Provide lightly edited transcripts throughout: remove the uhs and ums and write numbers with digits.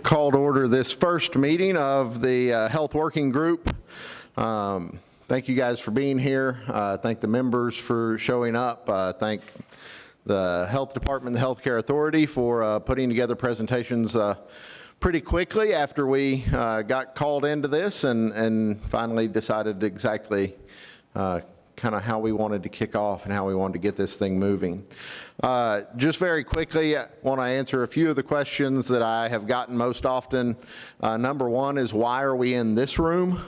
Call to order this first meeting of the Health Working Group. Thank you guys for being here. Thank the members for showing up. Thank the Health Department and the Healthcare Authority for putting together presentations pretty quickly after we got called into this and finally decided exactly kind of how we wanted to kick off and how we wanted to get this thing moving. Just very quickly, I want to answer a few of the questions that I have gotten most often. Number one is, why are we in this room?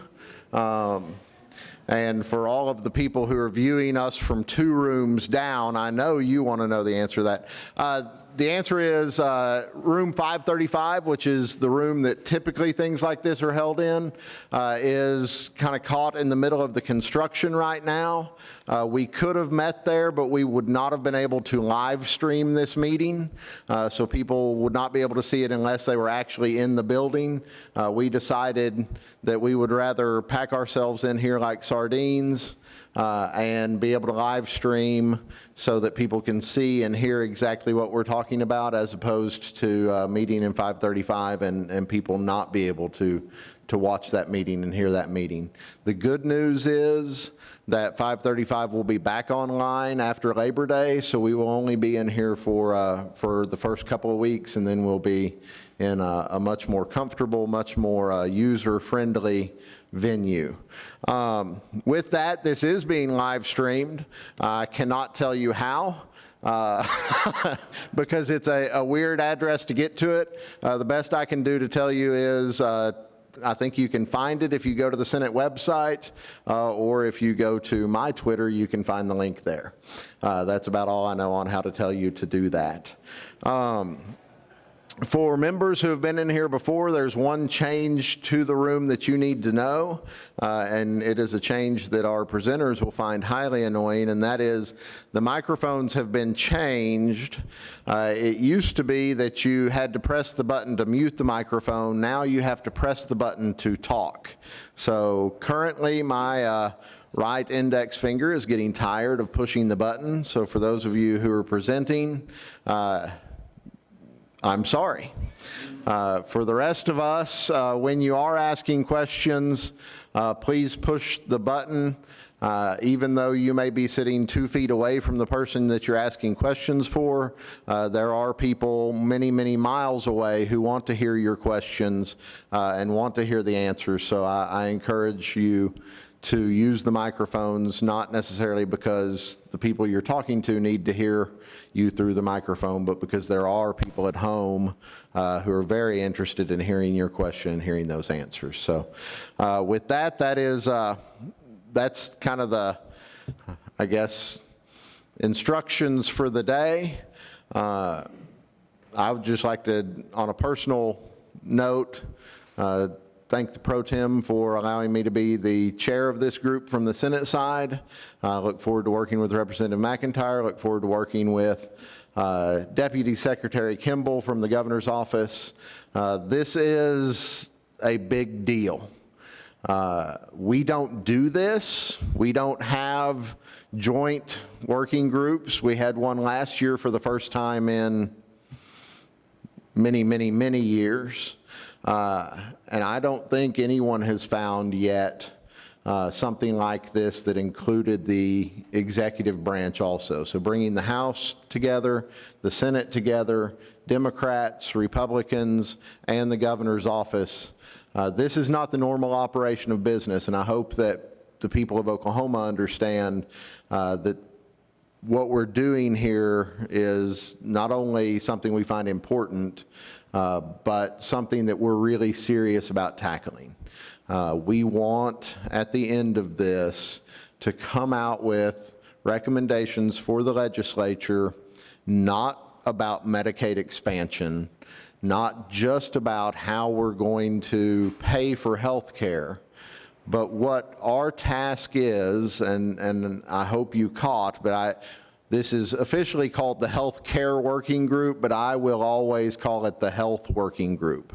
And for all of the people who are viewing us from 2 rooms down, I know you want to know the answer to that. The answer is room 535, which is the room that typically things like this are held in, is kind of caught in the middle of the construction right now. We could have met there, but we would not have been able to live stream this meeting, so people would not be able to see it unless they were actually in the building. We decided that we would rather pack ourselves in here like sardines and be able to live stream so that people can see and hear exactly what we're talking about, as opposed to meeting in 535 and people not be able to watch that meeting and hear that meeting. The good news is that 535 will be back online after Labor Day, so we will only be in here for the first couple of weeks, and then we'll be in a much more comfortable, much more user-friendly venue. With that, this is being live streamed. I cannot tell you how, because it's a weird address to get to it. The best I can do to tell you is I think you can find it if you go to the Senate website, or if you go to my Twitter, you can find the link there. That's about all I know on how to tell you to do that. For members who have been in here before, there's one change to the room that you need to know, and it is a change that our presenters will find highly annoying, and that is the microphones have been changed. It used to be that you had to press the button to mute the microphone. Now you have to press the button to talk. So currently my right index finger is getting tired of pushing the button. So for those of you who are presenting, I'm sorry. For the rest of us, when you are asking questions, please push the button. Even though you may be sitting 2 feet away from the person that you're asking questions for, there are people many, many miles away who want to hear your questions and want to hear the answers. So I encourage you to use the microphones, not necessarily because the people you're talking to need to hear you through the microphone, but because there are people at home who are very interested in hearing your question and hearing those answers. So with that, that's kind of the, I guess, instructions for the day. I would just like to, on a personal note, thank the Pro Tem for allowing me to be the chair of this group from the Senate side. I look forward to working with Representative McIntyre. Look forward to working with Deputy Secretary Kimball from the governor's office. This is a big deal. We don't do this. We don't have joint working groups. We had one last year for the first time in many, many, many years. And I don't think anyone has found yet something like this that included the executive branch also. So bringing the House together, the Senate together, Democrats, Republicans, and the governor's office. This is not the normal operation of business, and I hope that the people of Oklahoma understand that what we're doing here is not only something we find important, but something that we're really serious about tackling. We want, at the end of this, to come out with recommendations for the legislature, not about Medicaid expansion, not just about how we're going to pay for health care, but what our task is, and I hope you caught, but this is officially called the Health Care Working Group, but I will always call it the Health Working Group.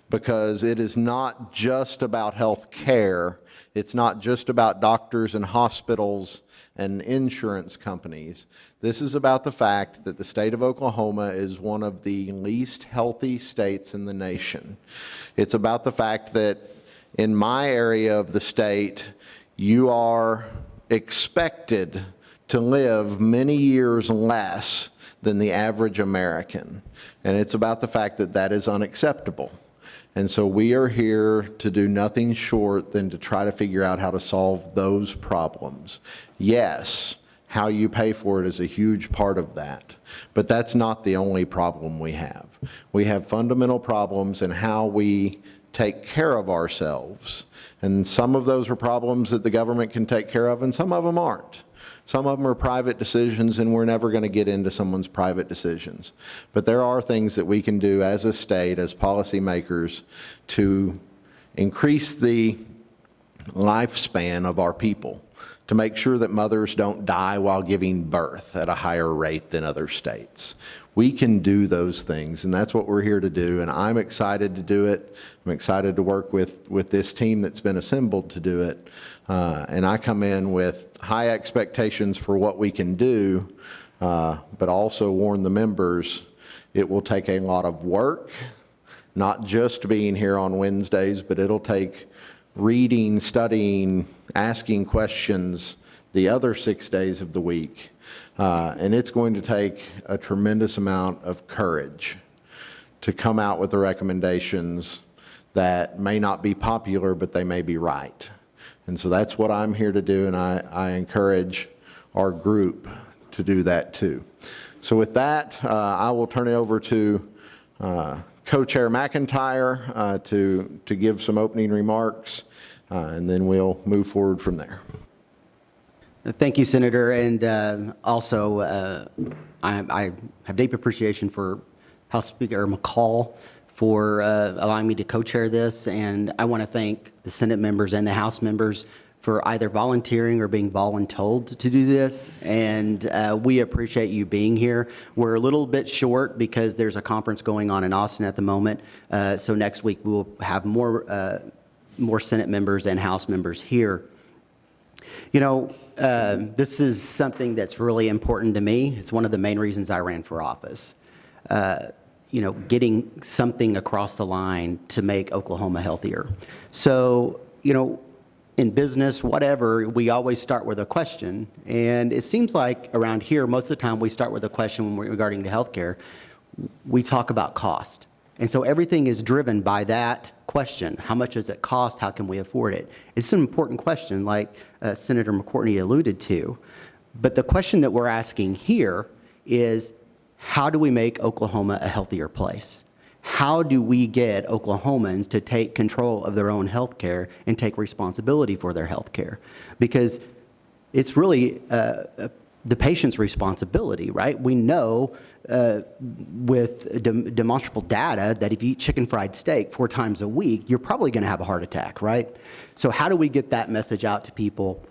because it is not just about health care. It's not just about doctors and hospitals and insurance companies. This is about the fact that the state of Oklahoma is one of the least healthy states in the nation. It's about the fact that in my area of the state, you are expected to live many years less than the average American. And it's about the fact that that is unacceptable. And so we are here to do nothing short than to try to figure out how to solve those problems. Yes, how you pay for it is a huge part of that, but that's not the only problem we have. We have fundamental problems in how we take care of ourselves. And some of those are problems that the government can take care of, and some of them aren't. Some of them are private decisions, and we're never going to get into someone's private decisions. But there are things that we can do as a state, as policymakers, to increase the lifespan of our people, to make sure that mothers don't die while giving birth at a higher rate than other states. We can do those things, and that's what we're here to do, and I'm excited to do it. I'm excited to work with this team that's been assembled to do it, and I come in with high expectations for what we can do, but also warn the members it will take a lot of work, not just being here on Wednesdays, but it'll take reading, studying, asking questions the other 6 days of the week. And it's going to take a tremendous amount of courage to come out with the recommendations that may not be popular, but they may be right. And so that's what I'm here to do, and I encourage our group to do that too. So with that, I will turn it over to Co-Chair McIntyre to give some opening remarks, and then we'll move forward from there. Thank you, Senator, and also I have deep appreciation for House Speaker McCall for allowing me to co-chair this, and I want to thank the Senate members and the House members for either volunteering or being voluntold to do this, and we appreciate you being here. We're a little bit short because there's a conference going on in Austin at the moment, so next week we will have more Senate members and House members here. You know, this is something that's really important to me. It's one of the main reasons I ran for office. You know, getting something across the line to make Oklahoma healthier. So, you know, in business, whatever, we always start with a question. And it seems like around here, most of the time we start with a question regarding to healthcare. We talk about cost. And so everything is driven by that question. How much does it cost? How can we afford it? It's an important question, like Senator McCourtney alluded to. But the question that we're asking here is, how do we make Oklahoma a healthier place? How do we get Oklahomans to take control of their own health care and take responsibility for their health care? Because it's really the patient's responsibility, right? We know with demonstrable data that if you eat chicken fried steak 4 times a week, you're probably going to have a heart attack, right? So how do we get that message out to people?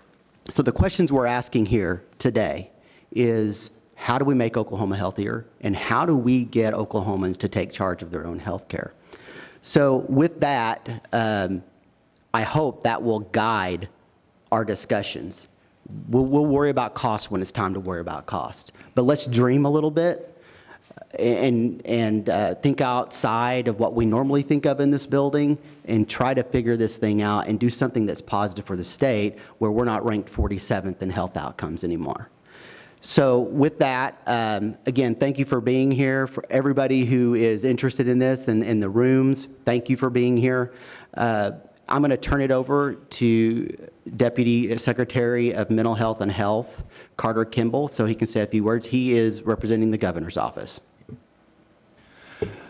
So the questions we're asking here today is, how do we make Oklahoma healthier, and how do we get Oklahomans to take charge of their own health care? So with that, I hope that will guide our discussions. We'll worry about cost when it's time to worry about cost. But let's dream a little bit and think outside of what we normally think of in this building and try to figure this thing out and do something that's positive for the state, where we're not ranked 47th in health outcomes anymore. So with that, again, thank you for being here. For everybody who is interested in this and in the rooms, thank you for being here. I'm going to turn it over to Deputy Secretary of Mental Health and Health, Carter Kimball, so he can say a few words. He is representing the governor's office.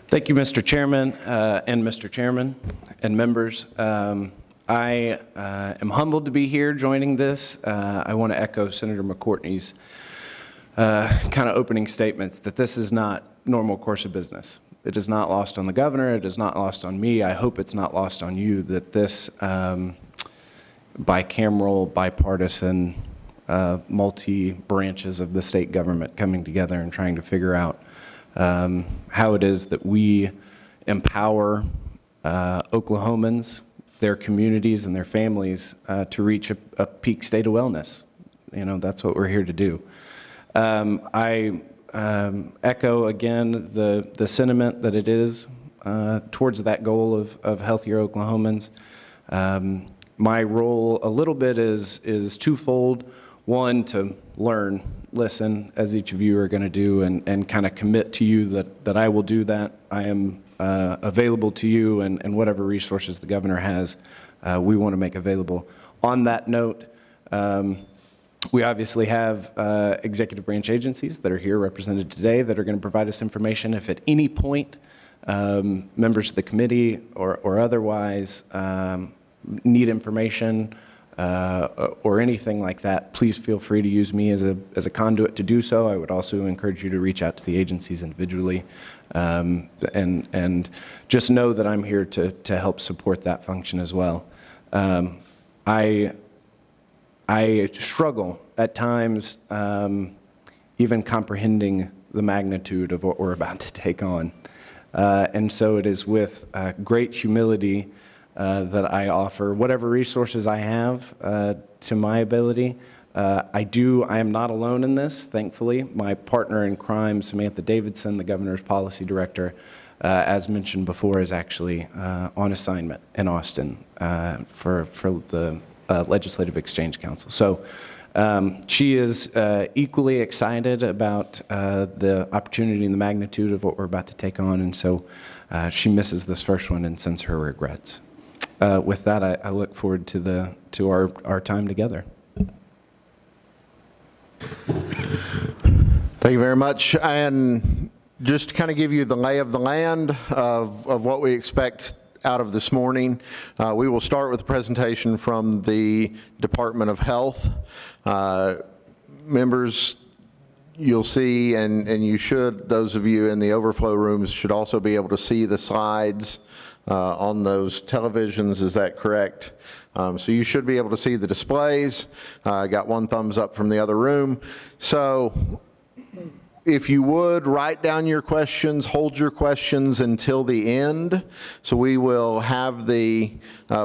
Thank you, Mr. Chairman and Mr. Chairman and members. I am humbled to be here joining this. I want to echo Senator McCourtney's kind of opening statements that this is not normal course of business. It is not lost on the governor. It is not lost on me. I hope it's not lost on you that this bicameral, bipartisan, multi-branches of the state government coming together and trying to figure out how it is that we empower Oklahomans, their communities, and their families to reach a peak state of wellness. You know, that's what we're here to do. I echo again the sentiment that it is towards that goal of healthier Oklahomans. My role a little bit is twofold. One, to learn, listen, as each of you are going to do, and kind of commit to you that I will do that. I am available to you, and whatever resources the governor has, we want to make available. On that note, we obviously have executive branch agencies that are here represented today that are going to provide us information. If at any point members of the committee or otherwise need information or anything like that, please feel free to use me as a conduit to do so. I would also encourage you to reach out to the agencies individually, and just know that I'm here to help support that function as well. I struggle at times even comprehending the magnitude of what we're about to take on. And so it is with great humility that I offer whatever resources I have to my ability. I am not alone in this, thankfully. My partner in crime, Samantha Davidson, the governor's policy director, as mentioned before, is actually on assignment in Austin for the Legislative Exchange Council. So she is equally excited about the opportunity and the magnitude of what we're about to take on, and so she misses this first one and sends her regrets. With that, I look forward to our time together. Thank you very much. And just to kind of give you the lay of the land of what we expect out of this morning, we will start with a presentation from the Department of Health. Members, you'll see, and you should, those of you in the overflow rooms should also be able to see the slides on those televisions. Is that correct? So you should be able to see the displays. I got one thumbs up from the other room. So if you would, write down your questions, hold your questions until the end. So we will have the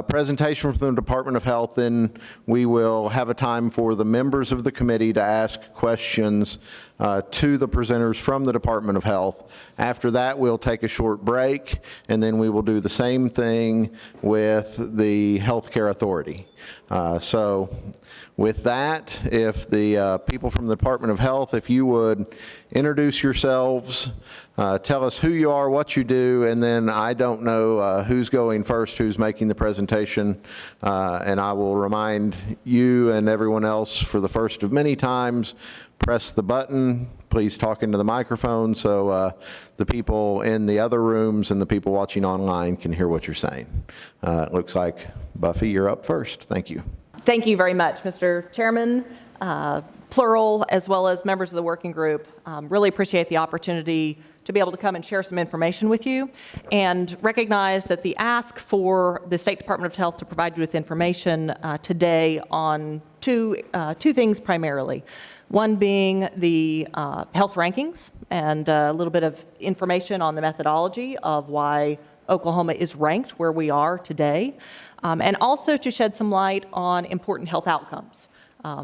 presentation from the Department of Health, then we will have a time for the members of the committee to ask questions to the presenters from the Department of Health. After that, we'll take a short break, and then we will do the same thing with the Healthcare Authority. So with that, if the people from the Department of Health, if you would introduce yourselves, tell us who you are, what you do, and then I don't know who's going first, who's making the presentation, and I will remind you and everyone else for the first of many times, press the button. Please talk into the microphone so the people in the other rooms and the people watching online can hear what you're saying. It looks like, Buffy, you're up first. Thank you. Thank you very much, Mr. Chairman, plural, as well as members of the working group. Really appreciate the opportunity to be able to come and share some information with you, and recognize that the ask for the State Department of Health to provide you with information today on two things primarily. One being the health rankings and a little bit of information on the methodology of why Oklahoma is ranked where we are today, and also to shed some light on important health outcomes,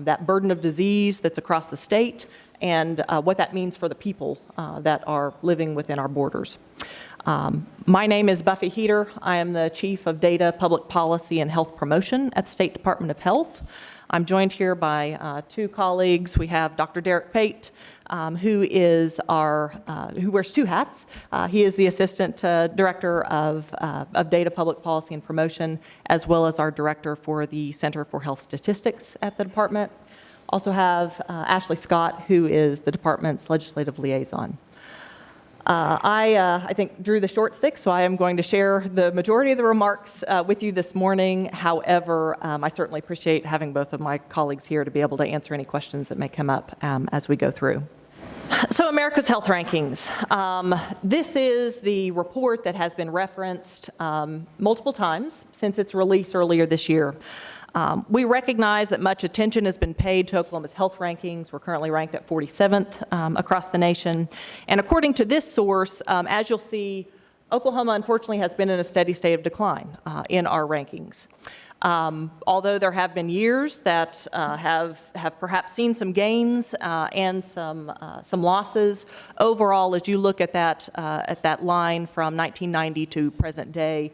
that burden of disease that's across the state, and what that means for the people that are living within our borders. My name is Buffy Heater. I am the Chief of Data, Public Policy, and Health Promotion at the State Department of Health. I'm joined here by two colleagues. We have Dr. Derek Pate, who wears two hats. He is the Assistant Director of Data, Public Policy, and Promotion, as well as our Director for the Center for Health Statistics at the department. Also have Ashley Scott, who is the department's legislative liaison. I think drew the short stick, so I am going to share the majority of the remarks with you this morning. However, I certainly appreciate having both of my colleagues here to be able to answer any questions that may come up as we go through. So America's Health Rankings. This is the report that has been referenced multiple times since its release earlier this year. We recognize that much attention has been paid to Oklahoma's health rankings. We're currently ranked at 47th across the nation. And according to this source, as you'll see Oklahoma, unfortunately, has been in a steady state of decline in our rankings. Although there have been years that have perhaps seen some gains and some losses, overall, as you look at that line from 1990 to present day,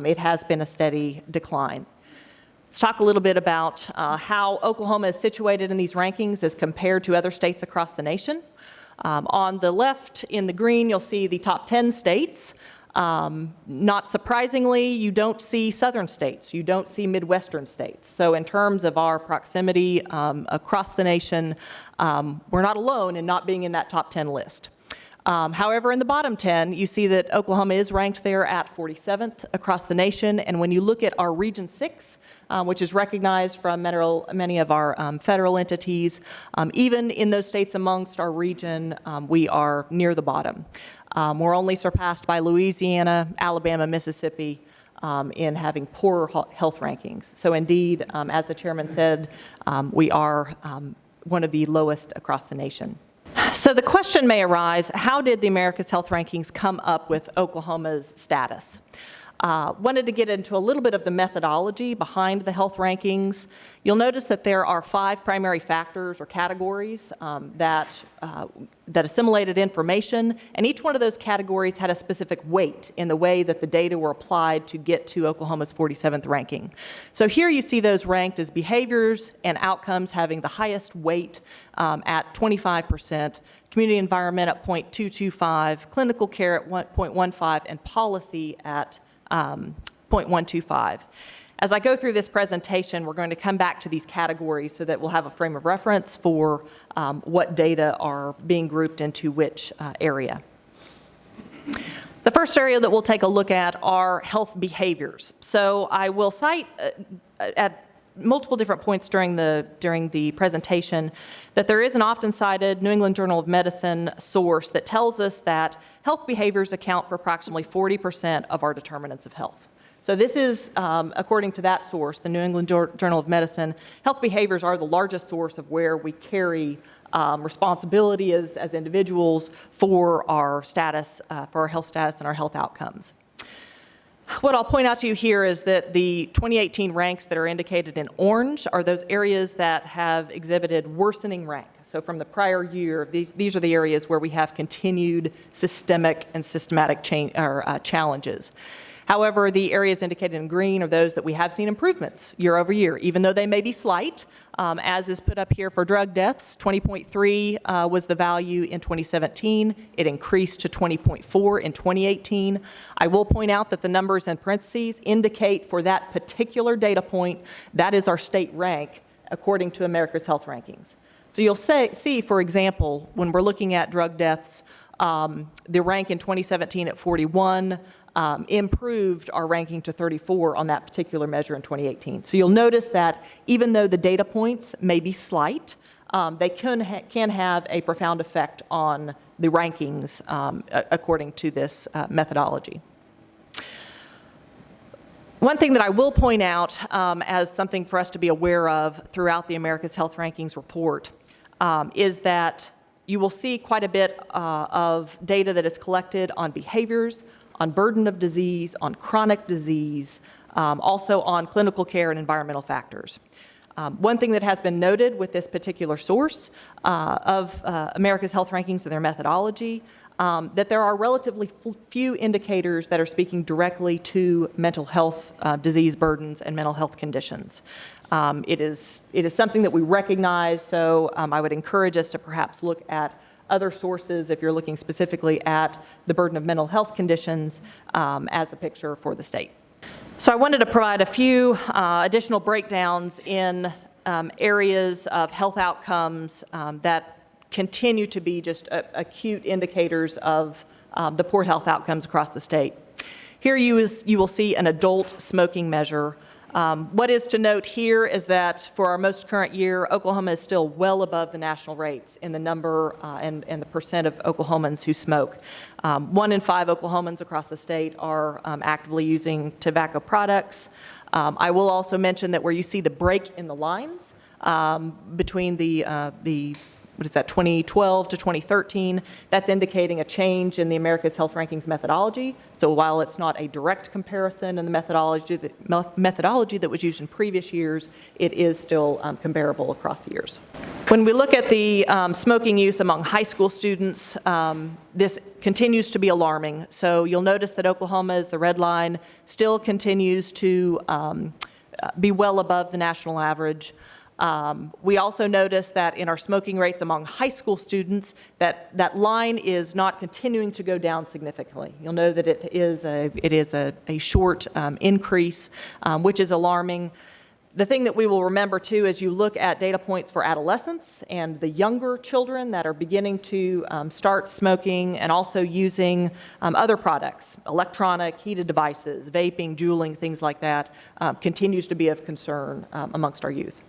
it has been a steady decline. Let's talk a little bit about how Oklahoma is situated in these rankings as compared to other states across the nation. On the left, in the green, you'll see the top 10 states. Not surprisingly, you don't see southern states. You don't see Midwestern states. So in terms of our proximity across the nation, we're not alone in not being in that top 10 list. However, in the bottom 10, you see that Oklahoma is ranked there at 47th across the nation. And when you look at our Region 6, which is recognized from many of our federal entities, even in those states amongst our region, we are near the bottom. We're only surpassed by Louisiana, Alabama, Mississippi in having poorer health rankings. So indeed, as the chairman said, we are one of the lowest across the nation. So the question may arise, how did the America's Health Rankings come up with Oklahoma's status? Wanted to get into a little bit of the methodology behind the health rankings. You'll notice that there are 5 primary factors or categories that assimilated information, and each one of those categories had a specific weight in the way that the data were applied to get to Oklahoma's 47th ranking. So here you see those ranked as behaviors and outcomes having the highest weight at 25%, community environment at 0.225, clinical care at 0.15, and policy at 0.125. As I go through this presentation, we're going to come back to these categories so that we'll have a frame of reference for what data are being grouped into which area. The first area that we'll take a look at are health behaviors. So I will cite at multiple different points during the presentation that there is an often cited New England Journal of Medicine source that tells us that health behaviors account for approximately 40% of our determinants of health. So this is, according to that source, the New England Journal of Medicine, health behaviors are the largest source of where we carry responsibility as individuals for our status, for our health status and our health outcomes. What I'll point out to you here is that the 2018 ranks that are indicated in orange are those areas that have exhibited worsening rank. So from the prior year, these are the areas where we have continued systemic and systematic challenges. However, the areas indicated in green are those that we have seen improvements year over year, even though they may be slight. As is put up here for drug deaths, 20.3 was the value in 2017. It increased to 20.4 in 2018. I will point out that the numbers in parentheses indicate for that particular data point, that is our state rank according to America's Health Rankings. So you'll see, for example, when we're looking at drug deaths, the rank in 2017 at 41 improved our ranking to 34 on that particular measure in 2018. So you'll notice that even though the data points may be slight, they can have a profound effect on the rankings according to this methodology. One thing that I will point out as something for us to be aware of throughout the America's Health Rankings report is that you will see quite a bit of data that is collected on behaviors, on burden of disease, on chronic disease, also on clinical care and environmental factors. One thing that has been noted with this particular source of America's Health Rankings and their methodology, that there are relatively few indicators that are speaking directly to mental health disease burdens and mental health conditions. It is something that we recognize, so I would encourage us to perhaps look at other sources if you're looking specifically at the burden of mental health conditions as a picture for the state. So I wanted to provide a few additional breakdowns in areas of health outcomes that continue to be just acute indicators of the poor health outcomes across the state. Here you will see an adult smoking measure. What is to note here is that for our most current year, Oklahoma is still well above the national rates in the number and the percent of Oklahomans who smoke. 1 in 5 Oklahomans across the state are actively using tobacco products. I will also mention that where you see the break in the lines between the what is that, 2012 to 2013. That's indicating a change in the America's Health Rankings methodology. So while it's not a direct comparison in the methodology that was used in previous years, it is still comparable across the years. When we look at the smoking use among high school students, this continues to be alarming. So you'll notice that Oklahoma, as the red line, still continues to be well above the national average. We also notice that in our smoking rates among high school students, that line is not continuing to go down significantly. You'll know that it is a short increase, which is alarming. The thing that we will remember, too, as you look at data points for adolescents and the younger children that are beginning to start smoking and also using other products, electronic, heated devices, vaping, juuling, things like that, continues to be of concern amongst our youth.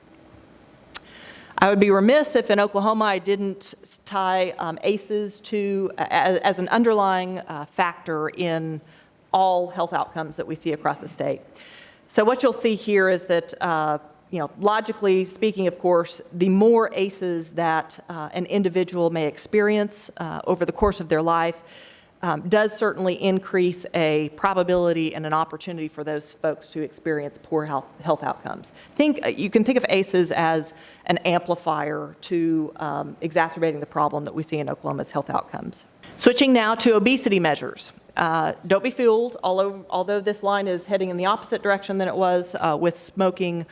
I would be remiss if in Oklahoma I didn't tie ACEs to as an underlying factor in all health outcomes that we see across the state. So what you'll see here is that, logically speaking, of course, the more ACEs that an individual may experience over the course of their life does certainly increase a probability and an opportunity for those folks to experience poor health outcomes. You can think of ACEs as an amplifier to exacerbating the problem that we see in Oklahoma's health outcomes. Switching now to obesity measures. Don't be fooled, although this line is heading in the opposite direction than it was with smoking,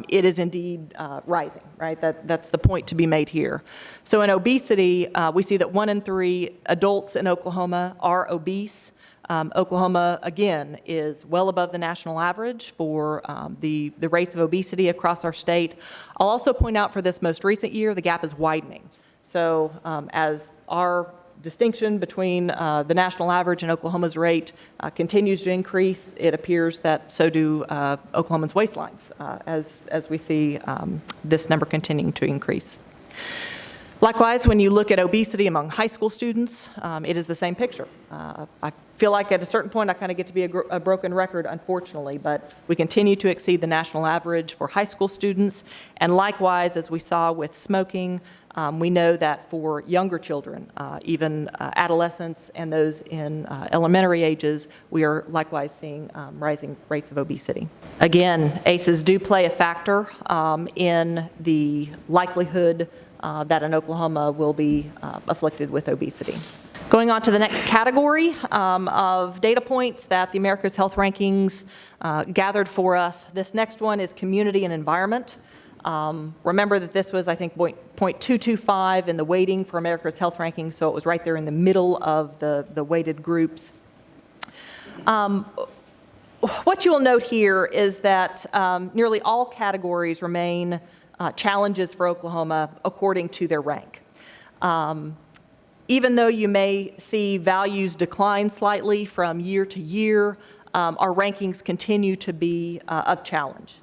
it is indeed rising, right? That's the point to be made here. So in obesity, we see that 1 in 3 adults in Oklahoma are obese. Oklahoma, again, is well above the national average for the rates of obesity across our state. I'll also point out for this most recent year, the gap is widening. So as our distinction between the national average and Oklahoma's rate continues to increase, it appears that so do Oklahoma's waistlines as we see this number continuing to increase. Likewise, when you look at obesity among high school students, it is the same picture. I feel like at a certain point I kind of get to be a broken record, unfortunately, but we continue to exceed the national average for high school students. And likewise, as we saw with smoking, we know that for younger children, even adolescents and those in elementary ages, we are likewise seeing rising rates of obesity. Again, ACEs do play a factor in the likelihood that in Oklahoma will be afflicted with obesity. Going on to the next category of data points that the America's Health Rankings gathered for us. This next one is community and environment. Remember that this was, I think, 0.225 in the weighting for America's Health Rankings, so it was right there in the middle of the weighted groups. What you will note here is that nearly all categories remain challenges for Oklahoma according to their rank. Even though you may see values decline slightly from year to year, our rankings continue to be of challenge.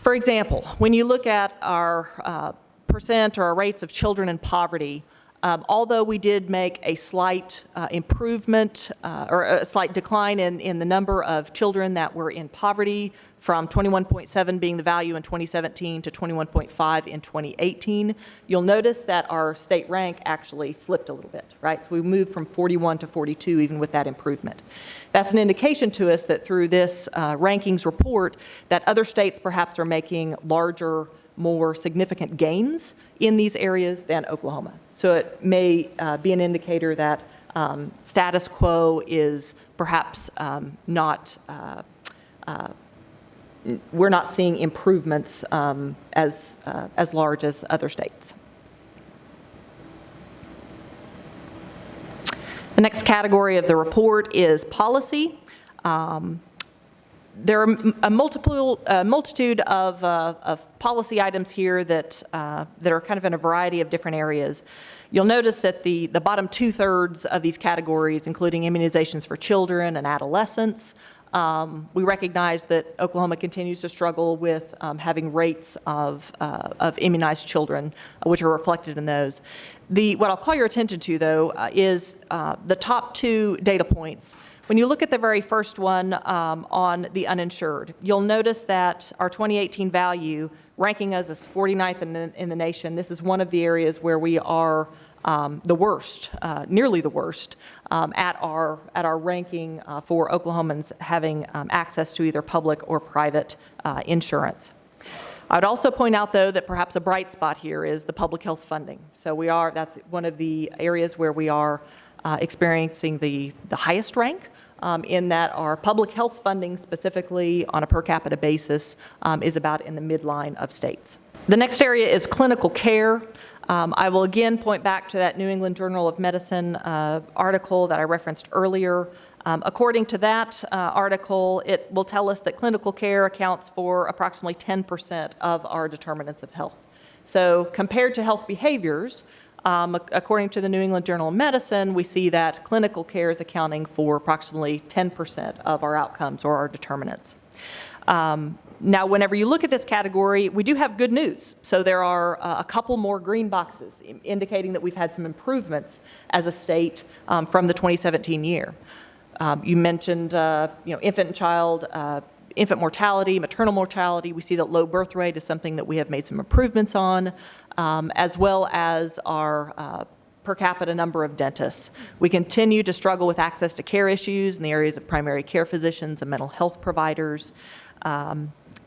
For example, when you look at our percent or our rates of children in poverty, although we did make a slight improvement or a slight decline in the number of children that were in poverty from 21.7 being the value in 2017 to 21.5 in 2018, you'll notice that our state rank actually slipped a little bit, right? So we moved from 41 to 42 even with that improvement. That's an indication to us that through this rankings report that other states perhaps are making larger, more significant gains in these areas than Oklahoma. So it may be an indicator that status quo is perhaps we're not seeing improvements as large as other states. The next category of the report is policy. There are a multitude of policy items here that are kind of in a variety of different areas. You'll notice that the bottom 2/3 of these categories, including immunizations for children and adolescents, We recognize that Oklahoma continues to struggle with having rates of immunized children, which are reflected in those. What I'll call your attention to, though, is the top two data points. When you look at the very first one on the uninsured, you'll notice that our 2018 value, ranking us as 49th in the nation, this is one of the areas where we are the worst, nearly the worst, at our ranking for Oklahomans having access to either public or private insurance. I'd also point out, though, that perhaps a bright spot here is the public health funding. So that's one of the areas where we are experiencing the highest rank, in that our public health funding, specifically on a per capita basis, is about in the midline of states. The next area is clinical care. I will again point back to that New England Journal of Medicine article that I referenced earlier. According to that article, it will tell us that clinical care accounts for approximately 10% of our determinants of health. So compared to health behaviors, according to the New England Journal of Medicine, we see that clinical care is accounting for approximately 10% of our outcomes or our determinants. Now, whenever you look at this category, we do have good news. So there are a couple more green boxes indicating that we've had some improvements as a state from the 2017 year. You mentioned infant and child, infant mortality, maternal mortality. We see that low birth rate is something that we have made some improvements on, as well as our per capita number of dentists. We continue to struggle with access to care issues in the areas of primary care physicians and mental health providers.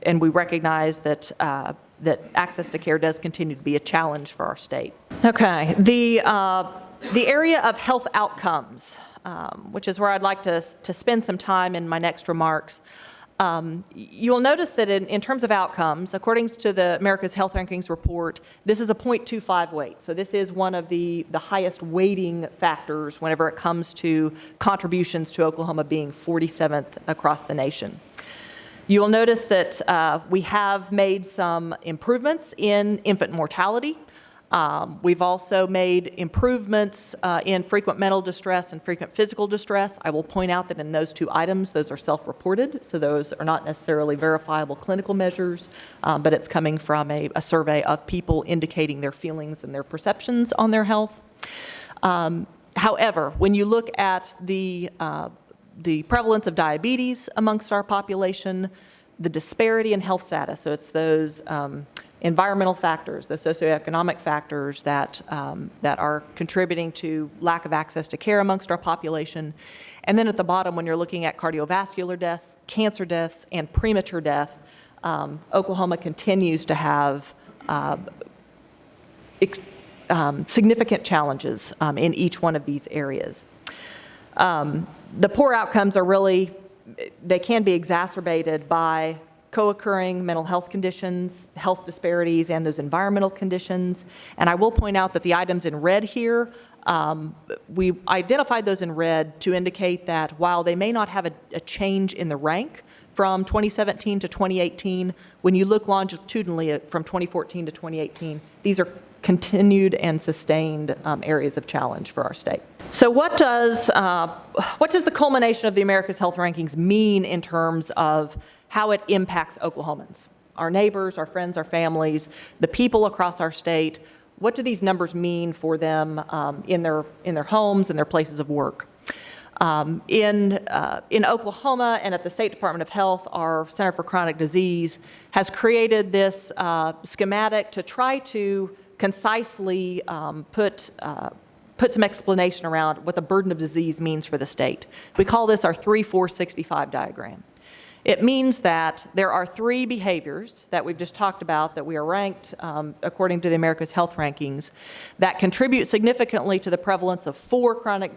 And we recognize that access to care does continue to be a challenge for our state. Okay, the area of health outcomes, which is where I'd like to spend some time in my next remarks. You'll notice that in terms of outcomes, according to the America's Health Rankings report, this is a 0.25 weight. So this is one of the highest weighting factors whenever it comes to contributions to Oklahoma being 47th across the nation. You will notice that we have made some improvements in infant mortality. We've also made improvements in frequent mental distress and frequent physical distress. I will point out that in those two items, those are self-reported, so those are not necessarily verifiable clinical measures, but it's coming from a survey of people indicating their feelings and their perceptions on their health. However, when you look at the prevalence of diabetes amongst our population, the disparity in health status, so it's those environmental factors, the socioeconomic factors that are contributing to lack of access to care amongst our population. And then at the bottom, when you're looking at cardiovascular deaths, cancer deaths, and premature death, Oklahoma continues to have significant challenges in each one of these areas. The poor outcomes are really, they can be exacerbated by co-occurring mental health conditions, health disparities, and those environmental conditions. And I will point out that the items in red here, we identified those in red to indicate that while they may not have a change in the rank from 2017 to 2018, when you look longitudinally from 2014 to 2018, these are continued and sustained areas of challenge for our state. So what does the culmination of the America's Health Rankings mean in terms of how it impacts Oklahomans, our neighbors, our friends, our families, the people across our state? What do these numbers mean for them in their homes and their places of work? In Oklahoma and at the State Department of Health, our Center for Chronic Disease has created this schematic to try to concisely put some explanation around what the burden of disease means for the state. We call this our 3-4-65 diagram. It means that there are three behaviors that we've just talked about that we are ranked according to the America's Health Rankings that contribute significantly to the prevalence of four chronic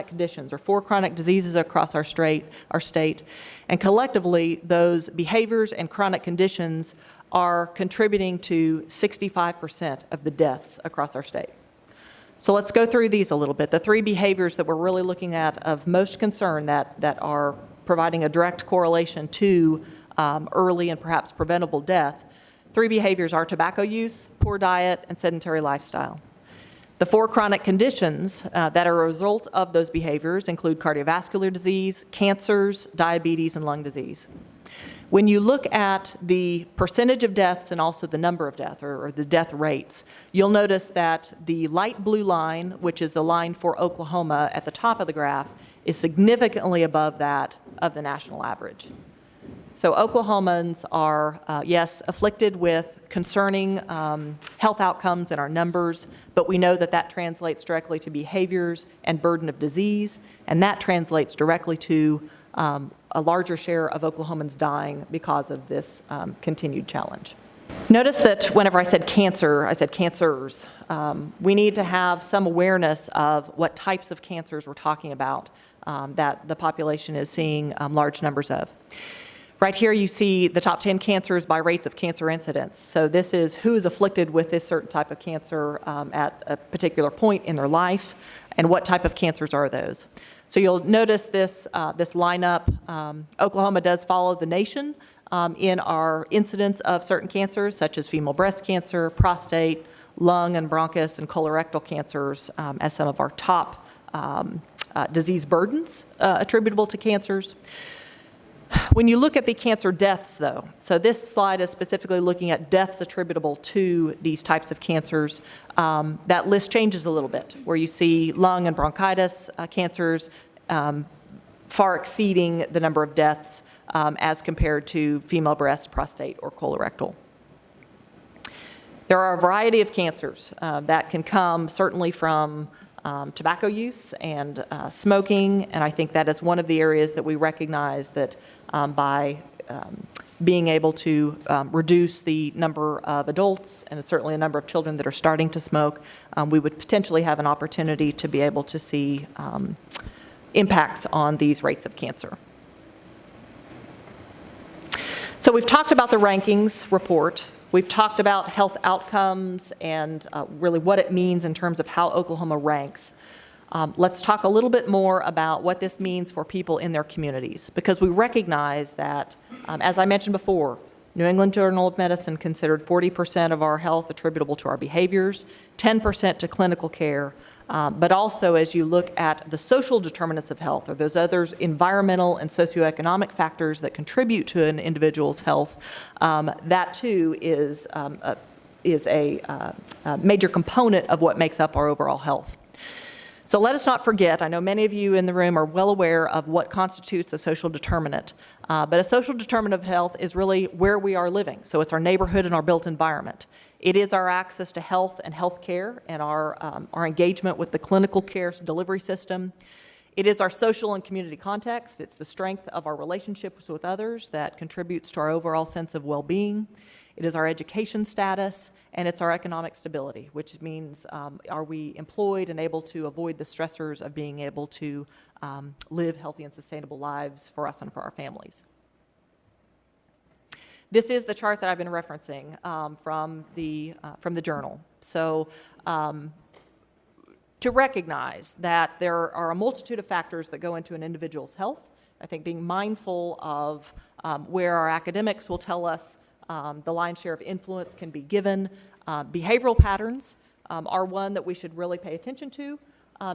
conditions or four chronic diseases across our state. And collectively, those behaviors and chronic conditions are contributing to 65% of the deaths across our state. So let's go through these a little bit. The three behaviors that we're really looking at of most concern that are providing a direct correlation to early and perhaps preventable death. Three behaviors are tobacco use, poor diet, and sedentary lifestyle. The 4 chronic conditions that are a result of those behaviors include cardiovascular disease, cancers, diabetes, and lung disease. When you look at the percentage of deaths and also the number of deaths, or the death rates, you'll notice that the light blue line, which is the line for Oklahoma at the top of the graph, is significantly above that of the national average. So Oklahomans are, yes, afflicted with concerning health outcomes in our numbers, but we know that that translates directly to behaviors and burden of disease, and that translates directly to a larger share of Oklahomans dying because of this continued challenge. Notice that whenever I said cancer, I said cancers. We need to have some awareness of what types of cancers we're talking about that the population is seeing large numbers of. Right here you see the top 10 cancers by rates of cancer incidence. So this is who is afflicted with this certain type of cancer at a particular point in their life, and what type of cancers are those. So you'll notice this lineup. Oklahoma does follow the nation in our incidence of certain cancers, such as female breast cancer, prostate, lung and bronchus, and colorectal cancers as some of our top disease burdens attributable to cancers. When you look at the cancer deaths, though, so this slide is specifically looking at deaths attributable to these types of cancers, that list changes a little bit, where you see lung and bronchitis cancers far exceeding the number of deaths as compared to female breast, prostate, or colorectal. There are a variety of cancers that can come certainly from tobacco use and smoking, and I think that is one of the areas that we recognize that by being able to reduce the number of adults and certainly a number of children that are starting to smoke, we would potentially have an opportunity to be able to see impacts on these rates of cancer. So we've talked about the rankings report. We've talked about health outcomes and really what it means in terms of how Oklahoma ranks. Let's talk a little bit more about what this means for people in their communities, because we recognize that, as I mentioned before, New England Journal of Medicine considered 40% of our health attributable to our behaviors, 10% to clinical care, but also as you look at the social determinants of health, or those other environmental and socioeconomic factors that contribute to an individual's health, that too is a major component of what makes up our overall health. So let us not forget, I know many of you in the room are well aware of what constitutes a social determinant, but a social determinant of health is really where we are living. So it's our neighborhood and our built environment. It is our access to health and health care and our engagement with the clinical care delivery system. It is our social and community context. It's the strength of our relationships with others that contributes to our overall sense of well-being. It is our education status, and it's our economic stability, which means are we employed and able to avoid the stressors of being able to live healthy and sustainable lives for us and for our families. This is the chart that I've been referencing from the journal. So to recognize that there are a multitude of factors that go into an individual's health, I think being mindful of where our academics will tell us the lion's share of influence can be given. Behavioral patterns are one that we should really pay attention to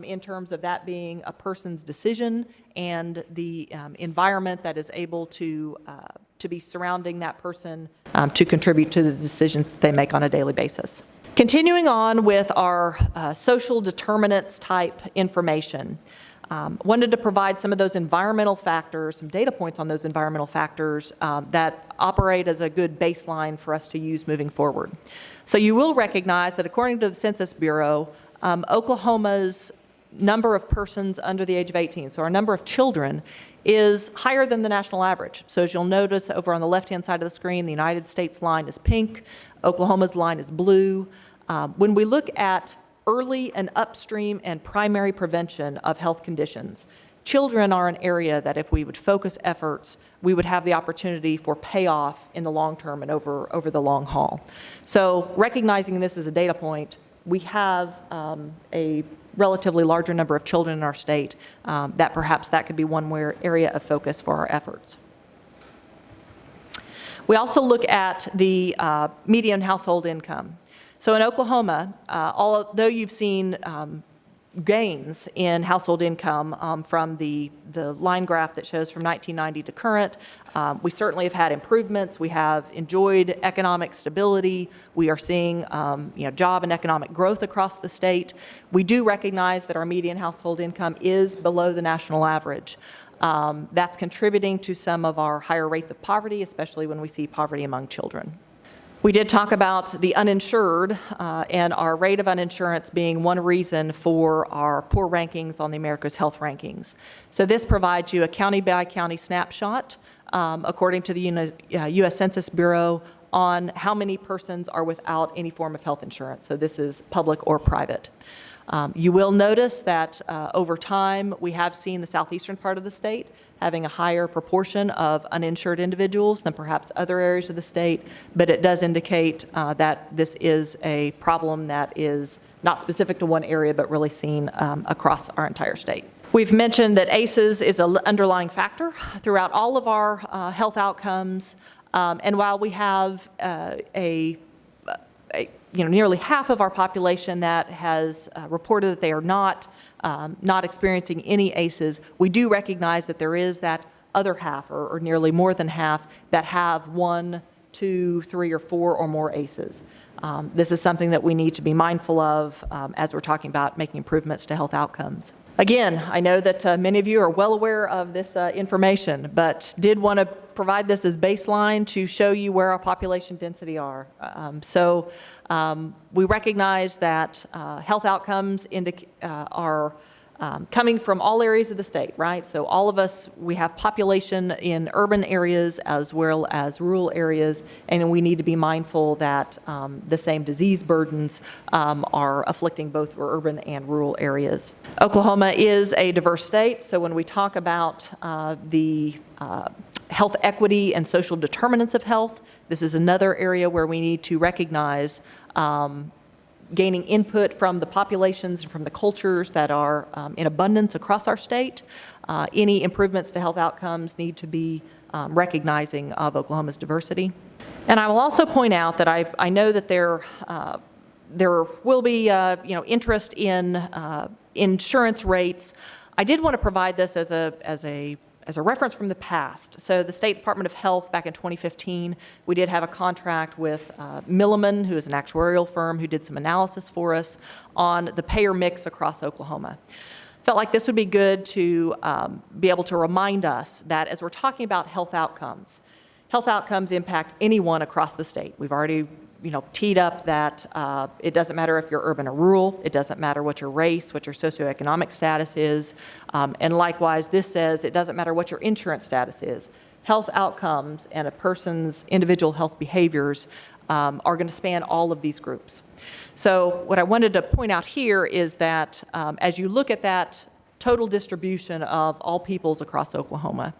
in terms of that being a person's decision and the environment that is able to be surrounding that person to contribute to the decisions that they make on a daily basis. Continuing on with our social determinants type information, wanted to provide some of those environmental factors, some data points on those environmental factors that operate as a good baseline for us to use moving forward. So you will recognize that according to the Census Bureau, Oklahoma's number of persons under the age of 18, so our number of children, is higher than the national average. So as you'll notice over on the left-hand side of the screen, the United States line is pink, Oklahoma's line is blue. When we look at early and upstream and primary prevention of health conditions, children are an area that if we would focus efforts, we would have the opportunity for payoff in the long term and over the long haul. So recognizing this as a data point, we have a relatively larger number of children in our state that perhaps that could be one area of focus for our efforts. We also look at the median household income. So in Oklahoma, although you've seen gains in household income from the line graph that shows from 1990 to current, we certainly have had improvements. We have enjoyed economic stability. We are seeing job and economic growth across the state. We do recognize that our median household income is below the national average. That's contributing to some of our higher rates of poverty, especially when we see poverty among children. We did talk about the uninsured and our rate of uninsurance being one reason for our poor rankings on the America's Health Rankings. So this provides you a county-by-county snapshot, according to the U.S. Census Bureau, on how many persons are without any form of health insurance. So this is public or private. You will notice that over time, we have seen the southeastern part of the state having a higher proportion of uninsured individuals than perhaps other areas of the state, but it does indicate that this is a problem that is not specific to one area, but really seen across our entire state. We've mentioned that ACEs is an underlying factor throughout all of our health outcomes, and while we have nearly half of our population that has reported that they are not experiencing any ACEs, we do recognize that there is that other half, or nearly more than half, that have 1, 2, 3, or 4 or more ACEs. This is something that we need to be mindful of as we're talking about making improvements to health outcomes. Again, I know that many of you are well aware of this information, but did want to provide this as baseline to show you where our population density are. We recognize that health outcomes are coming from all areas of the state, right? So all of us, we have population in urban areas as well as rural areas, and we need to be mindful that the same disease burdens are afflicting both urban and rural areas. Oklahoma is a diverse state, so when we talk about the health equity and social determinants of health, this is another area where we need to recognize gaining input from the populations and from the cultures that are in abundance across our state. Any improvements to health outcomes need to be recognizing of Oklahoma's diversity. And I will also point out that I know that there will be interest in insurance rates. I did want to provide this as a reference from the past. So the State Department of Health back in 2015, we did have a contract with Milliman, who is an actuarial firm who did some analysis for us on the payer mix across Oklahoma. Felt like this would be good to be able to remind us that as we're talking about health outcomes impact anyone across the state. We've already teed up that it doesn't matter if you're urban or rural, it doesn't matter what your race, what your socioeconomic status is, and likewise this says it doesn't matter what your insurance status is. Health outcomes and a person's individual health behaviors are going to span all of these groups. So what I wanted to point out here is that as you look at that total distribution of all peoples across Oklahoma,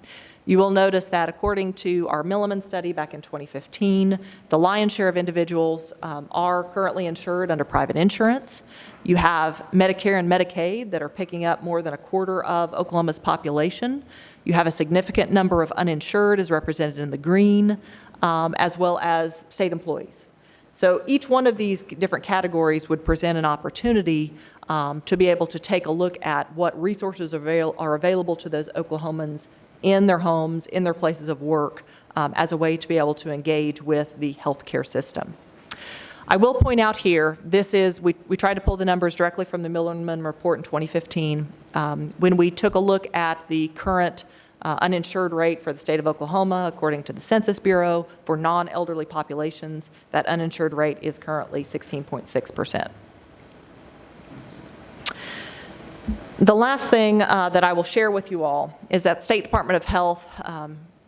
you will notice that according to our Milliman study back in 2015, the lion's share of individuals are currently insured under private insurance. You have Medicare and Medicaid that are picking up more than a quarter of Oklahoma's population. You have a significant number of uninsured as represented in the green, as well as state employees. So each one of these different categories would present an opportunity to be able to take a look at what resources are available to those Oklahomans in their homes, in their places of work, as a way to be able to engage with the healthcare system. I will point out here, we tried to pull the numbers directly from the Milliman report in 2015. When we took a look at the current uninsured rate for the state of Oklahoma, according to the Census Bureau, for non-elderly populations, that uninsured rate is currently 16.6%. The last thing that I will share with you all is that State Department of Health,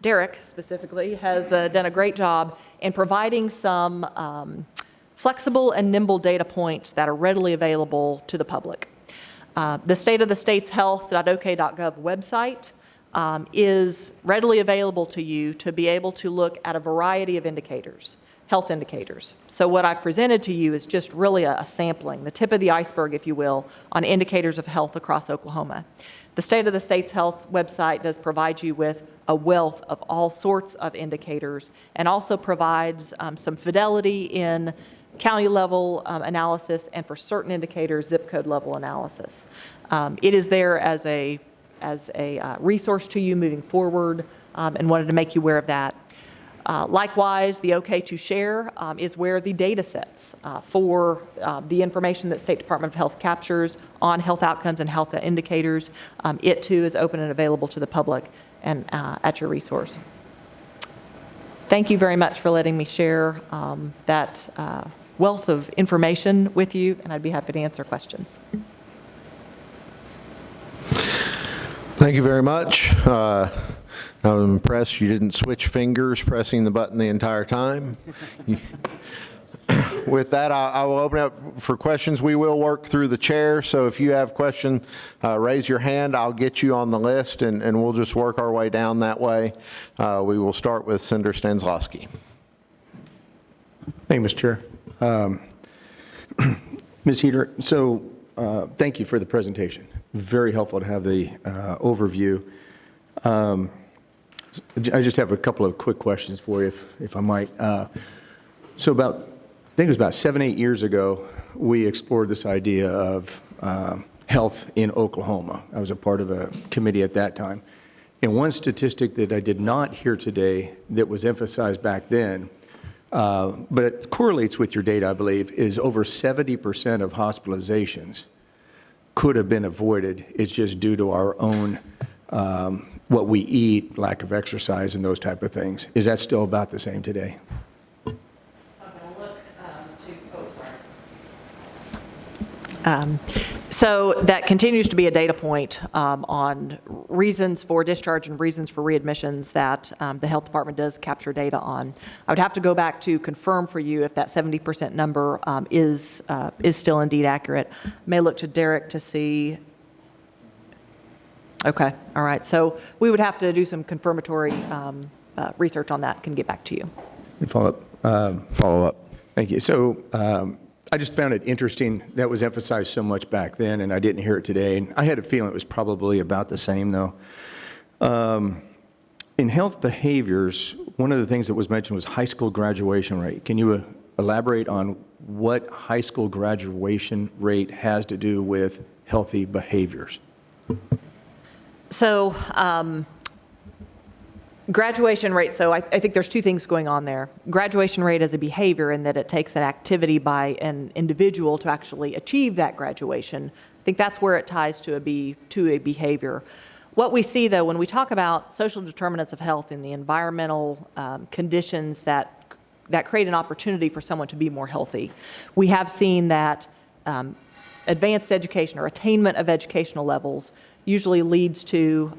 Derek specifically, has done a great job in providing some flexible and nimble data points that are readily available to the public. The State of the State's health.ok.gov website is readily available to you to be able to look at a variety of indicators, health indicators. So what I've presented to you is just really a sampling, the tip of the iceberg, if you will, on indicators of health across Oklahoma. The State of the State's health website does provide you with a wealth of all sorts of indicators and also provides some fidelity in county level analysis, and for certain indicators, zip code level analysis. It is there as a resource to you moving forward, and wanted to make you aware of that. Likewise, the OK to share is where the data sets for the information that State Department of Health captures on health outcomes and health indicators, it too is open and available to the public and at your resource. Thank you very much for letting me share that wealth of information with you, and I'd be happy to answer questions. Thank you very much. I'm impressed you didn't switch fingers pressing the button the entire time. With that, I will open up for questions. We will work through the chair, so if you have questions, raise your hand. I'll get you on the list, and we'll just work our way down that way. We will start with Senator Stanzlowski. Thank you, Mr. Chair. Ms. Heater, so thank you for the presentation. Very helpful to have the overview. I just have a couple of quick questions for you, if I might. So I think it was about 7, 8 years ago, we explored this idea of health in Oklahoma. I was a part of a committee at that time. And one statistic that I did not hear today that was emphasized back then, but it correlates with your data, I believe, is over 70% of hospitalizations could have been avoided. It's just due to our own, what we eat, lack of exercise, and those type of things. Is that still about the same today? So that continues to be a data point on reasons for discharge and reasons for readmissions that the health department does capture data on. I would have to go back to confirm for you if that 70% number is still indeed accurate. May look to Derek to see. Okay, all right. So we would have to do some confirmatory research on that. Can get back to you. Follow up. Follow up. Thank you. So I just found it interesting that was emphasized so much back then, and I didn't hear it today. And I had a feeling it was probably about the same, though. In health behaviors, one of the things that was mentioned was high school graduation rate. Can you elaborate on what high school graduation rate has to do with healthy behaviors? So graduation rate, so I think there's two things going on there. Graduation rate as a behavior in that it takes an activity by an individual to actually achieve that graduation. I think that's where it ties to a behavior. What we see, though, when we talk about social determinants of health and the environmental conditions that create an opportunity for someone to be more healthy, we have seen that advanced education or attainment of educational levels usually leads to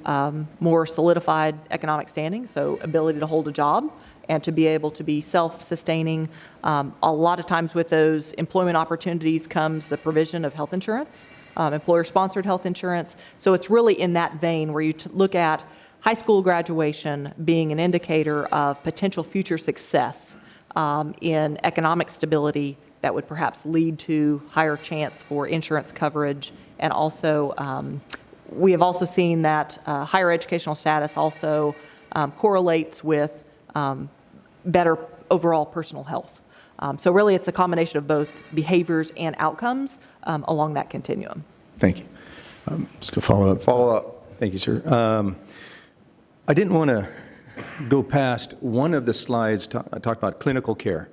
more solidified economic standing, so ability to hold a job and to be able to be self-sustaining. A lot of times with those employment opportunities comes the provision of health insurance, employer-sponsored health insurance. So it's really in that vein where you look at high school graduation being an indicator of potential future success in economic stability that would perhaps lead to higher chance for insurance coverage, and also we have also seen that higher educational status also correlates with better overall personal health. So really it's a combination of both behaviors and outcomes along that continuum. Thank you. Just to follow up. Follow up. Thank you, sir. I didn't want to go past one of the slides talked about clinical care.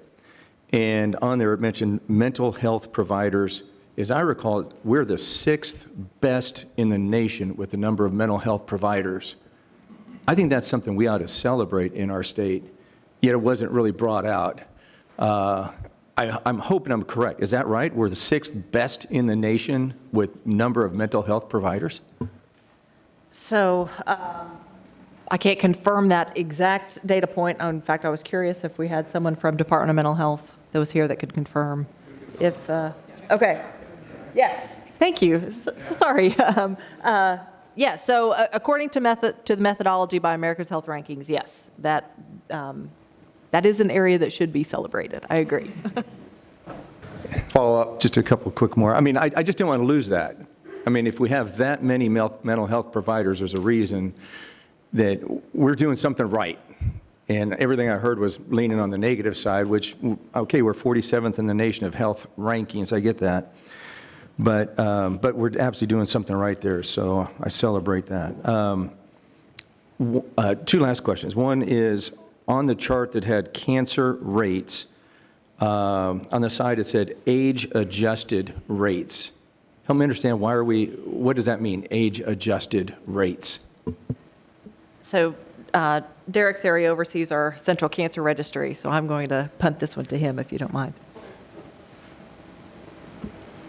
And on there it mentioned mental health providers. As I recall, we're the 6th best in the nation with the number of mental health providers. I think that's something we ought to celebrate in our state, yet it wasn't really brought out. I'm hoping I'm correct. Is that right? We're the 6th best in the nation with number of mental health providers? So I can't confirm that exact data point. In fact, I was curious if we had someone from Department of Mental Health that was here that could confirm. If okay. Yes, thank you. Sorry. Yes, so according to the methodology by America's Health Rankings, yes, that is an area that should be celebrated. I agree. Follow up. Just a couple quick more. I mean, I just don't want to lose that. I mean, if we have that many mental health providers, there's a reason that we're doing something right. And everything I heard was leaning on the negative side, which, okay, we're 47th in the nation of health rankings, I get that. But we're absolutely doing something right there, so I celebrate that. Two last questions. One is, on the chart that had cancer rates, on the side it said age-adjusted rates. Help me understand, what does that mean, age-adjusted rates? So Derek's area oversees our central cancer registry, so I'm going to punt this one to him if you don't mind.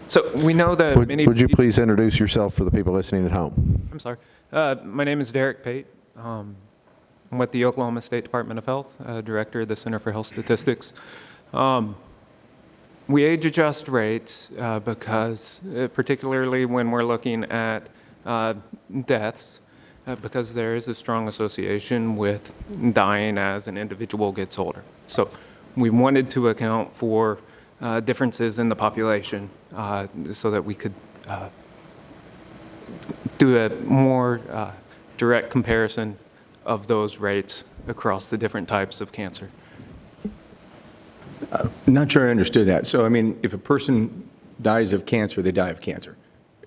So we know that many. Would you please introduce yourself for the people listening at home? I'm sorry. My name is Derek Pate. I'm with the Oklahoma State Department of Health, Director of the Center for Health Statistics. We age adjust rates because, particularly when we're looking at deaths, because there is a strong association with dying as an individual gets older. So we wanted to account for differences in the population so that we could do a more direct comparison of those rates across the different types of cancer. Not sure I understood that. So, I mean, if a person dies of cancer, they die of cancer,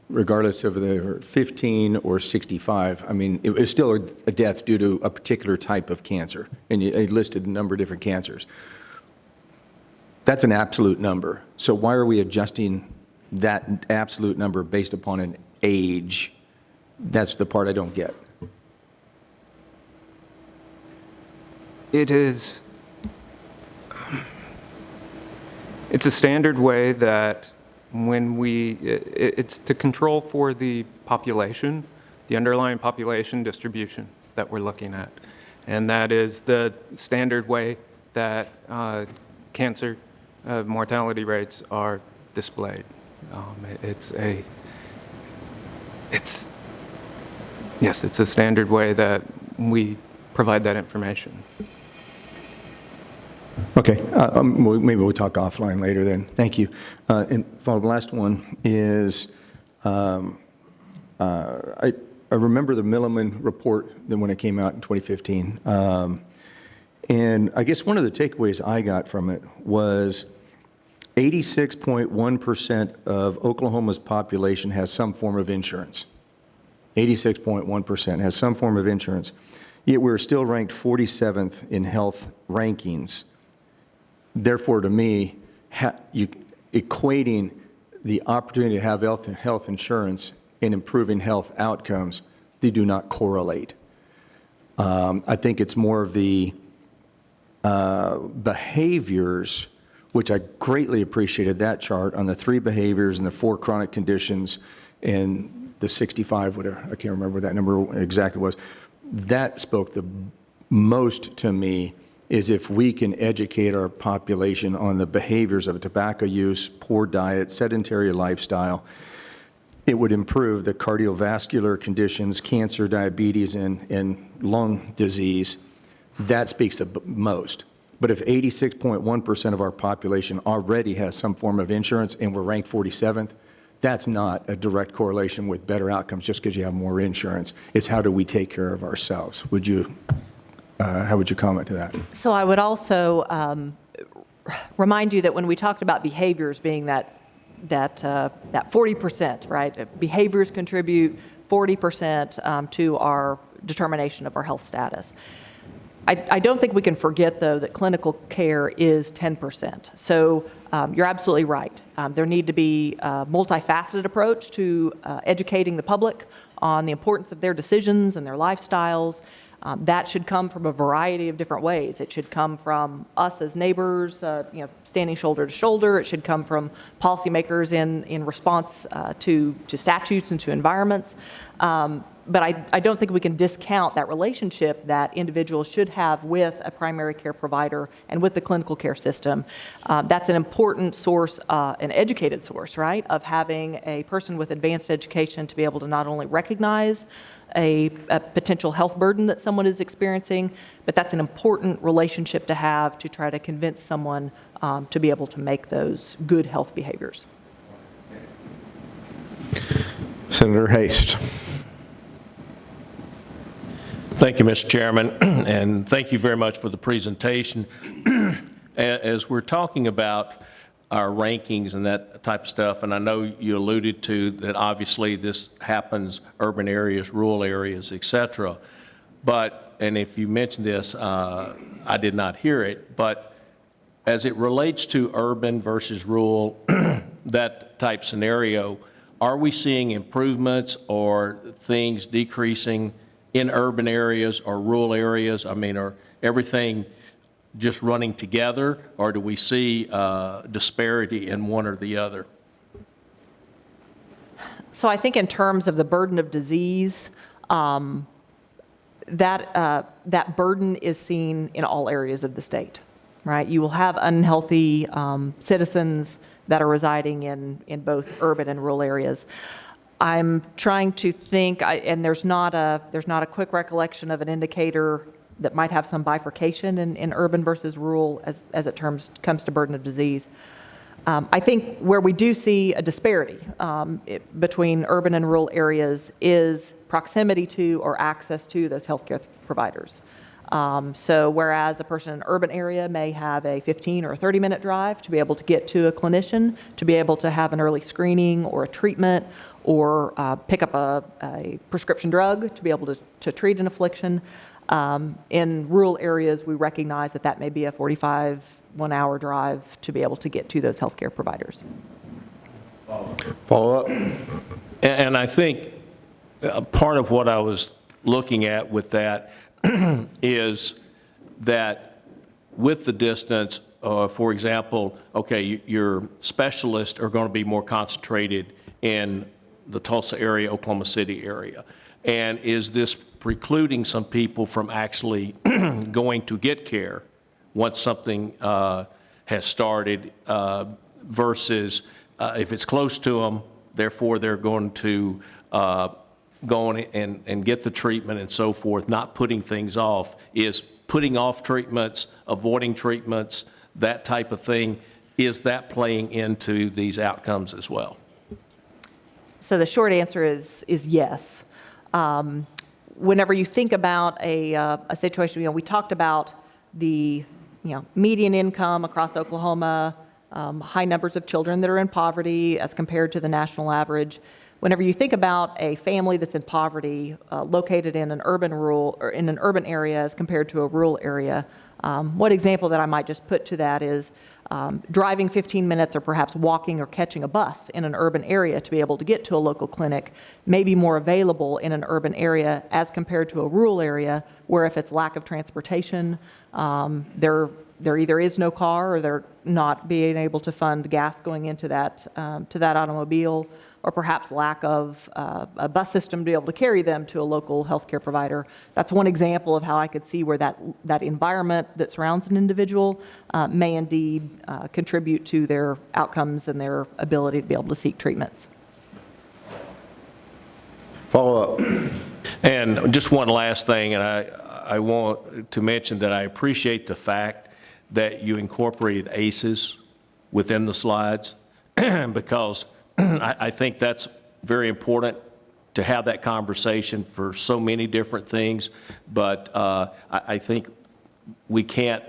regardless of they're 15 or 65. I mean, it's still a death due to a particular type of cancer, and you listed a number of different cancers. That's an absolute number. So why are we adjusting that absolute number based upon an age? That's the part I don't get. It's a standard way that when it's to control for the population, the underlying population distribution that we're looking at. And that is the standard way that cancer mortality rates are displayed. It's a standard way that we provide that information. Okay, maybe we'll talk offline later then. Thank you. And the last one is, I remember the Milliman report when it came out in 2015. And I guess one of the takeaways I got from it was 86.1% of Oklahoma's population has some form of insurance. 86.1% has some form of insurance. Yet we're still ranked 47th in health rankings. Therefore, to me, equating the opportunity to have health insurance and improving health outcomes, they do not correlate. I think it's more of the behaviors, which I greatly appreciated that chart on the 3 behaviors and the 4 chronic conditions and the 65, whatever, I can't remember what that number exactly was. That spoke the most to me, is if we can educate our population on the behaviors of tobacco use, poor diet, sedentary lifestyle, it would improve the cardiovascular conditions, cancer, diabetes, and lung disease. That speaks the most. But if 86.1% of our population already has some form of insurance and we're ranked 47th, that's not a direct correlation with better outcomes just because you have more insurance. It's how do we take care of ourselves? How would you comment to that? So I would also remind you that when we talked about behaviors being that 40%, right? Behaviors contribute 40% to our determination of our health status. I don't think we can forget, though, that clinical care is 10%. So you're absolutely right. There need to be a multifaceted approach to educating the public on the importance of their decisions and their lifestyles. That should come from a variety of different ways. It should come from us as neighbors, standing shoulder to shoulder. It should come from policymakers in response to statutes and to environments. But I don't think we can discount that relationship that individuals should have with a primary care provider and with the clinical care system. That's an important source, an educated source, right, of having a person with advanced education to be able to not only recognize a potential health burden that someone is experiencing, but that's an important relationship to have to try to convince someone to be able to make those good health behaviors. Senator Haste. Thank you, Mr. Chairman, and thank you very much for the presentation. As we're talking about our rankings and that type of stuff, and I know you alluded to that obviously this happens urban areas, rural areas, et cetera, but, and if you mentioned this, I did not hear it, but as it relates to urban versus rural, that type scenario, are we seeing improvements or things decreasing in urban areas or rural areas? I mean, are everything just running together, or do we see disparity in one or the other? So I think in terms of the burden of disease, that burden is seen in all areas of the state, right? You will have unhealthy citizens that are residing in both urban and rural areas. I'm trying to think, and there's not a quick recollection of an indicator that might have some bifurcation in urban versus rural as it comes to burden of disease. I think where we do see a disparity between urban and rural areas is proximity to or access to those healthcare providers. So whereas a person in an urban area may have a 15 or a 30-minute drive to be able to get to a clinician, to be able to have an early screening or a treatment, or pick up a prescription drug to be able to treat an affliction, in rural areas we recognize that may be a 45-1-hour drive to be able to get to those healthcare providers. Follow up? And I think part of what I was looking at with that is that with the distance, for example, okay, your specialists are going to be more concentrated in the Tulsa area, Oklahoma City area. And is this precluding some people from actually going to get care once something has started versus if it's close to them, therefore they're going to go on and get the treatment and so forth, not putting things off? Is putting off treatments, avoiding treatments, that type of thing, is that playing into these outcomes as well? So the short answer is yes. Whenever you think about a situation, we talked about the median income across Oklahoma, high numbers of children that are in poverty as compared to the national average. Whenever you think about a family that's in poverty, located in an urban area as compared to a rural area, one example that I might just put to that is driving 15 minutes or perhaps walking or catching a bus in an urban area to be able to get to a local clinic may be more available in an urban area as compared to a rural area where if it's lack of transportation, there either is no car or they're not being able to fund gas going into that automobile, or perhaps lack of a bus system to be able to carry them to a local healthcare provider. That's one example of how I could see where that environment that surrounds an individual may indeed contribute to their outcomes and their ability to be able to seek treatments. Follow up. And just one last thing, and I want to mention that I appreciate the fact that you incorporated ACEs within the slides because I think that's very important to have that conversation for so many different things, but I think we can't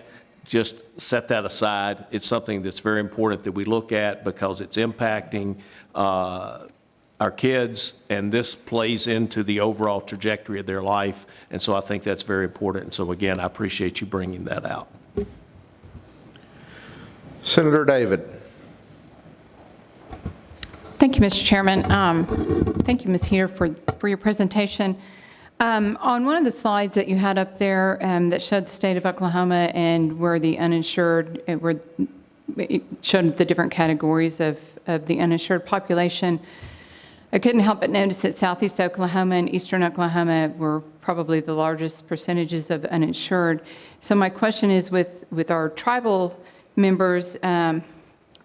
just set that aside. It's something that's very important that we look at because it's impacting our kids, and this plays into the overall trajectory of their life, and so I think that's very important. And so again, I appreciate you bringing that out. Senator David. Thank you, Mr. Chairman. Thank you, Ms. Heater, for your presentation. On one of the slides that you had up there that showed the state of Oklahoma and where the uninsured, where it showed the different categories of the uninsured population, I couldn't help but notice that southeast Oklahoma and eastern Oklahoma were probably the largest percentages of uninsured. So my question is with our tribal members,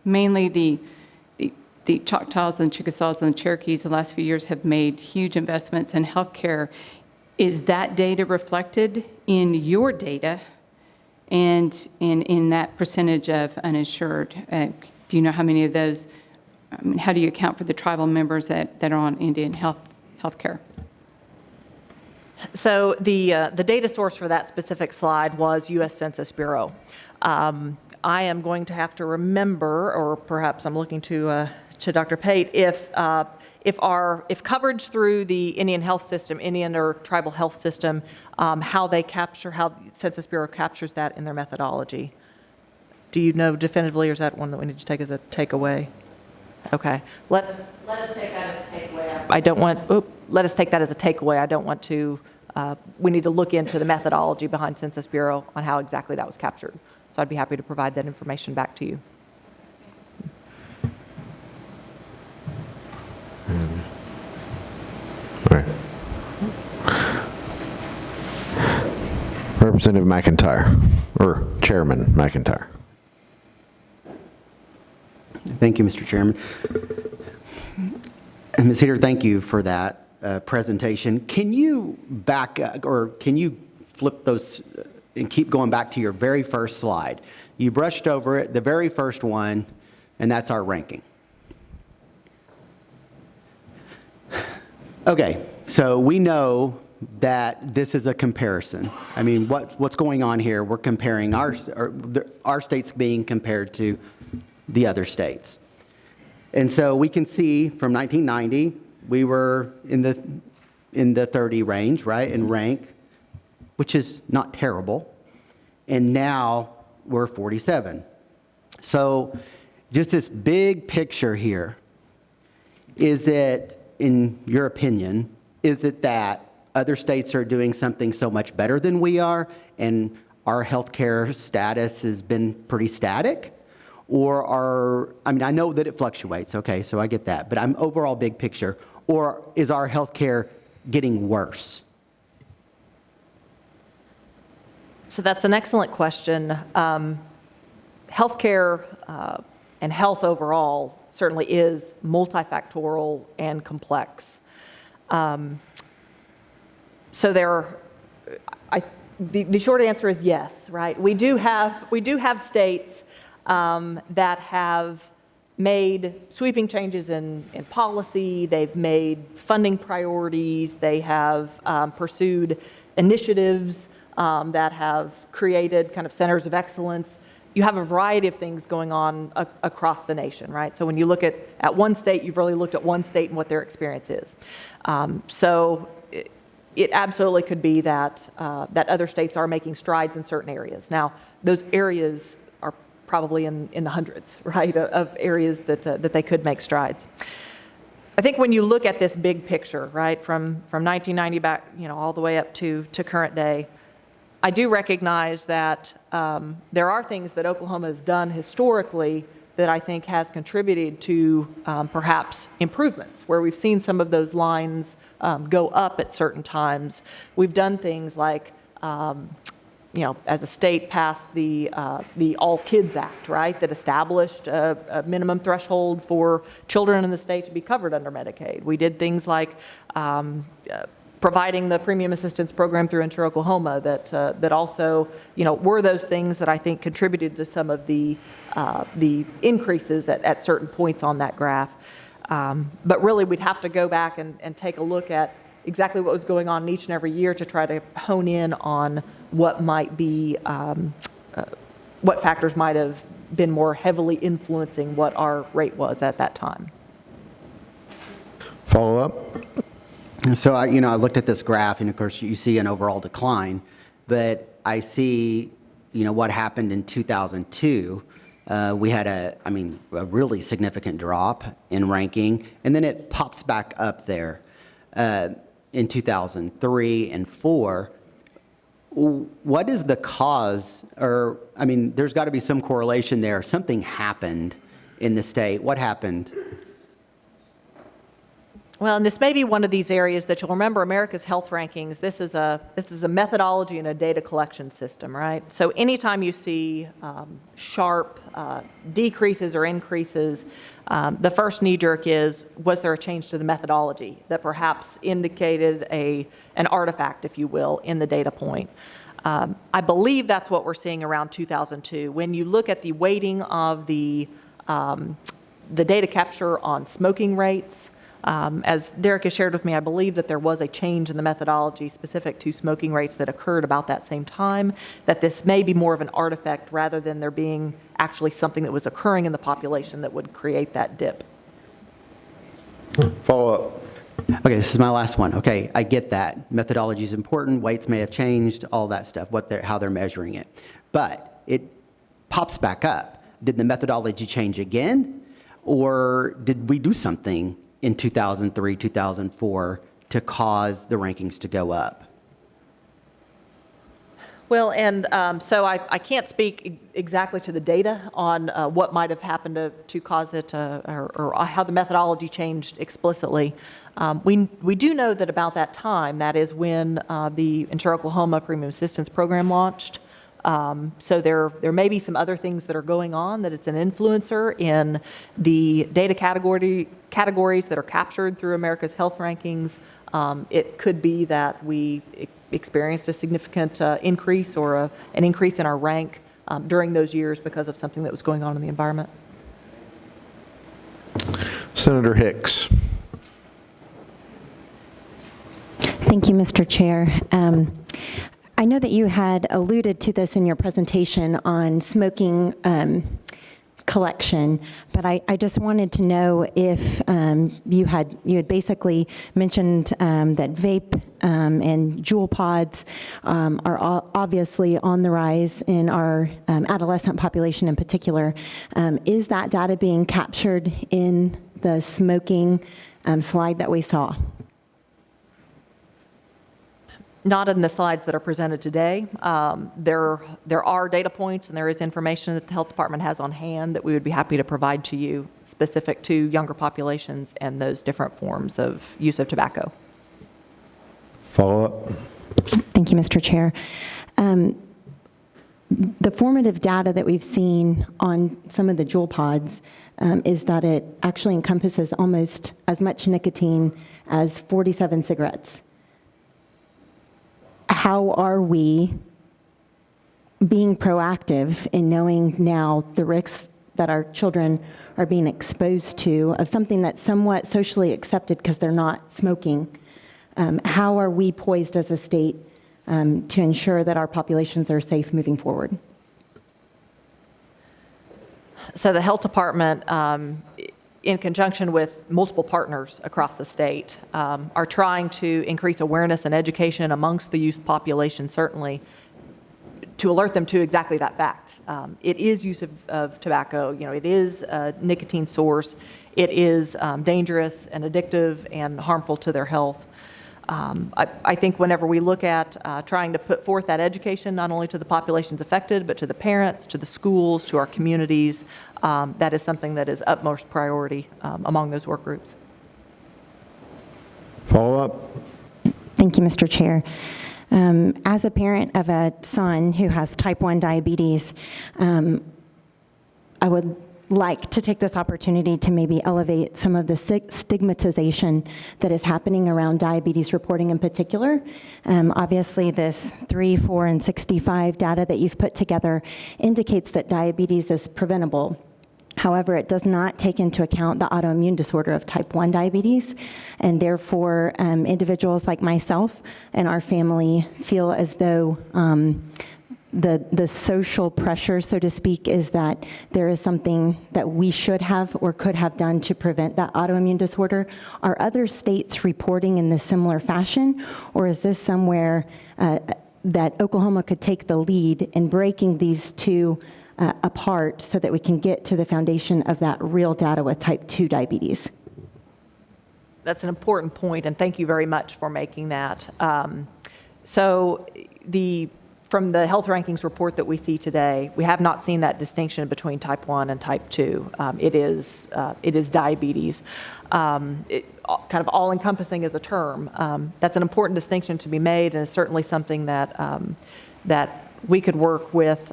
mainly the Choctaws and Chickasaws and Cherokees the last few years have made huge investments in healthcare. Is that data reflected in your data and in that percentage of uninsured? Do you know how many of those, how do you account for the tribal members that are on Indian health care? So the data source for that specific slide was U.S. Census Bureau. I am going to have to remember, or perhaps I'm looking to Dr. Pate, if coverage through the Indian health system, Indian or tribal health system, how Census Bureau captures that in their methodology. Do you know definitively, or is that one that we need to take as a takeaway? Okay, let us take that as a takeaway. Let us take that as a takeaway. I don't want to. We need to look into the methodology behind Census Bureau on how exactly that was captured. So I'd be happy to provide that information back to you. Right. Representative McIntyre, or Chairman McIntyre. Thank you, Mr. Chairman. And Ms. Heater, thank you for that presentation. Can you can you flip those and keep going back to your very first slide? You brushed over it, the very first one, and that's our ranking. Okay, so we know that this is a comparison. I mean, what's going on here? We're comparing our states being compared to the other states. And so we can see from 1990, we were in the 30 range, right, in rank, which is not terrible. And now we're 47. So just this big picture here, is it, in your opinion, is it that other states are doing something so much better than we are and our healthcare status has been pretty static? Or I mean, I know that it fluctuates, okay, so I get that, but I'm overall big picture. Or is our healthcare getting worse? So that's an excellent question. Healthcare and health overall certainly is multifactorial and complex. So the short answer is yes, right? We do have states that have made sweeping changes in policy. They've made funding priorities. They have pursued initiatives that have created kind of centers of excellence. You have a variety of things going on across the nation, right? So when you look at one state, you've really looked at one state and what their experience is. So it absolutely could be that other states are making strides in certain areas. Now, those areas are probably in the hundreds, right, of areas that they could make strides. I think when you look at this big picture, right, from 1990 back, all the way up to current day, I do recognize that there are things that Oklahoma has done historically that I think has contributed to perhaps improvements, where we've seen some of those lines go up at certain times. We've done things like, as a state passed the All Kids Act, right, that established a minimum threshold for children in the state to be covered under Medicaid. We did things like providing the premium assistance program through Ensure Oklahoma that also, were those things that I think contributed to some of the increases at certain points on that graph. But really, we'd have to go back and take a look at exactly what was going on each and every year to try to hone in on what might be, what factors might have been more heavily influencing what our rate was at that time. Follow up? So, I looked at this graph, and of course, you see an overall decline, but I see, what happened in 2002. We had a really significant drop in ranking, and then it pops back up there in 2003 and 2004. What is the cause? Or, there's got to be some correlation there. Something happened in the state. What happened? Well, and this may be one of these areas that you'll remember. America's Health Rankings, this is a methodology and a data collection system, right? So anytime you see sharp decreases or increases, the first knee-jerk is, was there a change to the methodology that perhaps indicated an artifact, if you will, in the data point? I believe that's what we're seeing around 2002. When you look at the weighting of the data capture on smoking rates, As Derek has shared with me, I believe that there was a change in the methodology specific to smoking rates that occurred about that same time, that this may be more of an artifact rather than there being actually something that was occurring in the population that would create that dip. Follow up. Okay, this is my last one. Okay, I get that. Methodology is important, weights may have changed, all that stuff, how they're measuring it. But it pops back up. Did the methodology change again? Or did we do something in 2003, 2004 to cause the rankings to go up? Well, and so I can't speak exactly to the data on what might have happened to cause it or how the methodology changed explicitly. We do know that about that time, that is when the Ensure Oklahoma Premium Assistance Program launched. So there may be some other things that are going on, that it's an influencer in the data categories that are captured through America's Health Rankings. It could be that we experienced a significant increase or an increase in our rank during those years because of something that was going on in the environment. Senator Hicks. Thank you, Mr. Chair. I know that you had alluded to this in your presentation on smoking collection, but I just wanted to know if you had basically mentioned that vape and Juul pods are obviously on the rise in our adolescent population in particular. Is that data being captured in the smoking slide that we saw? Not in the slides that are presented today. There are data points and there is information that the health department has on hand that we would be happy to provide to you specific to younger populations and those different forms of use of tobacco. Follow up. Thank you, Mr. Chair. The formative data that we've seen on some of the Juul pods is that it actually encompasses almost as much nicotine as 47 cigarettes. How are we being proactive in knowing now the risks that our children are being exposed to of something that's somewhat socially accepted because they're not smoking? How are we poised as a state to ensure that our populations are safe moving forward? So the health department, in conjunction with multiple partners across the state, are trying to increase awareness and education amongst the youth population, certainly, to alert them to exactly that fact. It is use of tobacco. You know, it is a nicotine source. It is dangerous and addictive and harmful to their health. I think whenever we look at trying to put forth that education, not only to the populations affected, but to the parents, to the schools, to our communities, that is something that is utmost priority among those work groups. Follow up. Thank you, Mr. Chair. As a parent of a son who has type 1 diabetes, I would like to take this opportunity to maybe elevate some of the stigmatization that is happening around diabetes reporting in particular. Obviously, this 3, 4, and 65 data that you've put together indicates that diabetes is preventable. However, it does not take into account the autoimmune disorder of type 1 diabetes, and therefore individuals like myself and our family feel as though the social pressure, so to speak, is that there is something that we should have or could have done to prevent that autoimmune disorder. Are other states reporting in this similar fashion, or is this somewhere that Oklahoma could take the lead in breaking these two apart so that we can get to the foundation of that real data with type 2 diabetes? That's an important point, and thank you very much for making that. So from the health rankings report that we see today, we have not seen that distinction between type 1 and type 2. It is diabetes. Kind of all-encompassing as a term. That's an important distinction to be made, and it's certainly something that we could work with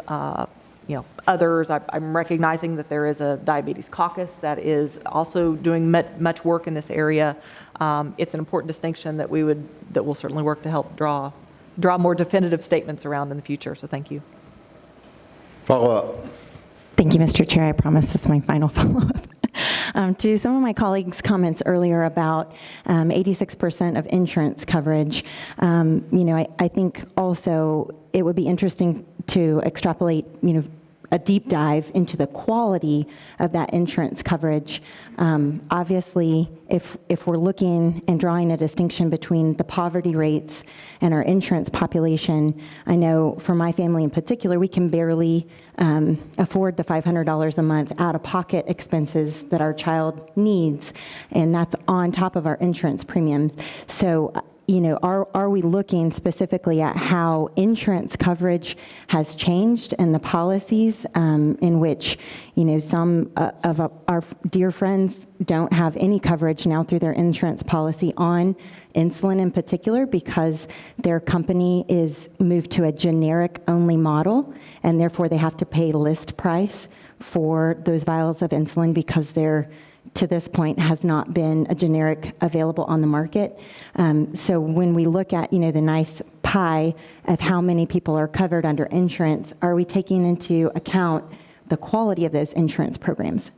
others. I'm recognizing that there is a diabetes caucus that is also doing much work in this area. It's an important distinction that we'll certainly work to help draw more definitive statements around in the future. So thank you. Follow up. Thank you, Mr. Chair. I promise this is my final follow-up. To some of my colleagues' comments earlier about 86% of insurance coverage, I think also it would be interesting to extrapolate, a deep dive into the quality of that insurance coverage. Obviously, if we're looking and drawing a distinction between the poverty rates and our insurance population, I know for my family in particular, we can barely afford the $500 a month out-of-pocket expenses that our child needs, and that's on top of our insurance premiums. So, are we looking specifically at how insurance coverage has changed and the policies in which, some of our dear friends don't have any coverage now through their insurance policy on insulin in particular because their company is moved to a generic-only model, and therefore they have to pay list price for those vials of insulin because they're to this point has not been a generic available on the market. So when we look at, the nice pie of how many people are covered under insurance, are we taking into account the quality of those insurance programs?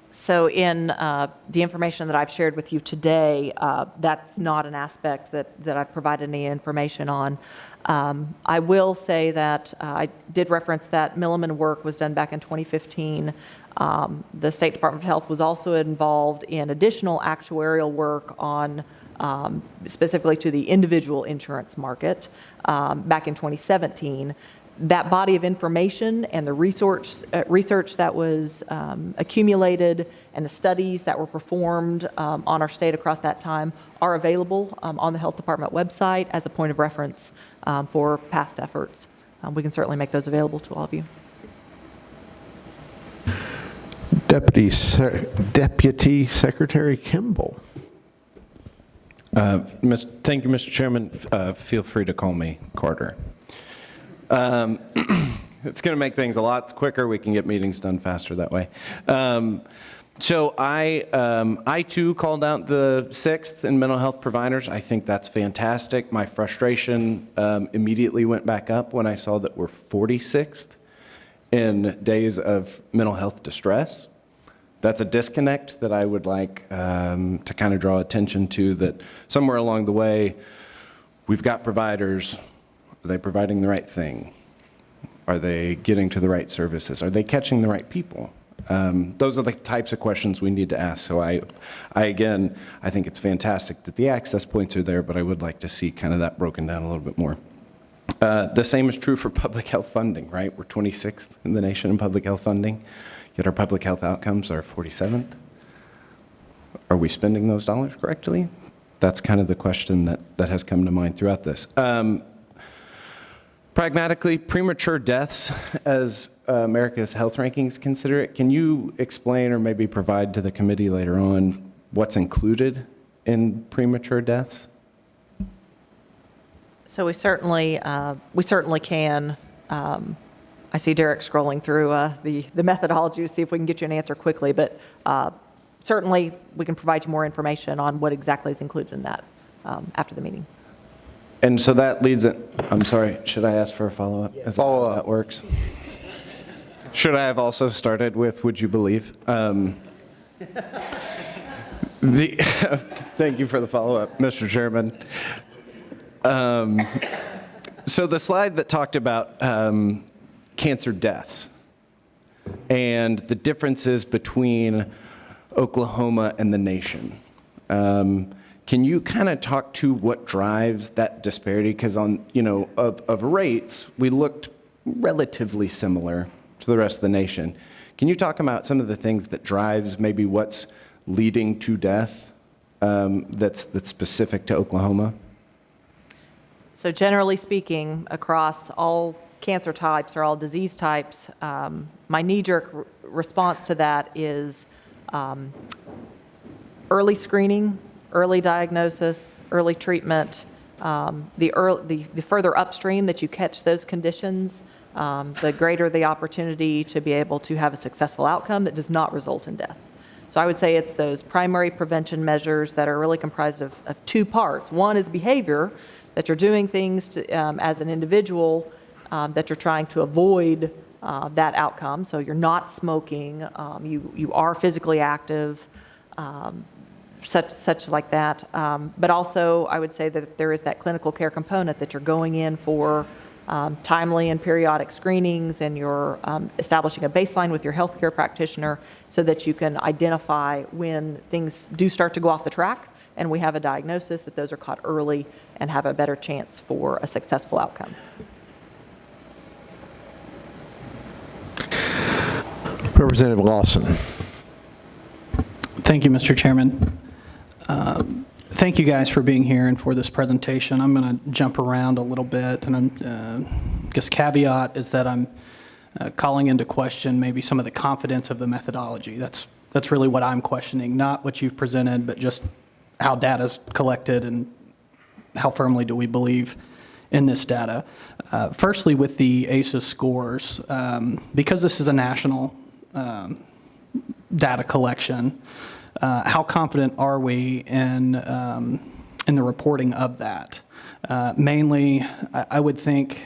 So in the information that I've shared with you today, that's not an aspect that I've provided any information on. I will say that I did reference that Milliman work was done back in 2015. The State Department of Health was also involved in additional actuarial work on specifically to the individual insurance market back in 2017. That body of information and the research that was accumulated and the studies that were performed on our state across that time are available on the Health Department website as a point of reference for past efforts. We can certainly make those available to all of you. Deputy Secretary Kimball. Thank you, Mr. Chairman. Feel free to call me Carter. It's going to make things a lot quicker. We can get meetings done faster that way. So I too called out the 6th in mental health providers. I think that's fantastic. My frustration immediately went back up when I saw that we're 46th in days of mental health distress. That's a disconnect that I would like to kind of draw attention to, that somewhere along the way, we've got providers. Are they providing the right thing? Are they getting to the right services? Are they catching the right people? Those are the types of questions we need to ask. So I think it's fantastic that the access points are there, but I would like to see kind of that broken down a little bit more. The same is true for public health funding, right? We're 26th in the nation in public health funding, yet our public health outcomes are 47th. Are we spending those dollars correctly? That's kind of the question that has come to mind throughout this. Pragmatically, premature deaths, as America's health rankings consider it, can you explain or maybe provide to the committee later on what's included in premature deaths? So we certainly can. I see Derek scrolling through the methodology to see if we can get you an answer quickly, but certainly we can provide you more information on what exactly is included in that after the meeting. And so that leads it, I'm sorry, should I ask for a follow-up? Is that how that works? Should I have also started with, would you believe? Thank you for the follow-up, Mr. Chairman. So the slide that talked about cancer deaths and the differences between Oklahoma and the nation. Can you kind of talk to what drives that disparity? Because on, of rates, we looked relatively similar to the rest of the nation. Can you talk about some of the things that drives maybe what's leading to death that's specific to Oklahoma? So generally speaking, across all cancer types or all disease types, my knee-jerk response to that is early screening, early diagnosis, early treatment. The further upstream that you catch those conditions, the greater the opportunity to be able to have a successful outcome that does not result in death. So I would say it's those primary prevention measures that are really comprised of two parts. One is behavior, that you're doing things to, as an individual that you're trying to avoid that outcome. So you're not smoking, you are physically active, such like that. But also, I would say that there is that clinical care component that you're going in for timely and periodic screenings, and you're establishing a baseline with your healthcare practitioner so that you can identify when things do start to go off the track, and we have a diagnosis that those are caught early and have a better chance for a successful outcome. Representative Lawson. Thank you, Mr. Chairman. Thank you guys for being here and for this presentation. I'm going to jump around a little bit, and I guess caveat is that I'm calling into question maybe some of the confidence of the methodology. That's really what I'm questioning, not what you've presented, but just how data is collected and how firmly do we believe in this data. Firstly, with the ACEs scores, because this is a national data collection, how confident are we in the reporting of that? Mainly, I would think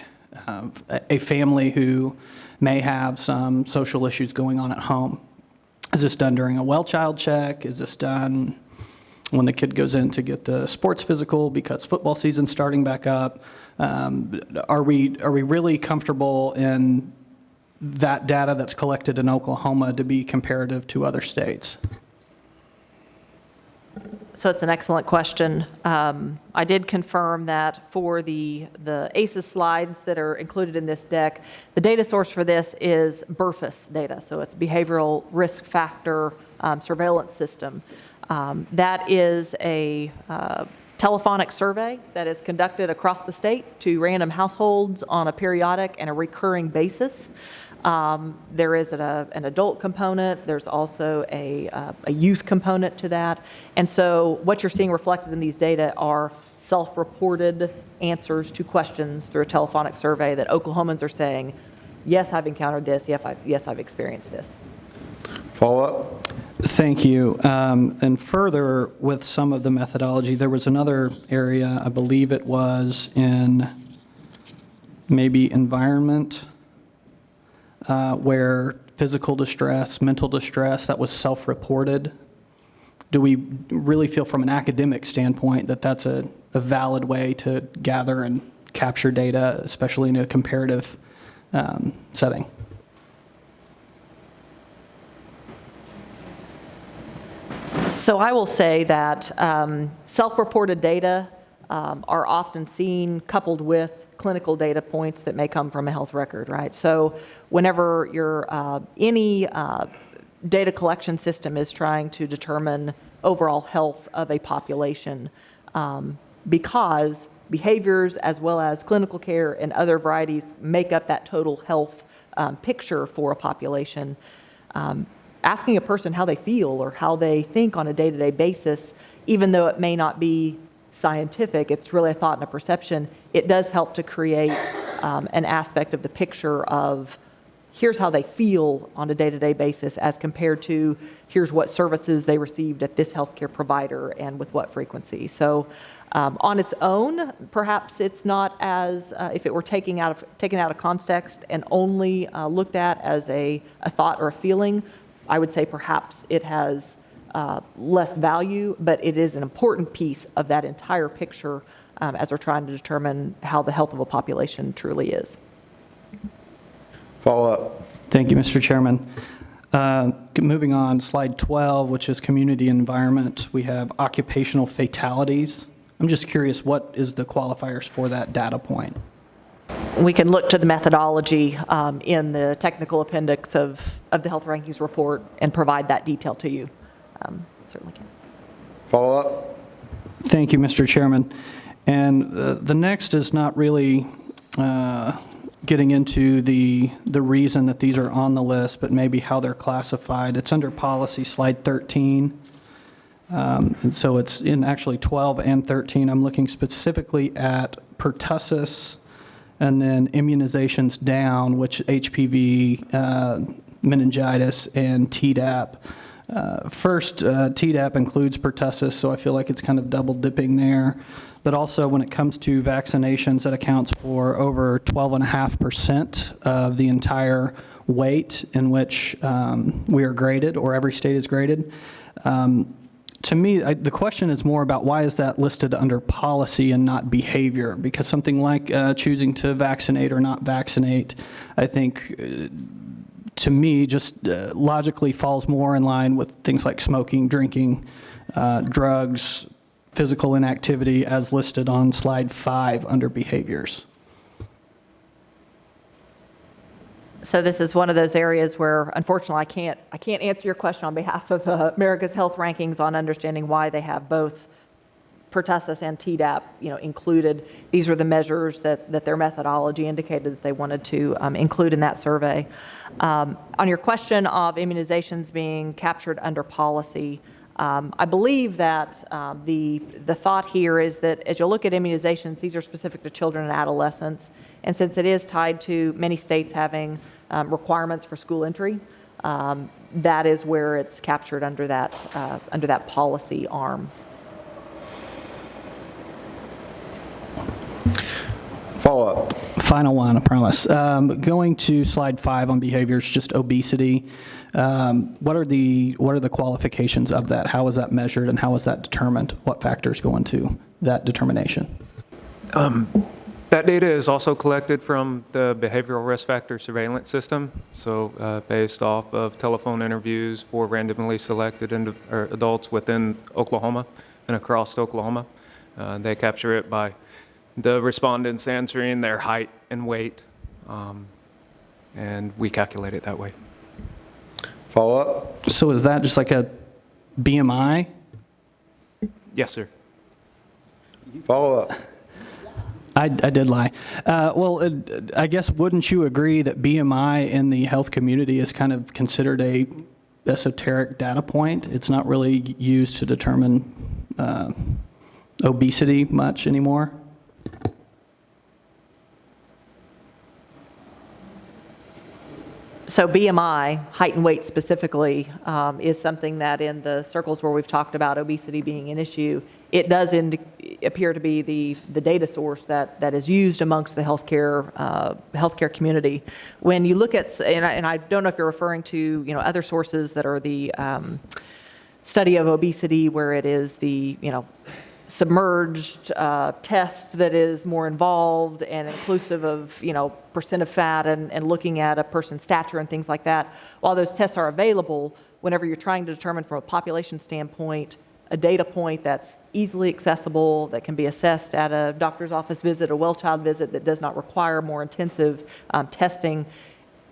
a family who may have some social issues going on at home. Is this done during a well child check? Is this done when the kid goes in to get the sports physical because football season's starting back up? Are we really comfortable in that data that's collected in Oklahoma to be comparative to other states? So it's an excellent question. I did confirm that for the ACEs slides that are included in this deck, the data source for this is BRFIS data, so it's Behavioral Risk Factor Surveillance System. That is a telephonic survey that is conducted across the state to random households on a periodic and a recurring basis. There is an adult component. There's also a youth component to that. And so what you're seeing reflected in these data are self-reported answers to questions through a telephonic survey that Oklahomans are saying, yes, I've encountered this. Yes, I've experienced this. Follow-up? Thank you. And further, with some of the methodology, there was another area, I believe it was in maybe environment, where physical distress, mental distress, that was self-reported. Do we really feel from an academic standpoint that that's a valid way to gather and capture data, especially in a comparative setting? So I will say that self-reported data are often seen coupled with clinical data points that may come from a health record, right? So whenever any data collection system is trying to determine overall health of a population, because behaviors as well as clinical care and other varieties make up that total health picture for a population, asking a person how they feel or how they think on a day-to-day basis, even though it may not be scientific, it's really a thought and a perception, it does help to create an aspect of the picture of here's how they feel on a day-to-day basis as compared to here's what services they received at this healthcare provider and with what frequency. So on its own, perhaps it's not as, if it were taken out of context and only looked at as a thought or a feeling, I would say perhaps it has less value, but it is an important piece of that entire picture as we're trying to determine how the health of a population truly is. Follow up. Thank you, Mr. Chairman. Moving on, slide 12, which is community environment, we have occupational fatalities. I'm just curious, what is the qualifiers for that data point? We can look to the methodology in the technical appendix of the health rankings report and provide that detail to you. Certainly can. Follow up. Thank you, Mr. Chairman. And the next is not really getting into the reason that these are on the list, but maybe how they're classified. It's under policy, slide 13. And so it's in actually 12 and 13. I'm looking specifically at pertussis and then immunizations down, which HPV, meningitis, and Tdap. First, Tdap includes pertussis, so I feel like it's kind of double dipping there. But also, when it comes to vaccinations, that accounts for over 12.5% of the entire weight in which we are graded, or every state is graded. To me, the question is more about why is that listed under policy and not behavior? Because something like choosing to vaccinate or not vaccinate, I think, to me, just logically falls more in line with things like smoking, drinking, drugs, physical inactivity, as listed on slide 5 under behaviors. So this is one of those areas where, unfortunately, I can't answer your question on behalf of America's Health Rankings on understanding why they have both pertussis and Tdap, included. These are the measures that their methodology indicated that they wanted to include in that survey. On your question of immunizations being captured under policy, I believe that the thought here is that as you look at immunizations, these are specific to children and adolescents. And since it is tied to many states having requirements for school entry, that is where it's captured under that policy arm. Follow-up. Final one, I promise. Going to slide 5 on behaviors, just obesity. What are the qualifications of that? How is that measured and how is that determined? What factors go into that determination? That data is also collected from the behavioral risk factor surveillance system. So based off of telephone interviews for randomly selected adults within Oklahoma and across Oklahoma. They capture it by the respondents answering their height and weight, and we calculate it that way. Follow-up. So is that just like a BMI? Yes, sir. Follow-up. I did lie. I guess wouldn't you agree that BMI in the health community is kind of considered a esoteric data point? It's not really used to determine obesity much anymore? So BMI, height and weight specifically, is something that in the circles where we've talked about obesity being an issue, it does appear to be the data source that is used amongst the healthcare community. When you look at, and I don't know if you're referring to other sources that are the study of obesity, where it is the submerged test that is more involved and inclusive of percent of fat and looking at a person's stature and things like that. While those tests are available, whenever you're trying to determine from a population standpoint a data point that's easily accessible, that can be assessed at a doctor's office visit, a well-child visit, that does not require more intensive testing,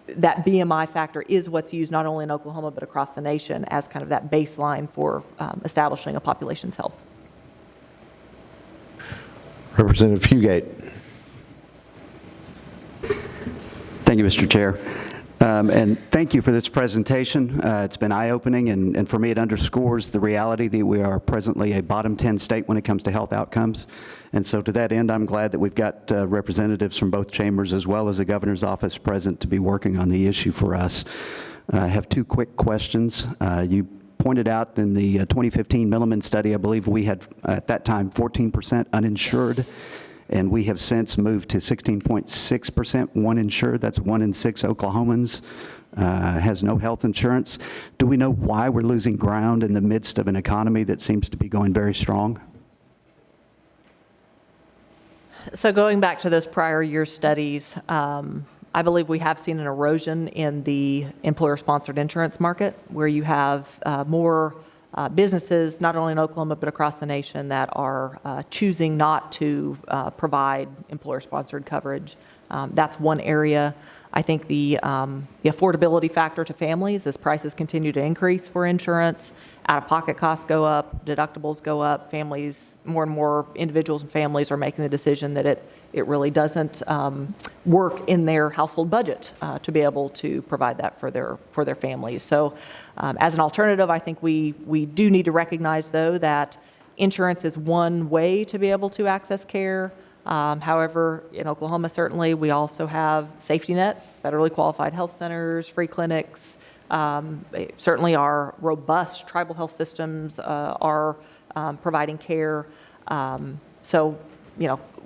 that BMI factor is what's used not only in Oklahoma but across the nation as kind of that baseline for establishing a population's health. Representative Fugate. Thank you, Mr. Chair. And thank you for this presentation. It's been eye-opening, and for me it underscores the reality that we are presently a bottom 10 state when it comes to health outcomes. And so to that end, I'm glad that we've got representatives from both chambers as well as the governor's office present to be working on the issue for us. I have two quick questions. You pointed out in the 2015 Milliman study, I believe we had at that time 14% uninsured, and we have since moved to 16.6% uninsured. That's 1 in 6 Oklahomans has no health insurance. Do we know why we're losing ground in the midst of an economy that seems to be going very strong? So going back to those prior year studies, I believe we have seen an erosion in the employer-sponsored insurance market, where you have more businesses, not only in Oklahoma but across the nation, that are choosing not to provide employer-sponsored coverage. That's one area. I think the affordability factor to families, as prices continue to increase for insurance, out-of-pocket costs go up, deductibles go up, families, more and more individuals and families are making the decision that it really doesn't work in their household budget to be able to provide that for their families. So as an alternative, I think we do need to recognize, though, that insurance is one way to be able to access care. However, in Oklahoma, certainly, we also have safety net, federally qualified health centers, free clinics, Certainly our robust tribal health systems are providing care. So,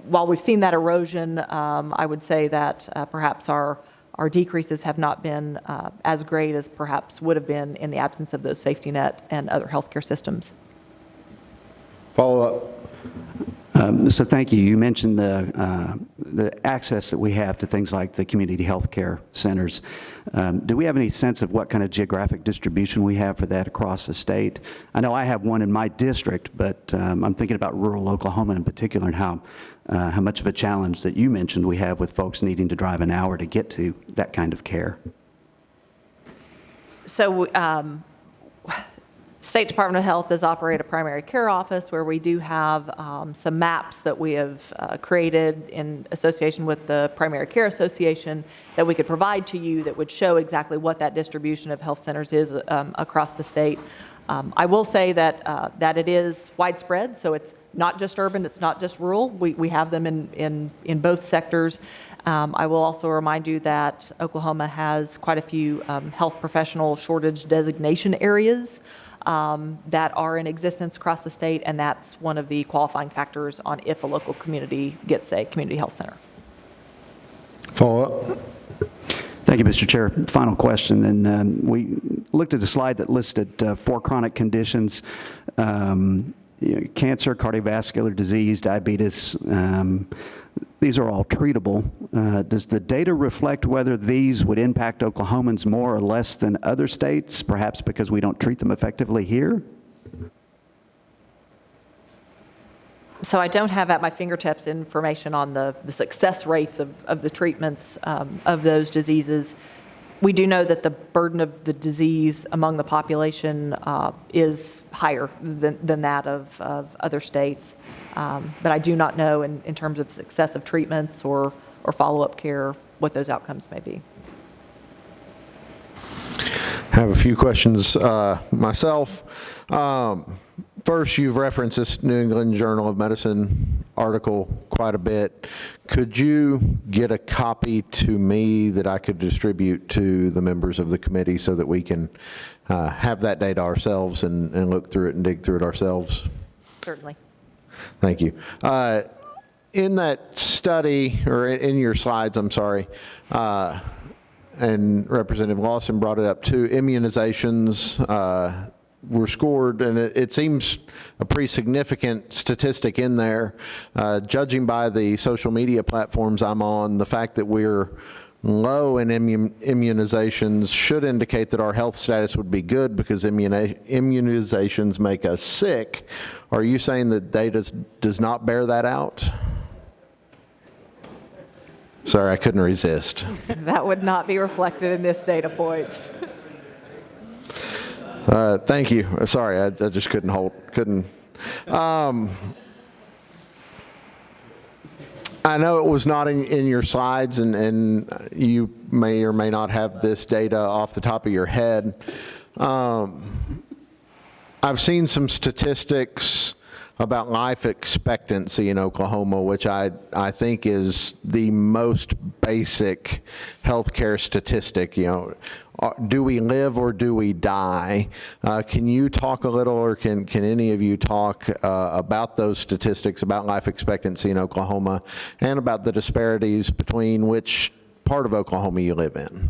while we've seen that erosion, I would say that perhaps our decreases have not been as great as perhaps would have been in the absence of those safety net and other healthcare systems. Follow up. So thank you. You mentioned the access that we have to things like the community health care centers. Do we have any sense of what kind of geographic distribution we have for that across the state? I know I have one in my district, but I'm thinking about rural Oklahoma in particular and how much of a challenge that you mentioned we have with folks needing to drive an hour to get to that kind of care. So State Department of Health does operate a primary care office where we do have some maps that we have created in association with the Primary Care Association that we could provide to you that would show exactly what that distribution of health centers is across the state. I will say that it is widespread, so it's not just urban, it's not just rural. We have them in both sectors. I will also remind you that Oklahoma has quite a few health professional shortage designation areas that are in existence across the state, and that's one of the qualifying factors on if a local community gets a community health center. Follow up. Thank you, Mr. Chair. Final question. And we looked at a slide that listed 4 chronic conditions, cancer, cardiovascular disease, diabetes. These are all treatable. Does the data reflect whether these would impact Oklahomans more or less than other states, perhaps because we don't treat them effectively here? So I don't have at my fingertips information on the success rates of the treatments of those diseases. We do know that the burden of the disease among the population is higher than that of other states. But I do not know in terms of success of treatments or follow-up care what those outcomes may be. I have a few questions myself. First, you've referenced this New England Journal of Medicine article quite a bit. Could you get a copy to me that I could distribute to the members of the committee so that we can have that data ourselves and look through it and dig through it ourselves? Certainly. Thank you. In that study, or in your slides, I'm sorry, and Representative Lawson brought it up too, immunizations were scored, and it seems a pretty significant statistic in there. Judging by the social media platforms I'm on, the fact that we're low in immunizations should indicate that our health status would be good because immunizations make us sick. Are you saying that data does not bear that out? Sorry, I couldn't resist. That would not be reflected in this data point. Thank you. Sorry, I just couldn't. I know it was not in your slides, and you may or may not have this data off the top of your head. I've seen some statistics about life expectancy in Oklahoma, which I think is the most basic healthcare statistic. Do we live or do we die? Can you talk a little, or can any of you talk about those statistics about life expectancy in Oklahoma and about the disparities between which part of Oklahoma you live in?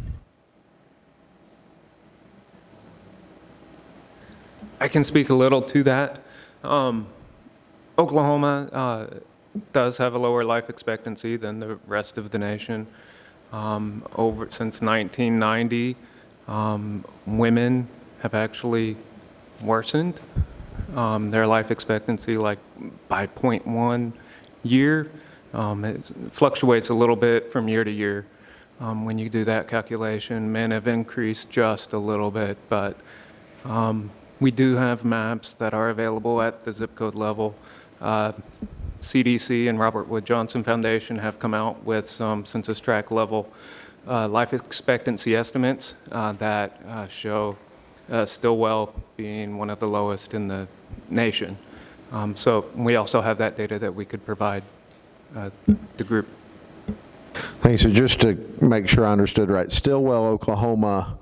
I can speak a little to that. Oklahoma does have a lower life expectancy than the rest of the nation. Since 1990, women have actually worsened their life expectancy by 0.1 year. It fluctuates a little bit from year to year. When you do that calculation, men have increased just a little bit, but we do have maps that are available at the zip code level. CDC and Robert Wood Johnson Foundation have come out with some census tract level life expectancy estimates that show Stillwell being one of the lowest in the nation. So we also have that data that we could provide the group. Thanks. So just to make sure I understood right, Stillwell, Oklahoma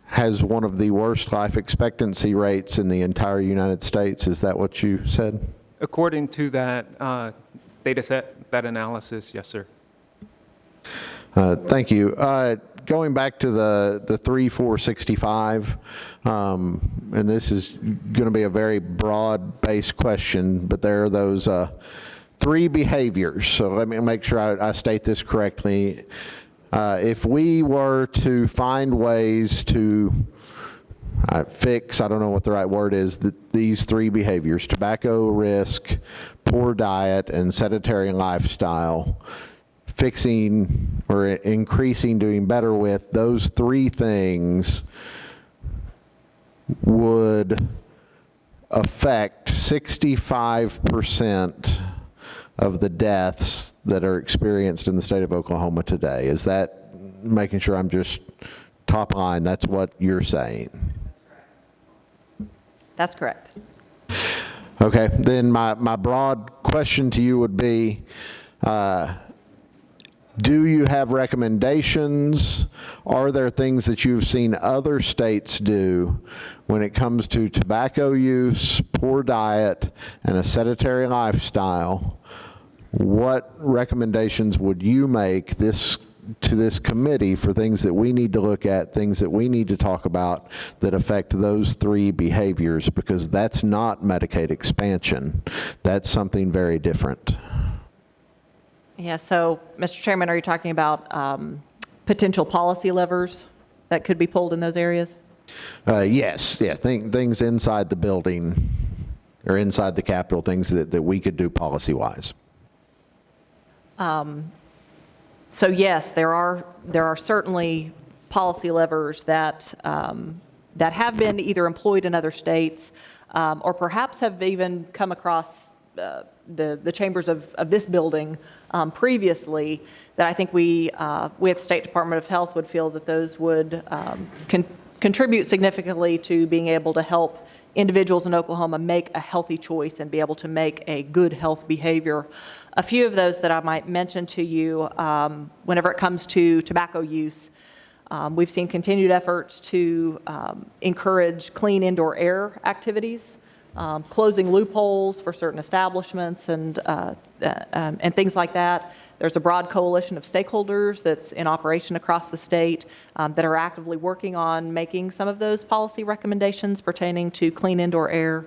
has one of the worst life expectancy rates in the entire United States. Is that what you said? According to that data set, that analysis, yes, sir. Thank you. Going back to the 3, 4, 65, and this is going to be a very broad-based question, but there are those 3 behaviors. So let me make sure I state this correctly. If we were to find ways to fix, I don't know what the right word is, these 3 behaviors, tobacco risk, poor diet, and sedentary lifestyle, fixing or increasing, doing better with those 3 things would affect 65% of the deaths that are experienced in the state of Oklahoma today. Is that making sure I'm just top line? That's what you're saying? That's correct. Okay, then my broad question to you would be, do you have recommendations? Are there things that you've seen other states do when it comes to tobacco use, poor diet, and a sedentary lifestyle? What recommendations would you make to this committee for things that we need to look at, things that we need to talk about that affect those 3 behaviors? Because that's not Medicaid expansion. That's something very different. Yeah, so, Mr. Chairman, are you talking about potential policy levers that could be pulled in those areas? Yes, things inside the building or inside the Capitol, things that we could do policy-wise. So yes, there are certainly policy levers that have been either employed in other states or perhaps have even come across the chambers of this building previously, that I think we at the State Department of Health would feel that those would contribute significantly to being able to help individuals in Oklahoma make a healthy choice and be able to make a good health behavior. A few of those that I might mention to you, whenever it comes to tobacco use, we've seen continued efforts to encourage clean indoor air activities, closing loopholes for certain establishments and things like that. There's a broad coalition of stakeholders that's in operation across the state that are actively working on making some of those policy recommendations pertaining to clean indoor air.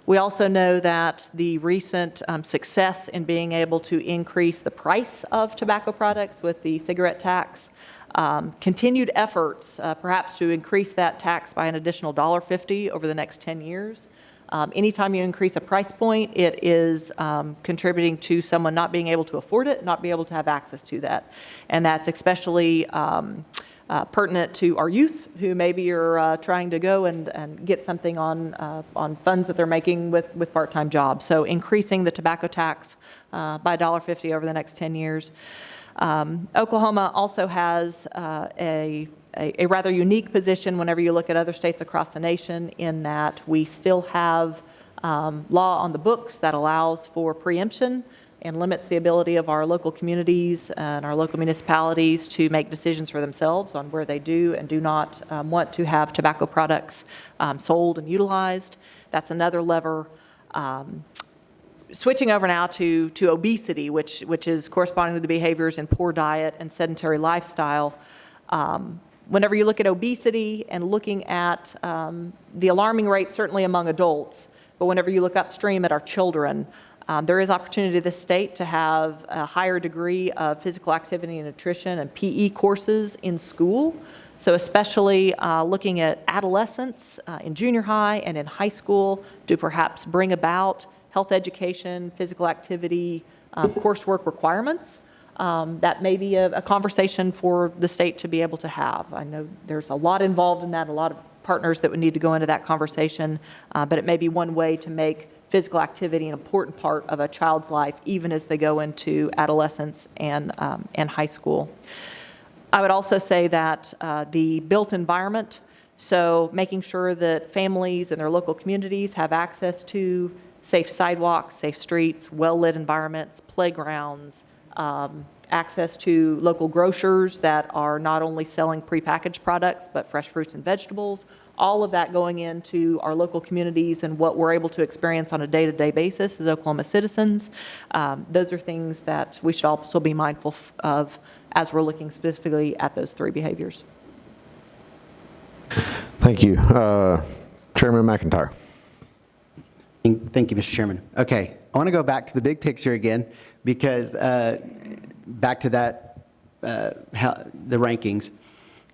We also know that the recent success in being able to increase the price of tobacco products with the cigarette tax, continued efforts perhaps to increase that tax by an additional $1.50 over the next 10 years. Anytime you increase a price point, it is contributing to someone not being able to afford it, not be able to have access to that. And that's especially pertinent to our youth who maybe are trying to go and get something on funds that they're making with part-time jobs. So increasing the tobacco tax by $1.50 over the next 10 years. Oklahoma also has a rather unique position whenever you look at other states across the nation, in that we still have law on the books that allows for preemption and limits the ability of our local communities and our local municipalities to make decisions for themselves on where they do and do not want to have tobacco products sold and utilized. That's another lever. Switching over now to obesity, which is corresponding to the behaviors in poor diet and sedentary lifestyle. Whenever you look at obesity and looking at the alarming rate, certainly among adults, but whenever you look upstream at our children, there is opportunity in this state to have a higher degree of physical activity and nutrition and PE courses in school. So especially looking at adolescents in junior high and in high school to perhaps bring about health education, physical activity, coursework requirements. That may be a conversation for the state to be able to have. I know there's a lot involved in that, a lot of partners that would need to go into that conversation, but it may be one way to make physical activity an important part of a child's life, even as they go into adolescence and high school. I would also say that the built environment, so making sure that families and their local communities have access to safe sidewalks, safe streets, well-lit environments, playgrounds, access to local grocers that are not only selling prepackaged products, but fresh fruits and vegetables. All of that going into our local communities and what we're able to experience on a day-to-day basis as Oklahoma citizens. Those are things that we should also be mindful of as we're looking specifically at those three behaviors. Thank you. Chairman McIntyre. Thank you, Mr. Chairman. Okay, I want to go back to the big picture again, because back to that, the rankings,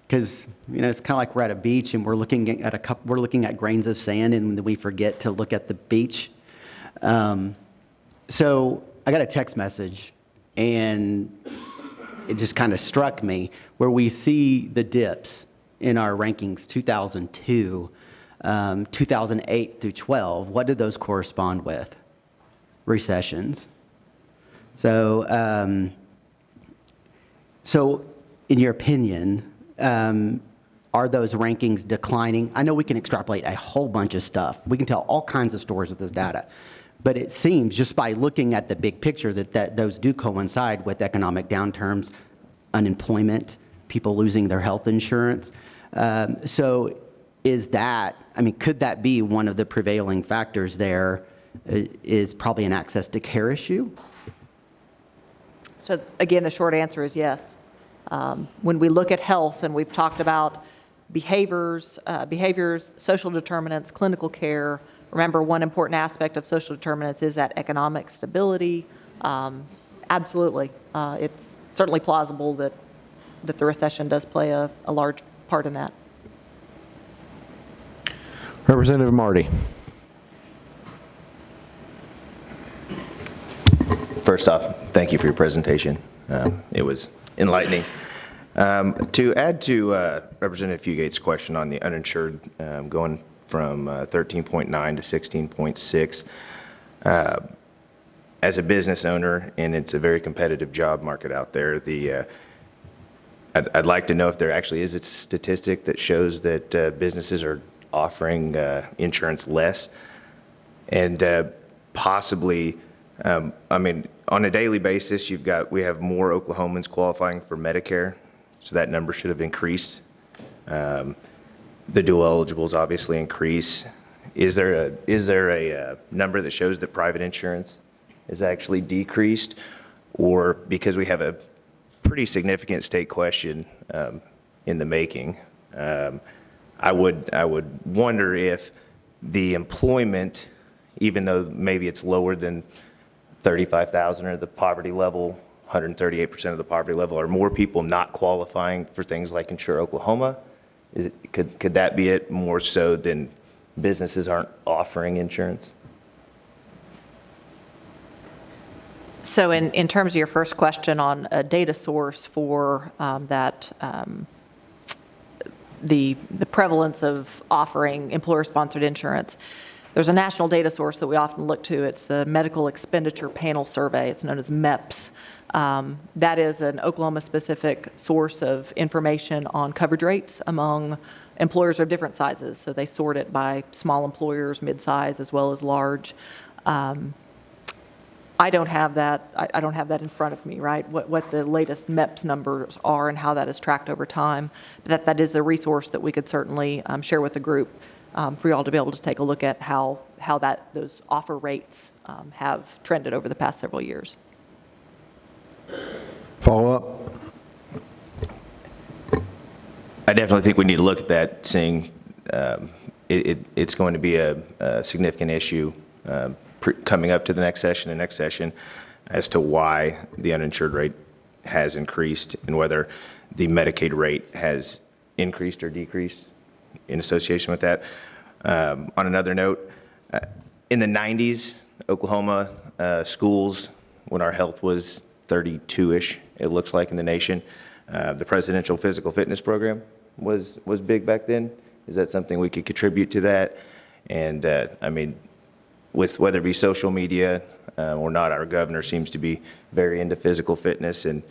because it's kind of like we're at a beach and we're looking at grains of sand and we forget to look at the beach. So I got a text message and it just kind of struck me where we see the dips in our rankings, 2002. 2008 through 12, what did those correspond with? Recessions. So, so in your opinion, are those rankings declining? I know we can extrapolate a whole bunch of stuff. We can tell all kinds of stories with this data. But it seems, just by looking at the big picture, that those do coincide with economic downturns, unemployment, people losing their health insurance. So is that, could that be one of the prevailing factors there, is probably an access to care issue? So again, the short answer is yes. When we look at health, and we've talked about behaviors, social determinants, clinical care, remember one important aspect of social determinants is that economic stability. Absolutely. It's certainly plausible that the recession does play a large part in that. Representative Marty. First off, thank you for your presentation. It was enlightening. To add to Representative Fugate's question on the uninsured going from 13.9 to 16.6, as a business owner, and it's a very competitive job market out there, I'd like to know if there actually is a statistic that shows that businesses are offering insurance less, and possibly, on a daily basis, we have more Oklahomans qualifying for Medicare, so that number should have increased. The dual eligibles obviously increase. Is there a number that shows that private insurance is actually decreased, or because we have a pretty significant state question in the making? I would wonder if the employment, even though maybe it's lower than 35,000 or the poverty level, 138% of the poverty level, are more people not qualifying for things like Insure Oklahoma? Could that be it, more so than businesses aren't offering insurance? So in terms of your first question on a data source for the prevalence of offering employer-sponsored insurance, there's a national data source that we often look to. It's the Medical Expenditure Panel Survey. It's known as MEPS. That is an Oklahoma-specific source of information on coverage rates among employers of different sizes. So they sort it by small employers, mid-size, as well as large. I don't have that. I don't have that in front of me, right? What the latest MEPS numbers are and how that is tracked over time. But that is a resource that we could certainly share with the group for you all to be able to take a look at how those offer rates have trended over the past several years. Follow up. I definitely think we need to look at that, seeing it's going to be a significant issue coming up to the next session as to why the uninsured rate has increased and whether the Medicaid rate has increased or decreased in association with that. On another note, in the 90s, Oklahoma schools, when our health was 32-ish, it looks like, in the nation, the presidential physical fitness program was big back then. Is that something we could contribute to that? And with whether it be social media or not, our governor seems to be very into physical fitness. And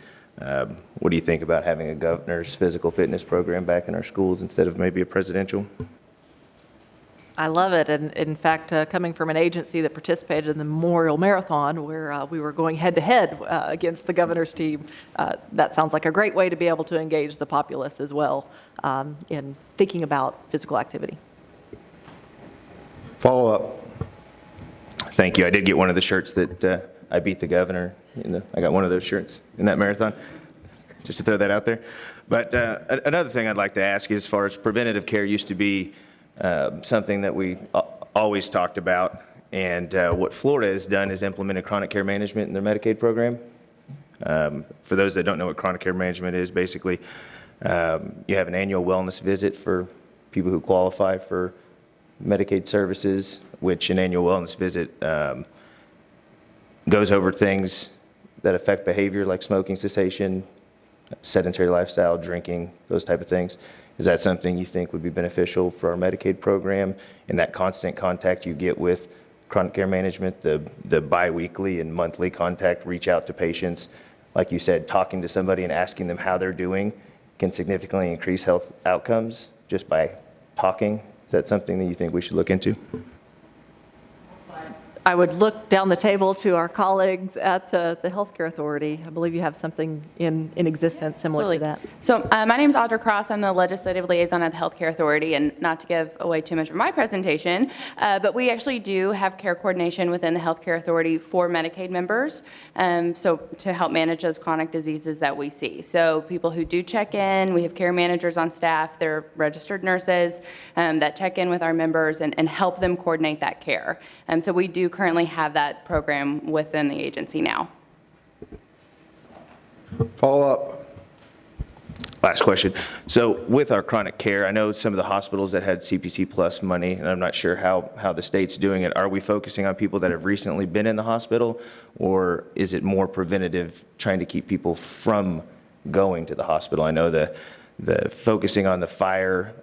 what do you think about having a governor's physical fitness program back in our schools instead of maybe a presidential? I love it. And in fact, coming from an agency that participated in the Memorial Marathon, where we were going head-to-head against the governor's team, that sounds like a great way to be able to engage the populace as well in thinking about physical activity. Follow up. Thank you. I did get one of the shirts that I beat the governor. I got one of those shirts in that marathon, just to throw that out there. But another thing I'd like to ask is, as far as preventative care used to be something that we always talked about, and what Florida has done is implemented chronic care management in their Medicaid program. For those that don't know what chronic care management is, basically you have an annual wellness visit for people who qualify for Medicaid services, which an annual wellness visit goes over things that affect behavior like smoking cessation, sedentary lifestyle, drinking, those type of things. Is that something you think would be beneficial for our Medicaid program, and that constant contact you get with chronic care management, the biweekly and monthly contact, reach out to patients, like you said, talking to somebody and asking them how they're doing can significantly increase health outcomes just by talking? Is that something that you think we should look into? I would look down the table to our colleagues at the Healthcare Authority. I believe you have something in existence similar to that. So my name is Audra Cross. I'm the legislative liaison at the Healthcare Authority, and not to give away too much of my presentation, but we actually do have care coordination within the Healthcare Authority for Medicaid members, so to help manage those chronic diseases that we see. So people who do check in, we have care managers on staff, they're registered nurses that check in with our members and help them coordinate that care. So we do currently have that program within the agency now. Follow up. Last question. So with our chronic care, I know some of the hospitals that had CPC Plus money, and I'm not sure how the state's doing it. Are we focusing on people that have recently been in the hospital, or is it more preventative, trying to keep people from going to the hospital? I know the focusing on the fire,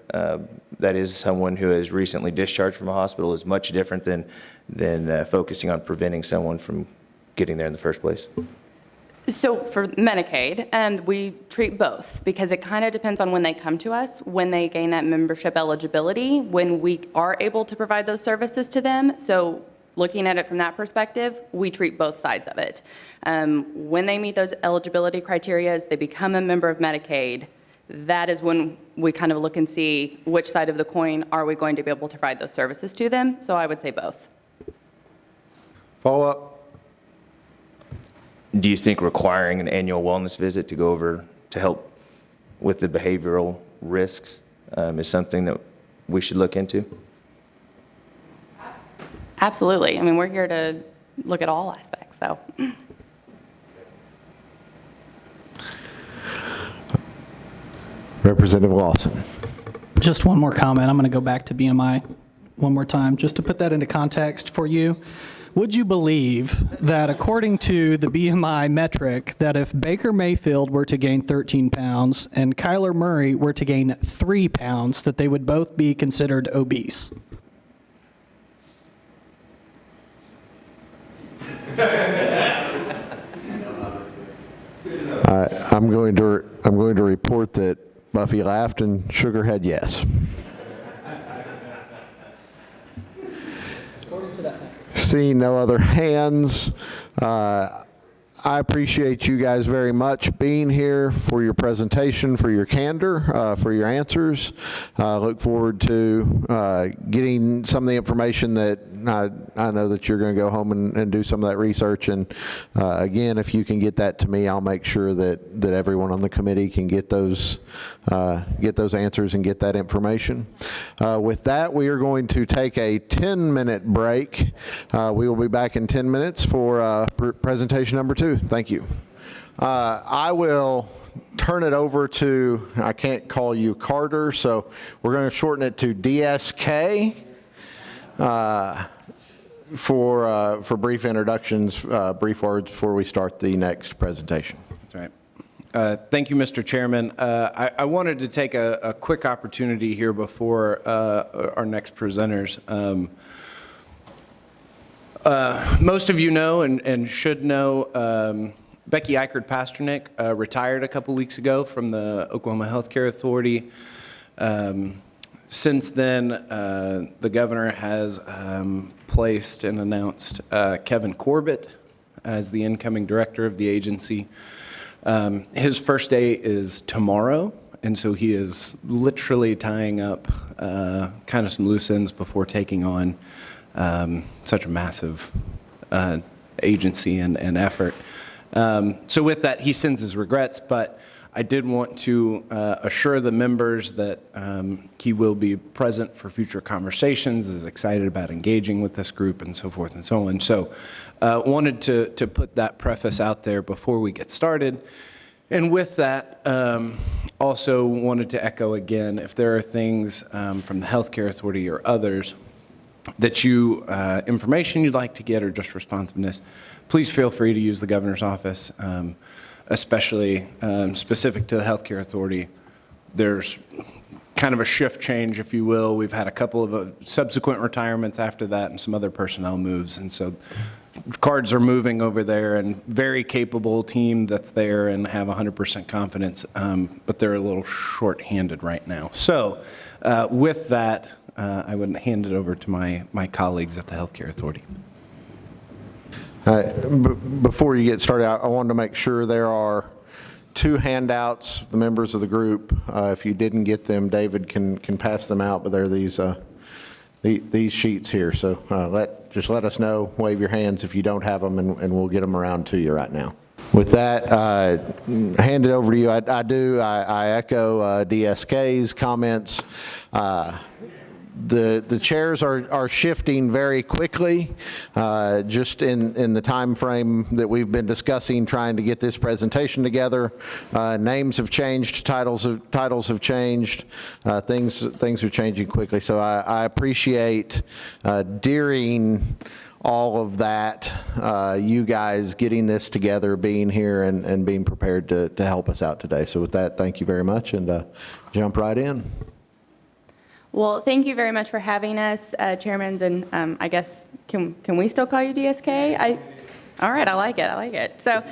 that is someone who has recently discharged from a hospital, is much different than focusing on preventing someone from getting there in the first place. So for Medicaid, we treat both because it kind of depends on when they come to us, when they gain that membership eligibility, when we are able to provide those services to them. So looking at it from that perspective, we treat both sides of it. When they meet those eligibility criteria, as they become a member of Medicaid, that is when we kind of look and see which side of the coin are we going to be able to provide those services to them. So I would say both. Follow up. Do you think requiring an annual wellness visit to go over to help with the behavioral risks is something that we should look into? Absolutely. I mean, we're here to look at all aspects, so. Representative Lawson. Just one more comment. I'm going to go back to BMI one more time, just to put that into context for you. Would you believe that according to the BMI metric, that if Baker Mayfield were to gain 13 pounds and Kyler Murray were to gain 3 pounds, that they would both be considered obese? I'm going to report that Buffy laughed and shook her head yes. Seeing no other hands, I appreciate you guys very much being here, for your presentation, for your candor, for your answers. Look forward to getting some of the information that I know that you're going to go home and do some of that research. And again, if you can get that to me, I'll make sure that everyone on the committee can get those answers and get that information. With that, we are going to take a 10-minute break. We will be back in 10 minutes for presentation number 2. Thank you. I will turn it over to, I can't call you Carter, so we're going to shorten it to DSK for brief introductions, brief words before we start the next presentation. That's right. Thank you, Mr. Chairman. I wanted to take a quick opportunity here before our next presenters. Most of you know and should know Becky Eichert-Pasternak retired a couple weeks ago from the Oklahoma Healthcare Authority. Since then, the governor has placed and announced Kevin Corbett as the incoming director of the agency. His first day is tomorrow, and so he is literally tying up kind of some loose ends before taking on such a massive agency and effort. So with that, he sends his regrets, but I did want to assure the members that he will be present for future conversations, is excited about engaging with this group and so forth and so on. So wanted to put that preface out there before we get started. And with that, also wanted to echo again, if there are things from the Healthcare Authority or others that information you'd like to get or just responsiveness, please feel free to use the governor's office, especially specific to the Healthcare Authority. There's kind of a shift change, if you will. We've had a couple of subsequent retirements after that and some other personnel moves. And so cards are moving over there, and very capable team that's there and have 100% confidence, but they're a little short-handed right now. So with that, I would hand it over to my colleagues at the Healthcare Authority. Before you get started, I wanted to make sure there are 2 handouts, the members of the group. If you didn't get them, David can pass them out, but they're these sheets here. So just let us know, wave your hands if you don't have them, and we'll get them around to you right now. With that, hand it over to you. I echo DSK's comments. The chairs are shifting very quickly, just in the time frame that we've been discussing, trying to get this presentation together. Names have changed, titles have changed, things are changing quickly. So I appreciate during all of that, you guys getting this together, being here, and being prepared to help us out today. So with that, thank you very much, and jump right in. Well, thank you very much for having us, Chairmans, and I guess, can we still call you DSK? All right, I like it. So,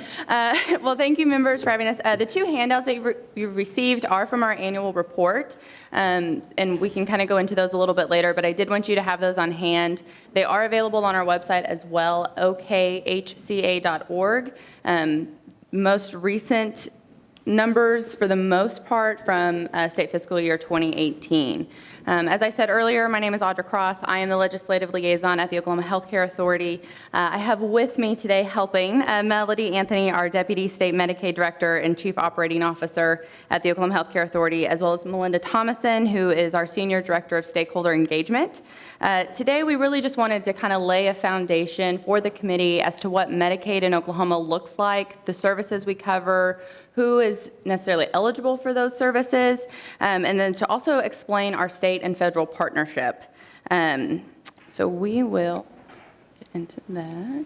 well, thank you, members, for having us. The 2 handouts that you've received are from our annual report, and we can kind of go into those a little bit later, but I did want you to have those on hand. They are available on our website as well, okhca.org. Most recent numbers, for the most part, from state fiscal year 2018. As I said earlier, my name is Audra Cross. I am the legislative liaison at the Oklahoma Healthcare Authority. I have with me today helping Melody Anthony, our Deputy State Medicaid Director and Chief Operating Officer at the Oklahoma Healthcare Authority, as well as Melinda Thomason, who is our Senior Director of Stakeholder Engagement. Today, we really just wanted to kind of lay a foundation for the committee as to what Medicaid in Oklahoma looks like, the services we cover, who is necessarily eligible for those services, and then to also explain our state and federal partnership. So we will get into that.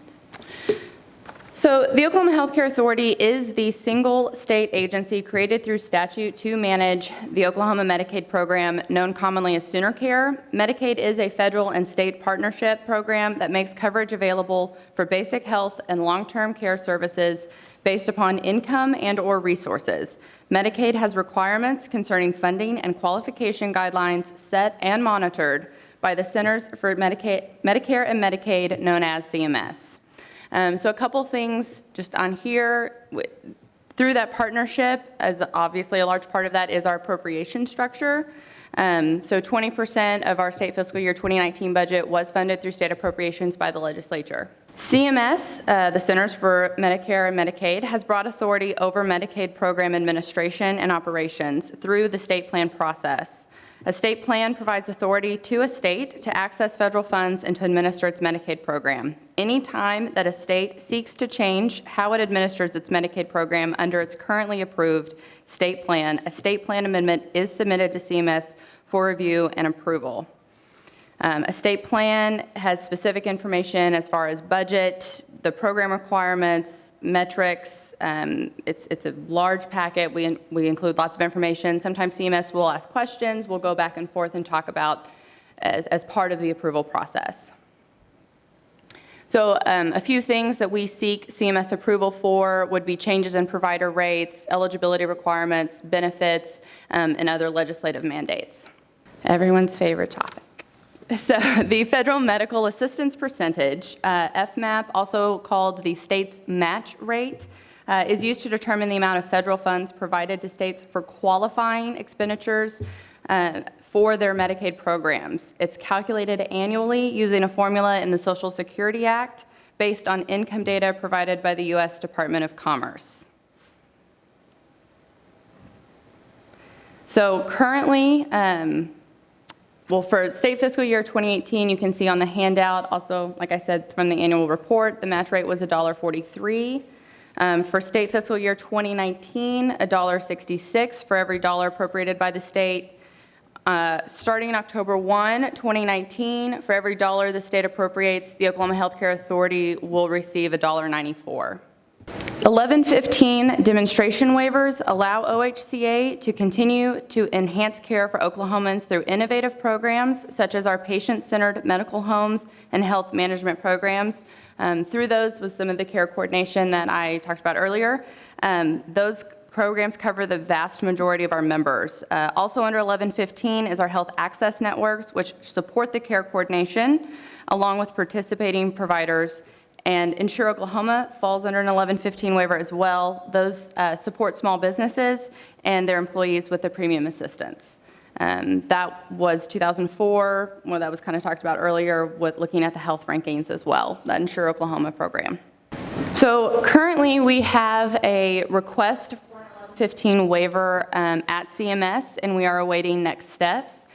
So the Oklahoma Healthcare Authority is the single state agency created through statute to manage the Oklahoma Medicaid program, known commonly as Sooner Care. Medicaid is a federal and state partnership program that makes coverage available for basic health and long-term care services based upon income and/or resources. Medicaid has requirements concerning funding and qualification guidelines set and monitored by the Centers for Medicare and Medicaid, known as CMS. So a couple things just on here. Through that partnership, as obviously a large part of that is our appropriation structure. So 20% of our state fiscal year 2019 budget was funded through state appropriations by the legislature. CMS, the Centers for Medicare and Medicaid, has broad authority over Medicaid program administration and operations through the state plan process. A state plan provides authority to a state to access federal funds and to administer its Medicaid program. Any time that a state seeks to change how it administers its Medicaid program under its currently approved state plan, a state plan amendment is submitted to CMS for review and approval. A state plan has specific information as far as budget, the program requirements, metrics. It's a large packet. We include lots of information. Sometimes CMS will ask questions. We'll go back and forth and talk about as part of the approval process. So a few things that we seek CMS approval for would be changes in provider rates, eligibility requirements, benefits, and other legislative mandates. Everyone's favorite topic. So the federal medical assistance percentage, FMAP, also called the state's match rate, is used to determine the amount of federal funds provided to states for qualifying expenditures for their Medicaid programs. It's calculated annually using a formula in the Social Security Act based on income data provided by the U.S. Department of Commerce. So currently, well, for state fiscal year 2018, you can see on the handout, also, like I said, from the annual report, the match rate was $1.43. For state fiscal year 2019, $1.66 for every dollar appropriated by the state. Starting October 1, 2019, for every dollar the state appropriates, the Oklahoma Healthcare Authority will receive $1.94. 1115 demonstration waivers allow OHCA to continue to enhance care for Oklahomans through innovative programs such as our patient-centered medical homes and health management programs. Through those was some of the care coordination that I talked about earlier. Those programs cover the vast majority of our members. Also under 1115 is our health access networks, which support the care coordination along with participating providers. And Insure Oklahoma falls under an 1115 waiver as well. Those support small businesses and their employees with the premium assistance. That was 2004, well, that was kind of talked about earlier with looking at the health rankings as well, that Insure Oklahoma program. So currently we have a request for an 1115 waiver at CMS, and we are awaiting next steps.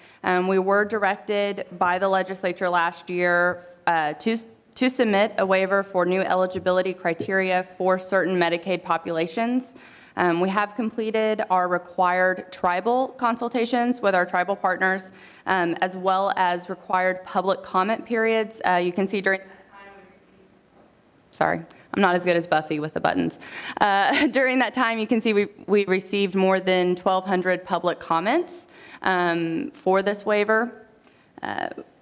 We were directed by the legislature last year to submit a waiver for new eligibility criteria for certain Medicaid populations. We have completed our required tribal consultations with our tribal partners, as well as required public comment periods. You can see during that time sorry, I'm not as good as Buffy with the buttons. During that time, you can see we received more than 1,200 public comments for this waiver.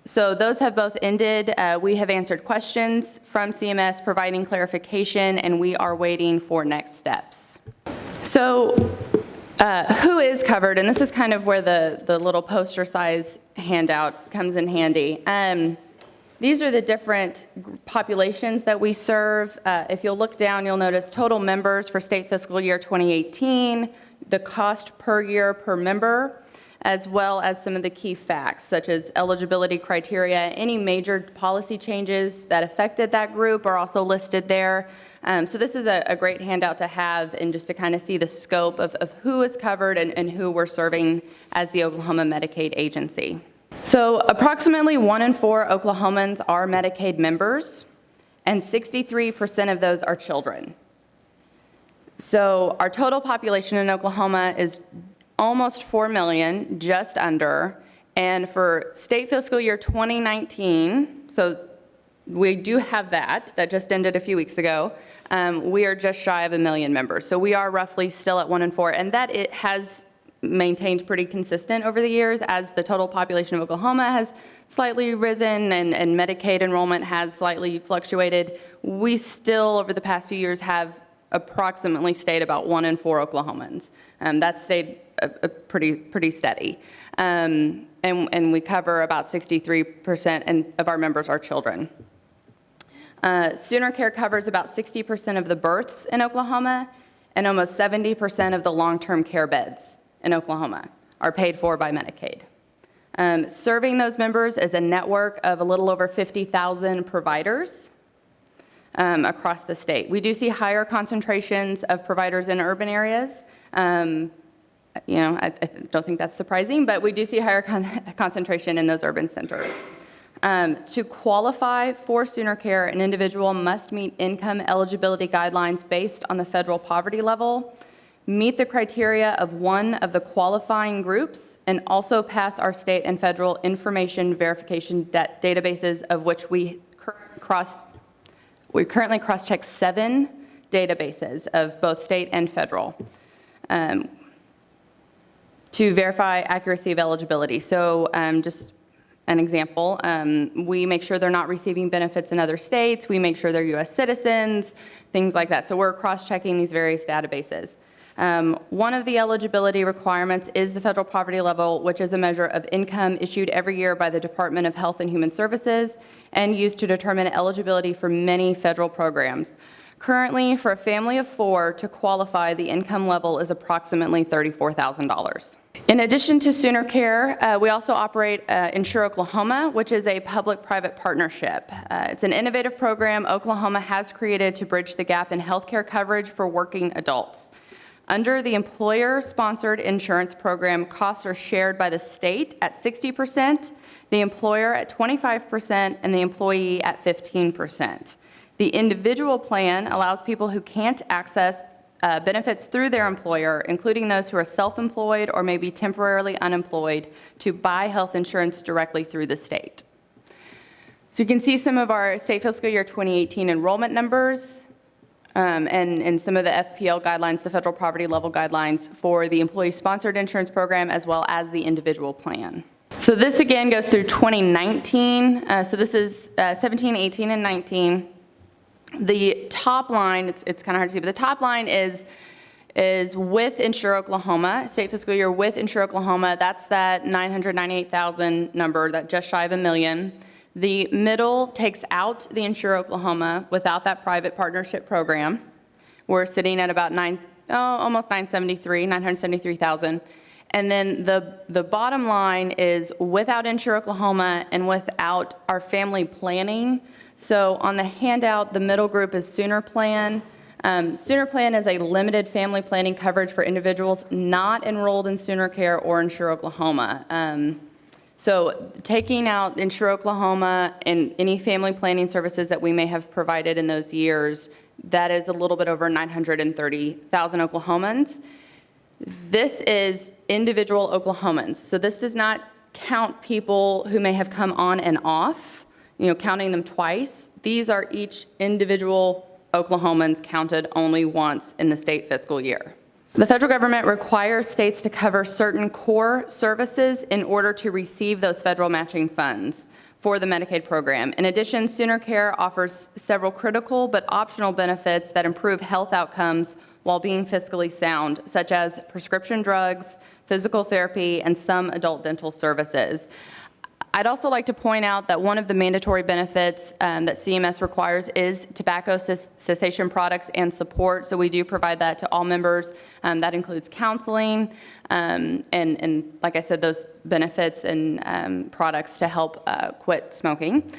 So those have both ended. We have answered questions from CMS providing clarification, and we are waiting for next steps. So who is covered? And this is kind of where the little poster size handout comes in handy. These are the different populations that we serve. If you'll look down, you'll notice total members for state fiscal year 2018, the cost per year per member, as well as some of the key facts, such as eligibility criteria. Any major policy changes that affected that group are also listed there. So this is a great handout to have and just to kind of see the scope of who is covered and who we're serving as the Oklahoma Medicaid agency. So approximately 1 in 4 Oklahomans are Medicaid members, and 63% of those are children. So our total population in Oklahoma is almost 4 million, just under, and for state fiscal year 2019, so we do have that just ended a few weeks ago, we are just shy of 1 million members. So we are roughly still at 1 in 4, and that it has maintained pretty consistent over the years as the total population of Oklahoma has slightly risen and Medicaid enrollment has slightly fluctuated. We still, over the past few years, have approximately stayed about 1 in 4 Oklahomans. That's stayed pretty steady. And we cover about 63% of our members are children. Sooner Care covers about 60% of the births in Oklahoma, and almost 70% of the long-term care beds in Oklahoma are paid for by Medicaid. Serving those members is a network of a little over 50,000 providers across the state. We do see higher concentrations of providers in urban areas. You know, I don't think that's surprising, but we do see higher concentration in those urban centers. To qualify for Sooner Care, an individual must meet income eligibility guidelines based on the federal poverty level, meet the criteria of one of the qualifying groups, and also pass our state and federal information verification databases, of which we currently cross-check 7 databases of both state and federal to verify accuracy of eligibility. So just an example, we make sure they're not receiving benefits in other states, we make sure they're US citizens, things like that. So we're cross-checking these various databases. One of the eligibility requirements is the federal poverty level, which is a measure of income issued every year by the Department of Health and Human Services and used to determine eligibility for many federal programs. Currently, for a family of 4 to qualify, the income level is approximately $34,000. In addition to Sooner Care, we also operate Insure Oklahoma, which is a public-private partnership. It's an innovative program Oklahoma has created to bridge the gap in healthcare coverage for working adults. Under the employer-sponsored insurance program, costs are shared by the state at 60%, the employer at 25%, and the employee at 15%. The individual plan allows people who can't access benefits through their employer, including those who are self-employed or may be temporarily unemployed, to buy health insurance directly through the state. So you can see some of our state fiscal year 2018 enrollment numbers and some of the FPL guidelines, the federal poverty level guidelines for the employee-sponsored insurance program as well as the individual plan. So this again goes through 2019. So this is 17, 18, and 19. The top line, it's kind of hard to see, but the top line is with Insure Oklahoma, state fiscal year with Insure Oklahoma. That's that 998,000 number, that just shy of $1 million. The middle takes out the Insure Oklahoma without that private partnership program. We're sitting at about almost 973,000. And then the bottom line is without Insure Oklahoma and without our family planning. So on the handout, the middle group is Sooner Plan. Sooner Plan is a limited family planning coverage for individuals not enrolled in Sooner Care or Insure Oklahoma. So taking out Insure Oklahoma and any family planning services that we may have provided in those years, that is a little bit over 930,000 Oklahomans. This is individual Oklahomans. So this does not count people who may have come on and off, counting them twice. These are each individual Oklahomans counted only once in the state fiscal year. The federal government requires states to cover certain core services in order to receive those federal matching funds for the Medicaid program. In addition, Sooner Care offers several critical but optional benefits that improve health outcomes while being fiscally sound, such as prescription drugs, physical therapy, and some adult dental services. I'd also like to point out that one of the mandatory benefits that CMS requires is tobacco cessation products and support. So we do provide that to all members. That includes counseling and like I said, those benefits and products to help quit smoking.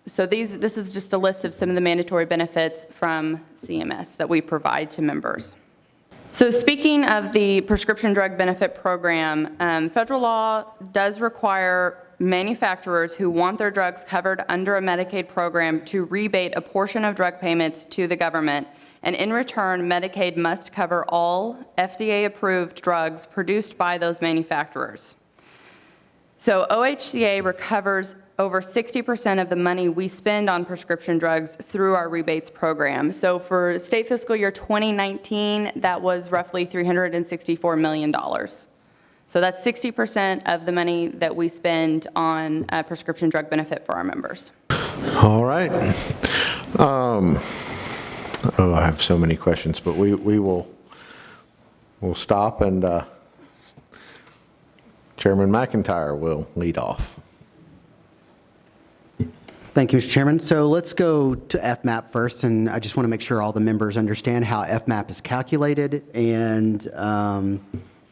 So this is just a list of some of the mandatory benefits from CMS that we provide to members. So speaking of the prescription drug benefit program, federal law does require manufacturers who want their drugs covered under a Medicaid program to rebate a portion of drug payments to the government, and in return, Medicaid must cover all FDA-approved drugs produced by those manufacturers. So OHCA recovers over 60% of the money we spend on prescription drugs through our rebates program. So for state fiscal year 2019, that was roughly $364 million. So that's 60% of the money that we spend on prescription drug benefit for our members. All right. I have so many questions, but we'll stop, and Chairman McIntyre will lead off. Thank you, Mr. Chairman. So let's go to FMAP first, and I just want to make sure all the members understand how FMAP is calculated and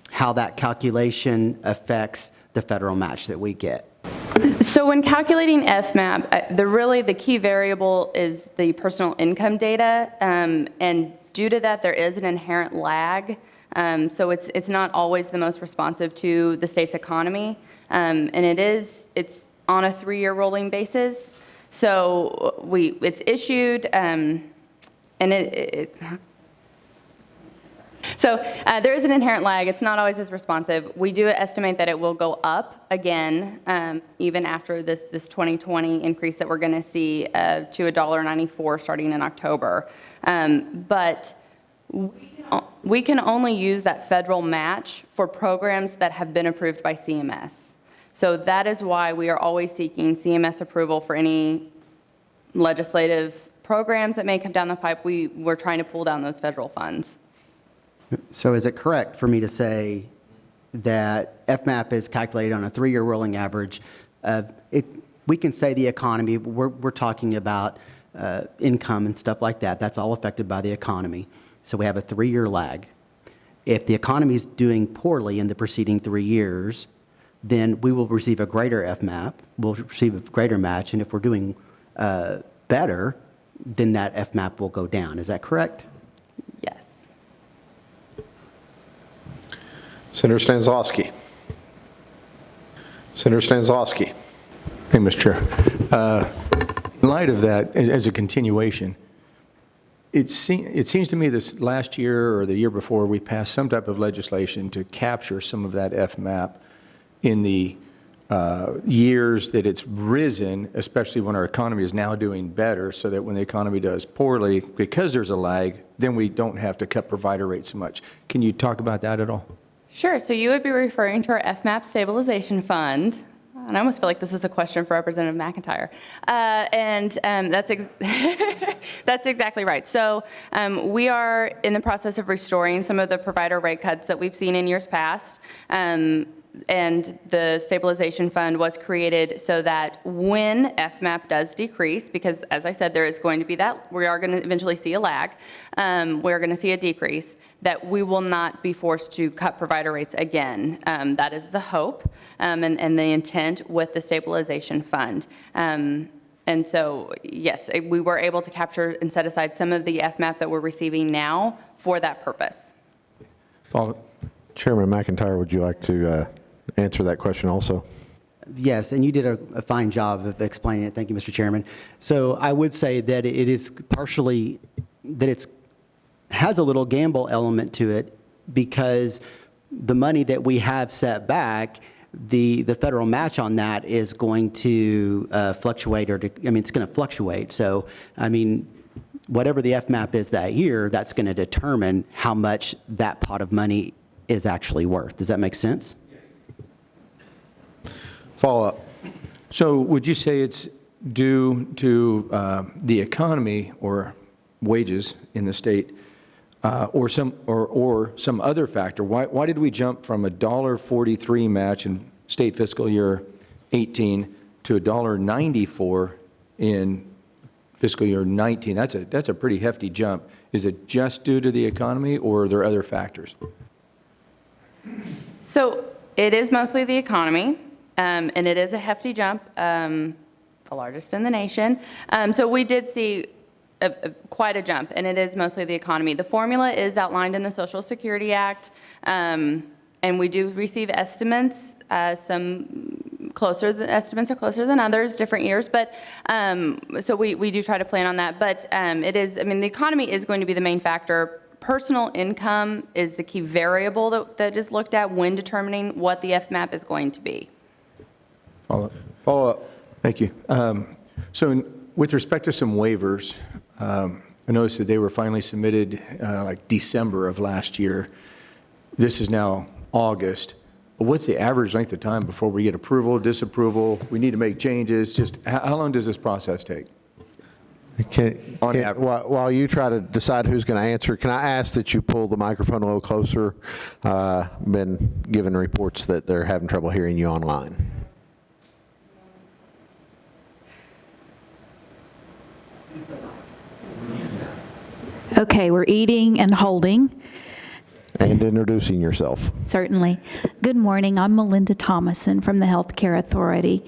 how that calculation affects the federal match that we get. So when calculating FMAP, the key variable is the personal income data, and due to that, there is an inherent lag. So it's not always the most responsive to the state's economy, and it's on a 3-year rolling basis. So it's issued, so there is an inherent lag. It's not always as responsive. We do estimate that it will go up again, even after this 2020 increase that we're going to see to $1.94 starting in October. But we can only use that federal match for programs that have been approved by CMS. So that is why we are always seeking CMS approval for any legislative programs that may come down the pipe. We're trying to pull down those federal funds. So is it correct for me to say that FMAP is calculated on a 3-year rolling average? We can say the economy, we're talking about income and stuff like that. That's all affected by the economy. So we have a 3-year lag. If the economy is doing poorly in the preceding 3 years, then we will receive a greater FMAP, we'll receive a greater match, and if we're doing better, then that FMAP will go down. Is that correct? Yes. Senator Stanzlowski. Senator Stanzlowski. Thank you, Mr. Chair. In light of that, as a continuation, it seems to me this last year or the year before, we passed some type of legislation to capture some of that FMAP in the years that it's risen, especially when our economy is now doing better, so that when the economy does poorly, because there's a lag, then we don't have to cut provider rates so much. Can you talk about that at all? Sure. So you would be referring to our FMAP stabilization fund. And I almost feel like this is a question for Representative McIntyre. That's exactly right. So we are in the process of restoring some of the provider rate cuts that we've seen in years past. And the stabilization fund was created so that when FMAP does decrease, because as I said, there is going to be that, we are going to eventually see a lag, we're going to see a decrease, that we will not be forced to cut provider rates again. That is the hope and the intent with the stabilization fund. And so, yes, we were able to capture and set aside some of the FMAP that we're receiving now for that purpose. Paul? Chairman McIntyre, would you like to answer that question also? Yes, and you did a fine job of explaining it. Thank you, Mr. Chairman. So I would say that it is partially, that it's has a little gamble element to it, because the money that we have set back, the federal match on that is going to fluctuate, it's going to fluctuate. So, whatever the FMAP is that year, that's going to determine how much that pot of money is actually worth. Does that make sense? Follow up. So would you say it's due to the economy or wages in the state, or some other factor? Why did we jump from a $1.43 match in state fiscal year 18 to a $1.94 in fiscal year 19? That's a pretty hefty jump. Is it just due to the economy, or are there other factors? So it is mostly the economy, and it is a hefty jump, the largest in the nation. So we did see quite a jump, and it is mostly the economy. The formula is outlined in the Social Security Act, and we do receive estimates. Some estimates are closer than others, different years, but so we do try to plan on that. But it is, the economy is going to be the main factor. Personal income is the key variable that is looked at when determining what the FMAP is going to be. Follow up. Thank you. So with respect to some waivers, I noticed that they were finally submitted like December of last year. This is now August. What's the average length of time before we get approval, disapproval? We need to make changes. Just how long does this process take? While you try to decide who's going to answer, can I ask that you pull the microphone a little closer? Been given reports that they're having trouble hearing you online. Okay, we're eating and holding. And introducing yourself. Certainly. Good morning. I'm Melinda Thomason from the Healthcare Authority.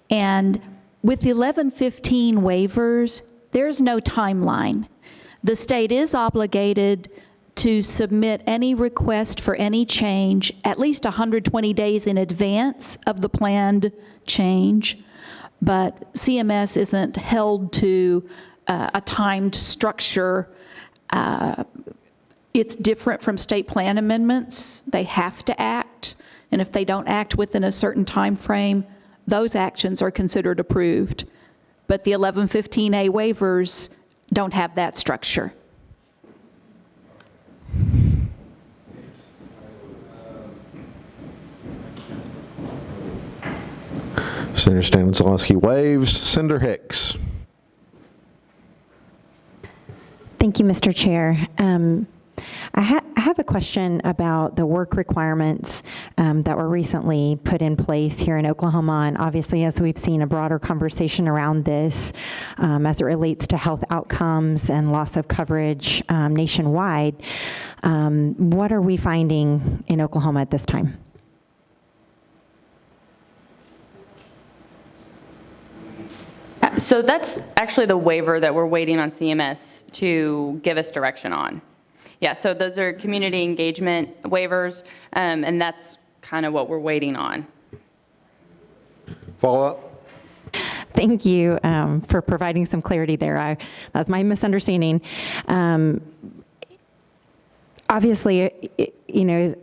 And with the 1115 waivers, there's no timeline. The state is obligated to submit any request for any change at least 120 days in advance of the planned change, but CMS isn't held to a timed structure. It's different from state plan amendments. They have to act, and if they don't act within a certain time frame, those actions are considered approved. But the 1115A waivers don't have that structure. Senator Stanzlowski waives. Senator Hicks. Thank you, Mr. Chair. I have have a question about the work requirements that were recently put in place here in Oklahoma, and obviously as we've seen a broader conversation around this as it relates to health outcomes and loss of coverage nationwide, what are we finding in Oklahoma at this time? So that's actually the waiver that we're waiting on CMS to give us direction on. Yeah, so those are community engagement waivers, and that's kind of what we're waiting on. Follow-up? Thank you for providing some clarity there. That's my misunderstanding. Obviously,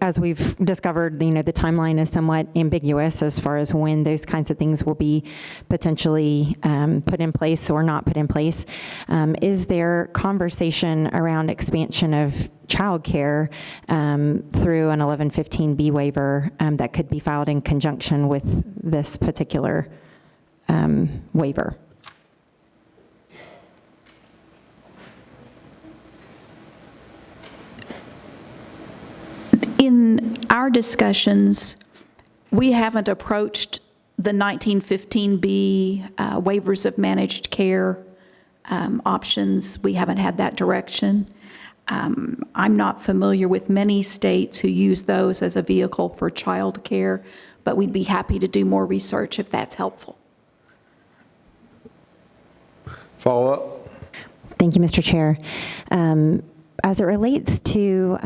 as we've discovered, the timeline is somewhat ambiguous as far as when those kinds of things will be potentially put in place or not put in place. Is there conversation around expansion of childcare through an 1115B waiver that could be filed in conjunction with this particular waiver? In our discussions, we haven't approached the 1915B waivers of managed care options. We haven't had that direction. I'm not familiar with many states who use those as a vehicle for child care, but we'd be happy to do more research if that's helpful. Follow-up? Thank you, Mr. Chair. As it relates to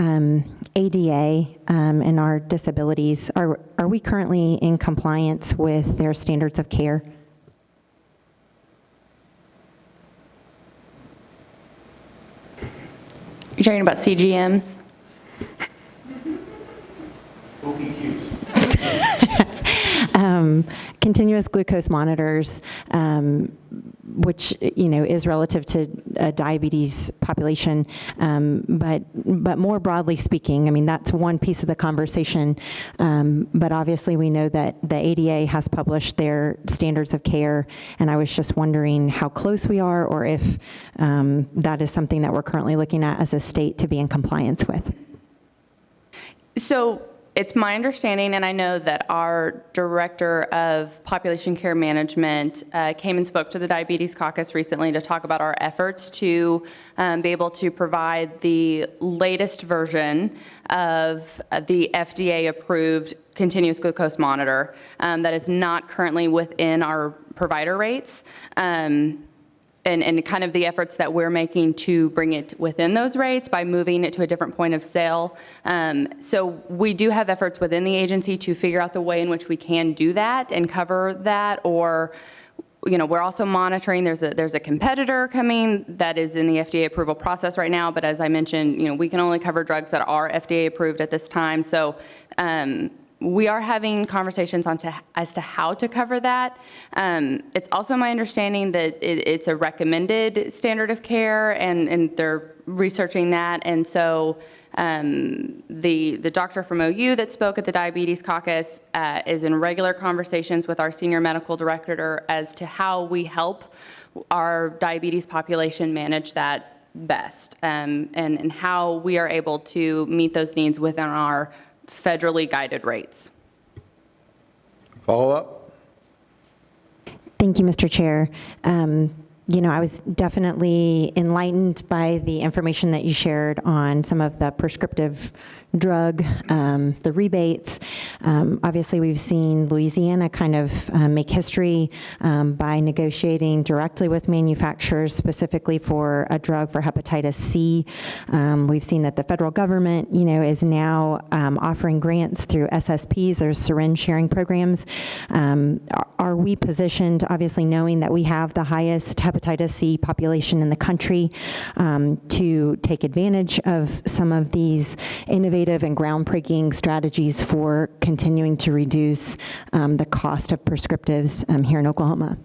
ADA and our disabilities, are we currently in compliance with their standards of care? You're talking about CGMs? Continuous glucose monitors, which is relative to a diabetes population, but more broadly speaking, I mean that's one piece of the conversation. But obviously, we know that the ADA has published their standards of care, and I was just wondering how close we are, or if that is something that we're currently looking at as a state to be in compliance with. So it's my understanding, and I know that our Director of Population Care Management came and spoke to the Diabetes Caucus recently to talk about our efforts to be able to provide the latest version of the FDA-approved continuous glucose monitor that is not currently within our provider rates. And kind of the efforts that we're making to bring it within those rates by moving it to a different point of sale. So we do have efforts within the agency to figure out the way in which we can do that and cover that, or we're also monitoring. There's a competitor coming that is in the FDA approval process right now, but as I mentioned, we can only cover drugs that are FDA approved at this time. So we are having conversations as to how to cover that. It's also my understanding that it's a recommended standard of care, and they're researching that. And so the doctor from OU that spoke at the Diabetes Caucus is in regular conversations with our senior medical director as to how we help our diabetes population manage that best, and how we are able to meet those needs within our federally guided rates. Follow-up? Thank you, Mr. Chair. I was definitely enlightened by the information that you shared on some of the prescriptive drug, the rebates. Obviously, we've seen Louisiana kind of make history by negotiating directly with manufacturers, specifically for a drug for hepatitis C. We've seen that the federal government, is now offering grants through SSPs or syringe sharing programs. Are we positioned, obviously knowing that we have the highest hepatitis C population in the country, to take advantage of some of these innovative and groundbreaking strategies for continuing to reduce the cost of prescriptives here in Oklahoma?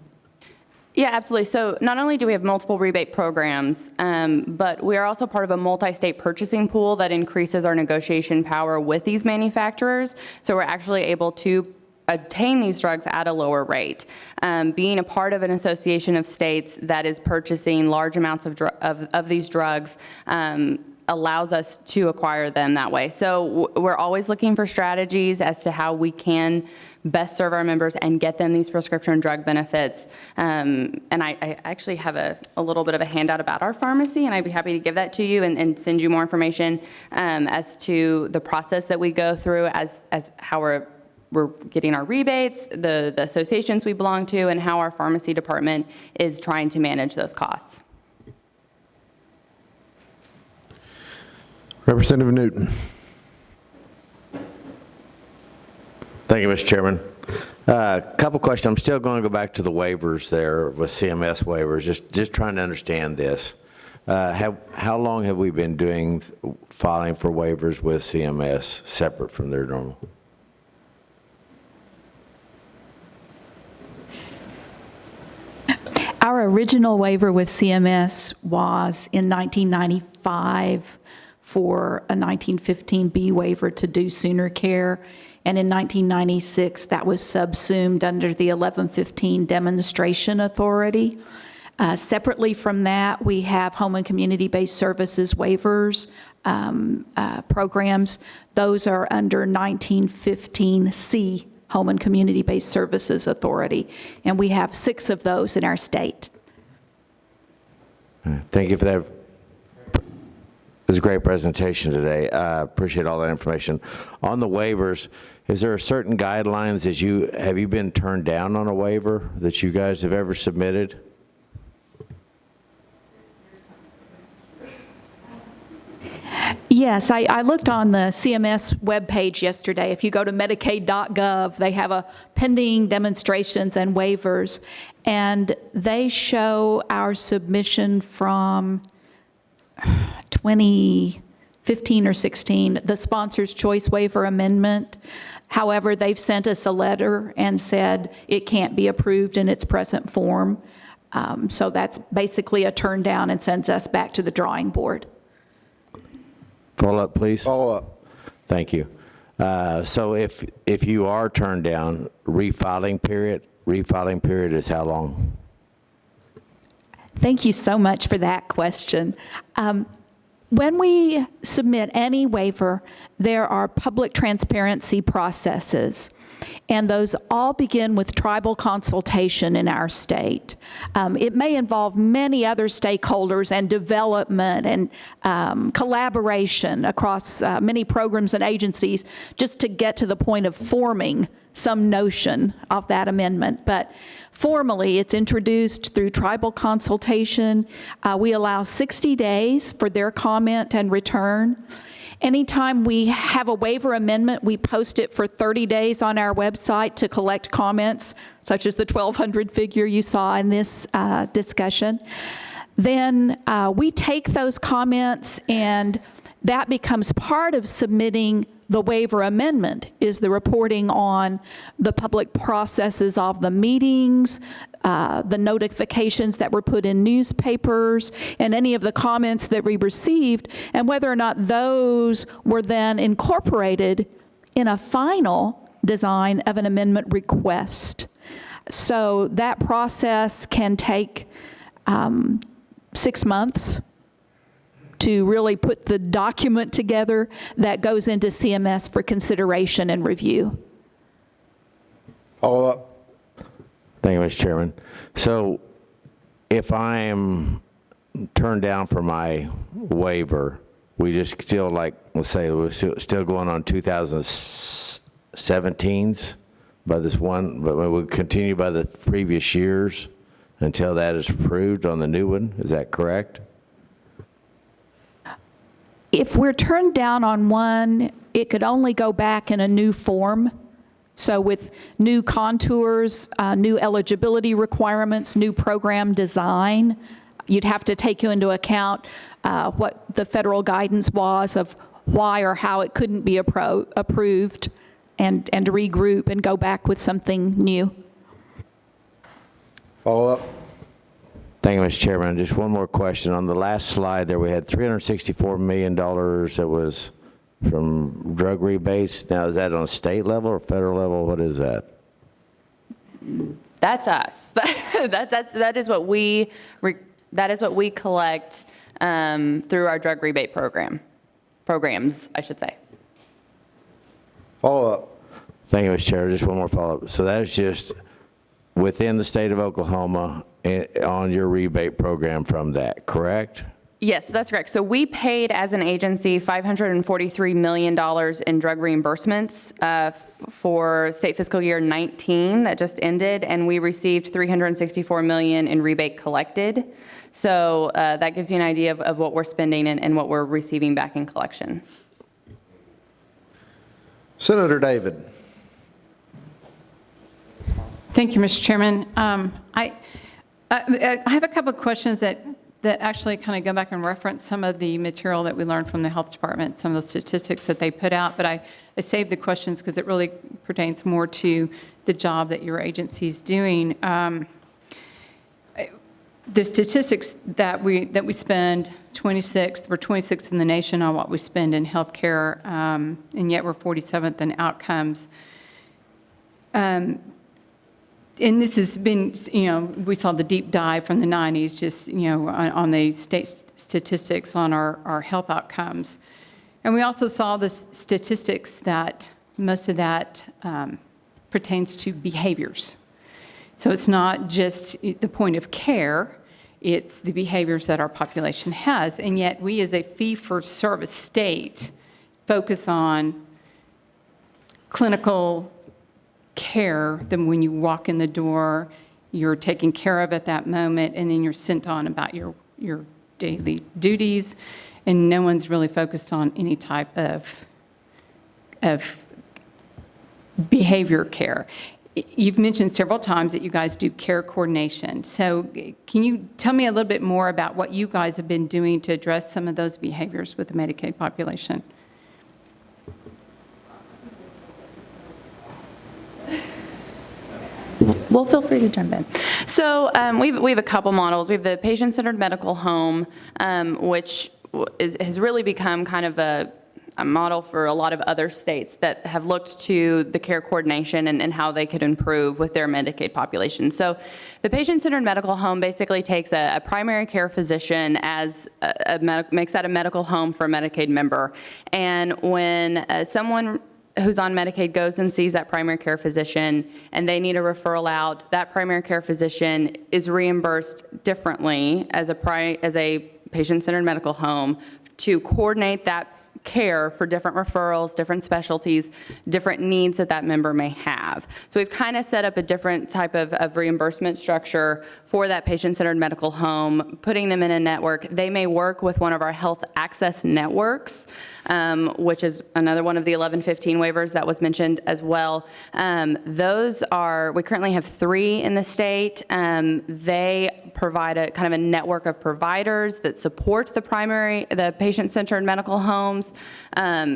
Yeah, absolutely. So not only do we have multiple rebate programs, but we are also part of a multi-state purchasing pool that increases our negotiation power with these manufacturers. So we're actually able to obtain these drugs at a lower rate. Being a part of an association of states that is purchasing large amounts of these drugs, allows us to acquire them that way. So we're always looking for strategies as to how we can best serve our members and get them these prescription drug benefits. And I actually have a little bit of a handout about our pharmacy, and I'd be happy to give that to you and send you more information as to the process that we go through as how we're getting our rebates, the associations we belong to, and how our pharmacy department is trying to manage those costs. Representative Newton. Thank you, Mr. Chairman. Couple questions. I'm still going to go back to the waivers there with CMS waivers, just trying to understand this. How long have we been filing for waivers with CMS separate from their normal? Our original waiver with CMS was in 1995 for a 1915B waiver to do sooner care. And in 1996, that was subsumed under the 1115 Demonstration Authority. Separately from that, we have home and community-based services waivers programs. Those are under 1915C, Home and Community-Based Services Authority. And we have 6 of those in our state. Thank you for that. It was a great presentation today. I appreciate all that information. On the waivers, is there a certain guidelines have you been turned down on a waiver that you guys have ever submitted? Yes, I looked on the CMS webpage yesterday. If you go to Medicaid.gov, they have a pending demonstrations and waivers, and they show our submission from 2015 or 16, the Sponsor's Choice Waiver Amendment. However, they've sent us a letter and said it can't be approved in its present form. So that's basically a turn down and sends us back to the drawing board. Follow up, please. Follow up. Thank you. So if you are turned down, refiling period is how long? Thank you so much for that question. When we submit any waiver, there are public transparency processes, and those all begin with tribal consultation in our state. It may involve many other stakeholders and development and collaboration across many programs and agencies just to get to the point of forming some notion of that amendment. But formally, it's introduced through tribal consultation. We allow 60 days for their comment and return. Anytime we have a waiver amendment, we post it for 30 days on our website to collect comments, such as the 1,200 figure you saw in this discussion. Then we take those comments, and that becomes part of submitting the waiver amendment, is the reporting on the public processes of the meetings, the notifications that were put in newspapers, and any of the comments that we received, and whether or not those were then incorporated in a final design of an amendment request. So that process can take 6 months to really put the document together that goes into CMS for consideration and review. Follow up. Thank you, Mr. Chairman. So if I am turned down for my waiver, we just still, like, let's say we're still going on 2017s by this one, but we will continue by the previous years until that is approved on the new one. Is that correct? If we're turned down on one, it could only go back in a new form. So with new contours, new eligibility requirements, new program design, you'd have to take into account what the federal guidance was of why or how it couldn't be approved, and regroup and go back with something new. Follow up. Thank you, Mr. Chairman. Just one more question. On the last slide there, we had $364 million that was from drug rebates. Now, is that on a state level or federal level? What is that? That's us. That is what we collect through our drug rebate programs, I should say. Follow-up. Thank you, Mr. Chair. Just one more follow-up. So that is just within the state of Oklahoma on your rebate program from that, correct? Yes, that's correct. So we paid as an agency $543 million in drug reimbursements for state fiscal year 19 that just ended, and we received $364 million in rebate collected. So that gives you an idea of what we're spending and what we're receiving back in collection. Senator David. Thank you, Mr. Chairman. I have a couple of questions that actually kind of go back and reference some of the material that we learned from the health department, some of the statistics that they put out, but I saved the questions because it really pertains more to the job that your agency is doing. The statistics that we spend, we're 26th in the nation on what we spend in healthcare, and yet we're 47th in outcomes. And this has been, we saw the deep dive from the 90s, just, on the state statistics on our health outcomes. And we also saw the statistics that most of that pertains to behaviors. So it's not just the point of care, it's the behaviors that our population has. And yet we as a fee-for-service state focus on clinical care. Then when you walk in the door, you're taken care of at that moment, and then you're sent on about your daily duties, and no one's really focused on any type of behavior care. You've mentioned several times that you guys do care coordination. So can you tell me a little bit more about what you guys have been doing to address some of those behaviors with the Medicaid population? Well, feel free to jump in. So we have a couple models. We have the patient-centered medical home, which has really become kind of a model for a lot of other states that have looked to the care coordination and how they could improve with their Medicaid population. So the patient-centered medical home basically takes a primary care physician as makes that a medical home for a Medicaid member. And when someone who's on Medicaid goes and sees that primary care physician and they need a referral out, that primary care physician is reimbursed differently as a patient-centered medical home to coordinate that care for different referrals, different specialties, different needs that member may have. So we've kind of set up a different type of reimbursement structure for that patient-centered medical home, putting them in a network. They may work with one of our health access networks, which is another one of the 1115 waivers that was mentioned as well. We currently have 3 in the state. They provide a kind of a network of providers that support the patient-centered medical homes.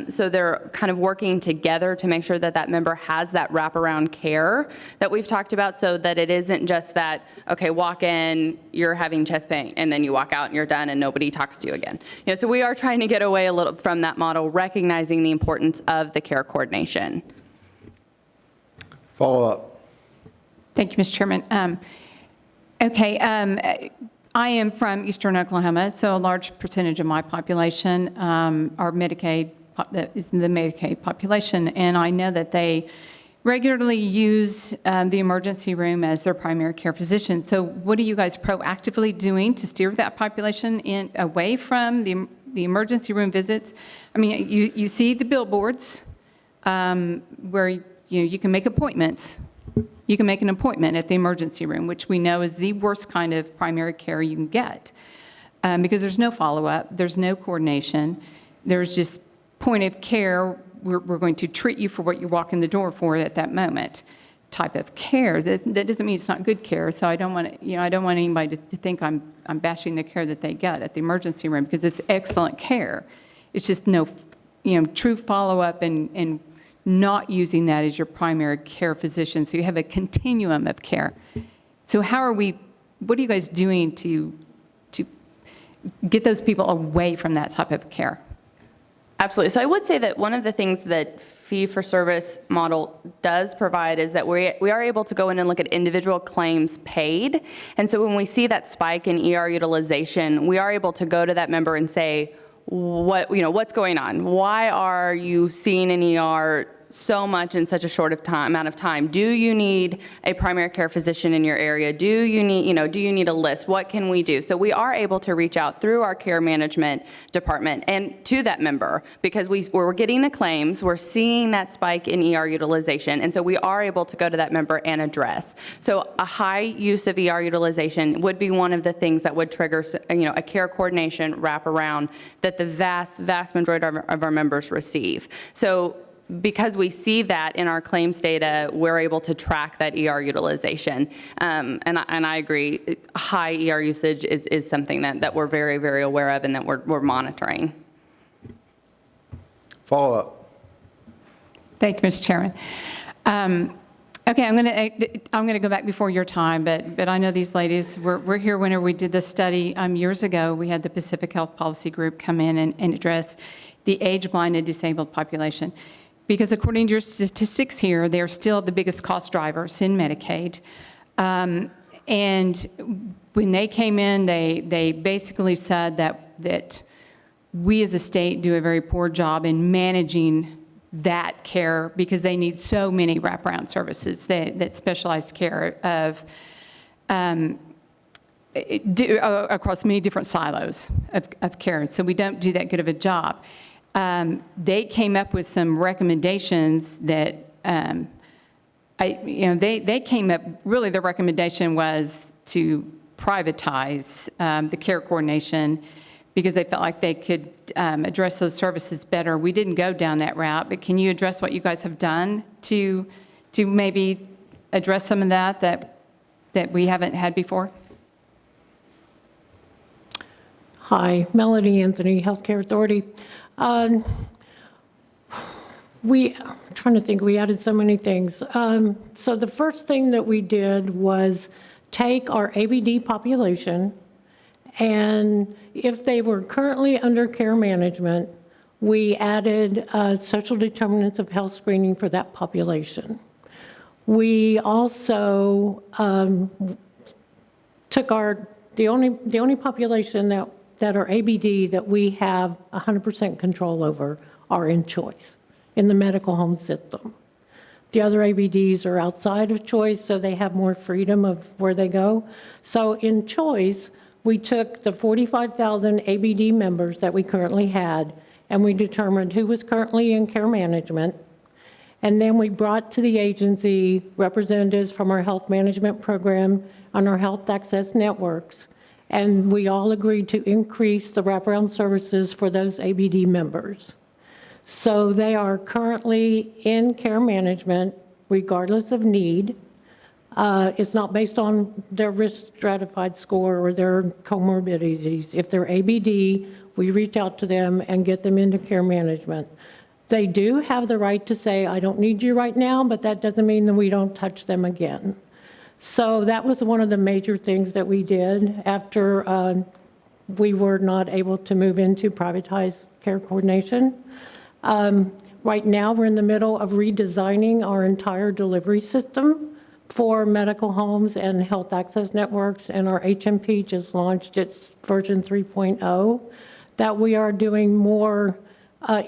So they're kind of working together to make sure that member has that wraparound care that we've talked about, so that it isn't just that, okay, walk in, you're having chest pain, and then you walk out and you're done and nobody talks to you again. So we are trying to get away a little from that model, recognizing the importance of the care coordination. Follow up. Thank you, Mr. Chairman. I am from eastern Oklahoma, so a large percentage of my population are Medicaid, that is the Medicaid population, and I know that they regularly use the emergency room as their primary care physician. So what are you guys proactively doing to steer that population away from the emergency room visits? I mean, you see the billboards where you can make appointments. You can make an appointment at the emergency room, which we know is the worst kind of primary care you can get, because there's no follow-up, there's no coordination, there's just point of care. We're going to treat you for what you walk in the door for at that moment type of care. That doesn't mean it's not good care. So I don't want anybody to think I'm bashing the care that they get at the emergency room, because it's excellent care. It's just no, true follow-up and not using that as your primary care physician. So you have a continuum of care. So what are you guys doing to get those people away from that type of care? Absolutely. So I would say that one of the things that fee-for-service model does provide is that we are able to go in and look at individual claims paid. And so when we see that spike in ER utilization, we are able to go to that member and say, what's going on? Why are you seeing an ER so much in such a short amount of time? Do you need a primary care physician in your area? Do you need a list? What can we do? So we are able to reach out through our care management department and to that member, because we're getting the claims, we're seeing that spike in ER utilization, and so we are able to go to that member and address. So a high use of ER utilization would be one of the things that would trigger, a care coordination wraparound that the vast majority of our members receive. So because we see that in our claims data, we're able to track that ER utilization. And I agree, high ER usage is something that we're very, very aware of and that we're monitoring. Follow up. Thank you, Mr. Chairman. Okay, I'm going to go back before your time, but I know these ladies, we're here whenever we did this study years ago. We had the Pacific Health Policy Group come in and address the age-blind and disabled population. Because according to your statistics here, they're still the biggest cost drivers in Medicaid. And when they came in, they basically said that we as a state do a very poor job in managing that care because they need so many wraparound services, that specialized care across many different silos of care. So we don't do that good of a job. They came up with some recommendations that, they came up, really their recommendation was to privatize the care coordination because they felt like they could address those services better. We didn't go down that route, but can you address what you guys have done to maybe address some of that we haven't had before? Hi, Melody Anthony, Healthcare Authority. I'm trying to think, we added so many things. So the first thing that we did was take our ABD population, and if they were currently under care management, we added social determinants of health screening for that population. We also took the only population that are ABD that we have 100% control over are in choice, in the medical home system. The other ABDs are outside of choice, so they have more freedom of where they go. So in choice, we took the 45,000 ABD members that we currently had, and we determined who was currently in care management. And then we brought to the agency representatives from our health management program and our health access networks. And we all agreed to increase the wraparound services for those ABD members. So they are currently in care management regardless of need. It's not based on their risk stratified score or their comorbidities. If they're ABD, we reach out to them and get them into care management. They do have the right to say, I don't need you right now, but that doesn't mean that we don't touch them again. So that was one of the major things that we did after we were not able to move into privatized care coordination. Right now, we're in the middle of redesigning our entire delivery system for medical homes and health access networks, and our HMP just launched its version 3.0, that we are doing more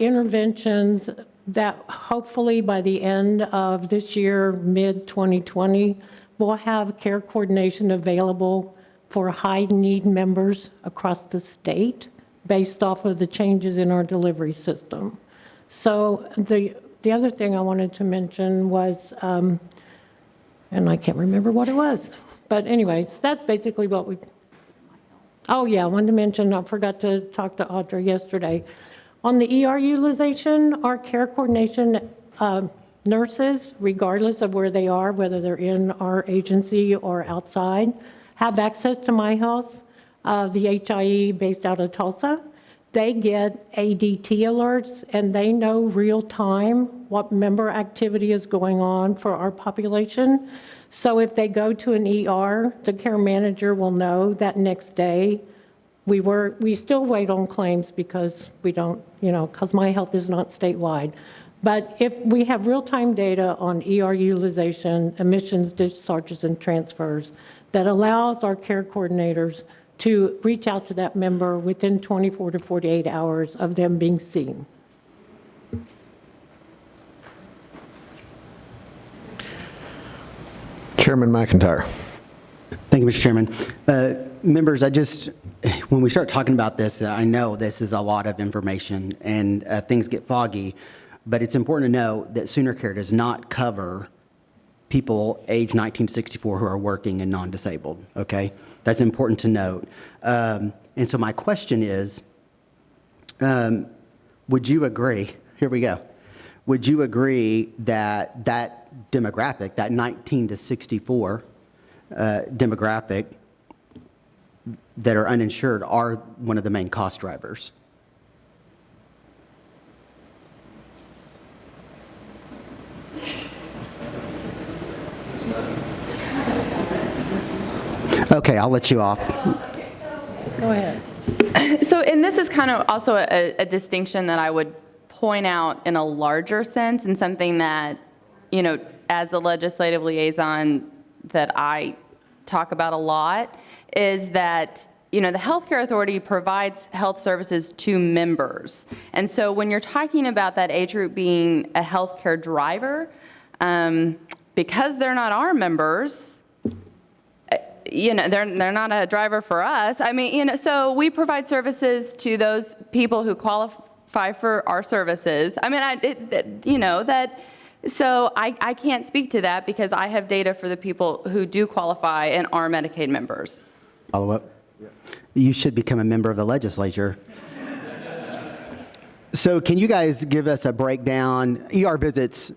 interventions that hopefully by the end of this year, mid-2020, we'll have care coordination available for high-need members across the state based off of the changes in our delivery system. So the other thing I wanted to mention was, and I can't remember what it was, but anyways, that's basically what we, oh yeah, I wanted to mention, I forgot to talk to Audra yesterday. On the ER utilization, our care coordination nurses, regardless of where they are, whether they're in our agency or outside, have access to My Health, the HIE based out of Tulsa. They get ADT alerts, and they know real time what member activity is going on for our population. So if they go to an ER, the care manager will know that next day. We still wait on claims because we don't, because My Health is not statewide. But if we have real-time data on ER utilization, admissions, discharges, and transfers that allows our care coordinators to reach out to that member within 24 to 48 hours of them being seen. Chairman McIntyre. Thank you, Mr. Chairman. Members, when we start talking about this, I know this is a lot of information and things get foggy, but it's important to know that Sooner Care does not cover people age 19 to 64 who are working and non-disabled, okay? That's important to note. And so my question is, would you agree, here we go, would you agree that that demographic, that 19 to 64 demographic that are uninsured are one of the main cost drivers? Okay, I'll let you off. Go ahead. So, and this is kind of also a distinction that I would point out in a larger sense, and something that, you know, as a legislative liaison that I talk about a lot, is that, you know, the Healthcare Authority provides health services to members. And so when you're talking about that age group being a healthcare driver, because they're not our members, you know, they're not a driver for us. I mean, you know, so we provide services to those people who qualify for our services. I mean, you know, that, so I can't speak to that because I have data for the people who do qualify and are Medicaid members. Follow up? You should become a member of the legislature. So can you guys give us a breakdown? ER visits,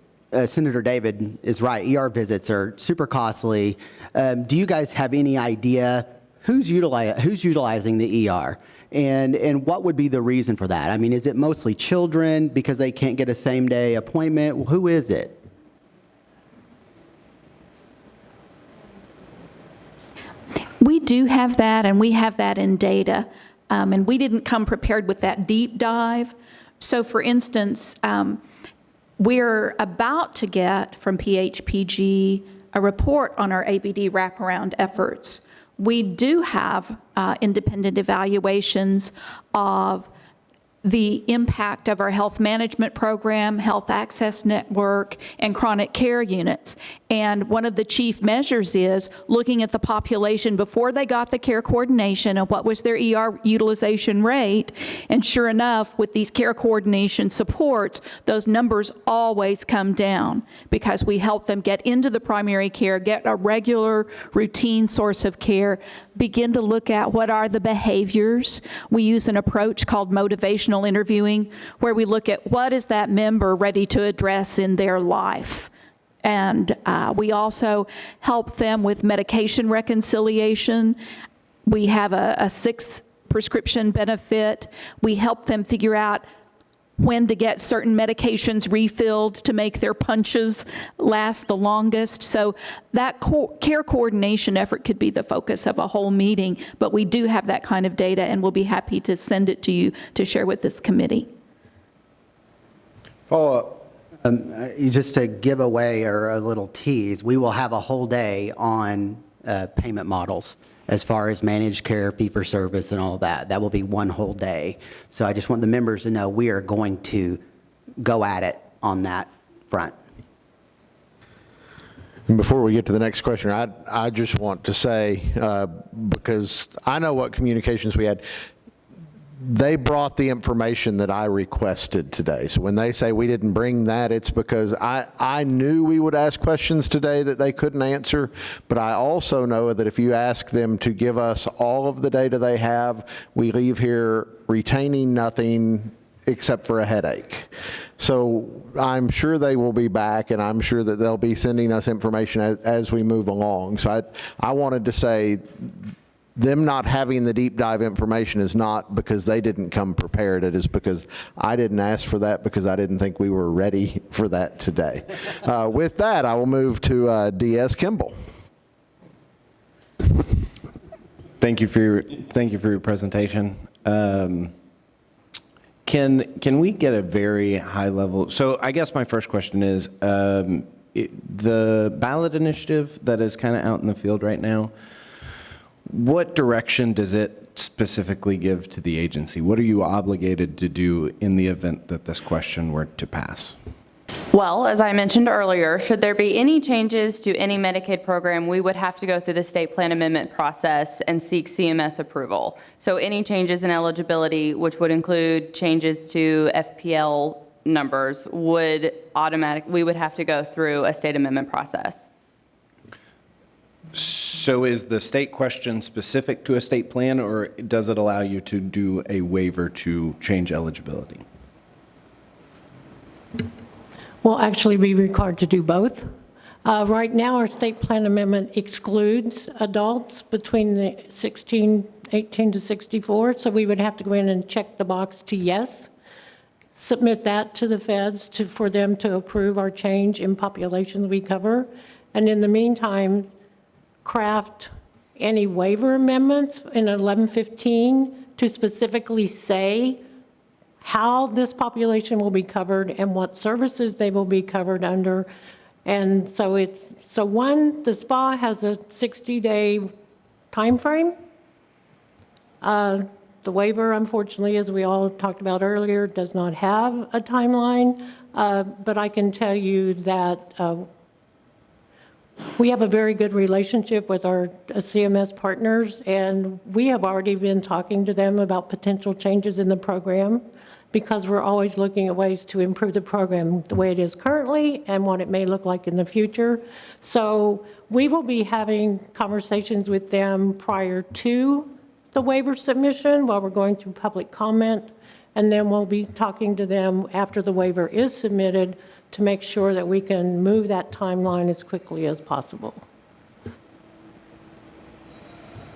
Senator David is right, ER visits are super costly. Do you guys have any idea who's utilizing the ER? And what would be the reason for that? I mean, is it mostly children because they can't get a same-day appointment? Well, who is it? We do have that, and we have that in data. And we didn't come prepared with that deep dive. So for instance, we're about to get from PHPG a report on our ABD wraparound efforts. We do have independent evaluations of the impact of our health management program, health access network, and chronic care units. And one of the chief measures is looking at the population before they got the care coordination and what was their ER utilization rate. And sure enough, with these care coordination supports, those numbers always come down because we help them get into the primary care, get a regular routine source of care, begin to look at what are the behaviors. We use an approach called motivational interviewing, where we look at what is that member ready to address in their life. And we also help them with medication reconciliation. We have a 6 prescription benefit. We help them figure out when to get certain medications refilled to make their punches last the longest. So that care coordination effort could be the focus of a whole meeting, but we do have that kind of data, and we'll be happy to send it to you to share with this committee. Follow-up. Just to give away or a little tease, we will have a whole day on payment models as far as managed care, fee-for-service, and all of that. That will be one whole day. So I just want the members to know we are going to go at it on that front. And before we get to the next question, I just want to say, because I know what communications we had, they brought the information that I requested today. So when they say we didn't bring that, it's because I knew we would ask questions today that they couldn't answer, but I also know that if you ask them to give us all of the data they have, we leave here retaining nothing except for a headache. So I'm sure they will be back, and I'm sure that they'll be sending us information as we move along. So I wanted to say, them not having the deep dive information is not because they didn't come prepared. It is because I didn't ask for that because I didn't think we were ready for that today. With that, I will move to D.S. Kimball. Thank you for your presentation. Can we get a very high level? So I guess my first question is, the ballot initiative that is kind of out in the field right now, what direction does it specifically give to the agency? What are you obligated to do in the event that this question were to pass? Well, as I mentioned earlier, should there be any changes to any Medicaid program, we would have to go through the state plan amendment process and seek CMS approval. So any changes in eligibility, which would include changes to FPL numbers, we would have to go through a state amendment process. So is the state question specific to a state plan, or does it allow you to do a waiver to change eligibility? We'll actually be required to do both. Right now, our state plan amendment excludes adults between the 18 to 64, so we would have to go in and check the box to yes, submit that to the feds for them to approve our change in populations we cover, and in the meantime, craft any waiver amendments in 1115 to specifically say how this population will be covered and what services they will be covered under. And so the SPA has a 60-day timeframe. The waiver, unfortunately, as we all talked about earlier, does not have a timeline, but I can tell you that we have a very good relationship with our CMS partners, and we have already been talking to them about potential changes in the program, because we're always looking at ways to improve the program the way it is currently and what it may look like in the future. So we will be having conversations with them prior to the waiver submission while we're going through public comment, and then we'll be talking to them after the waiver is submitted to make sure that we can move that timeline as quickly as possible.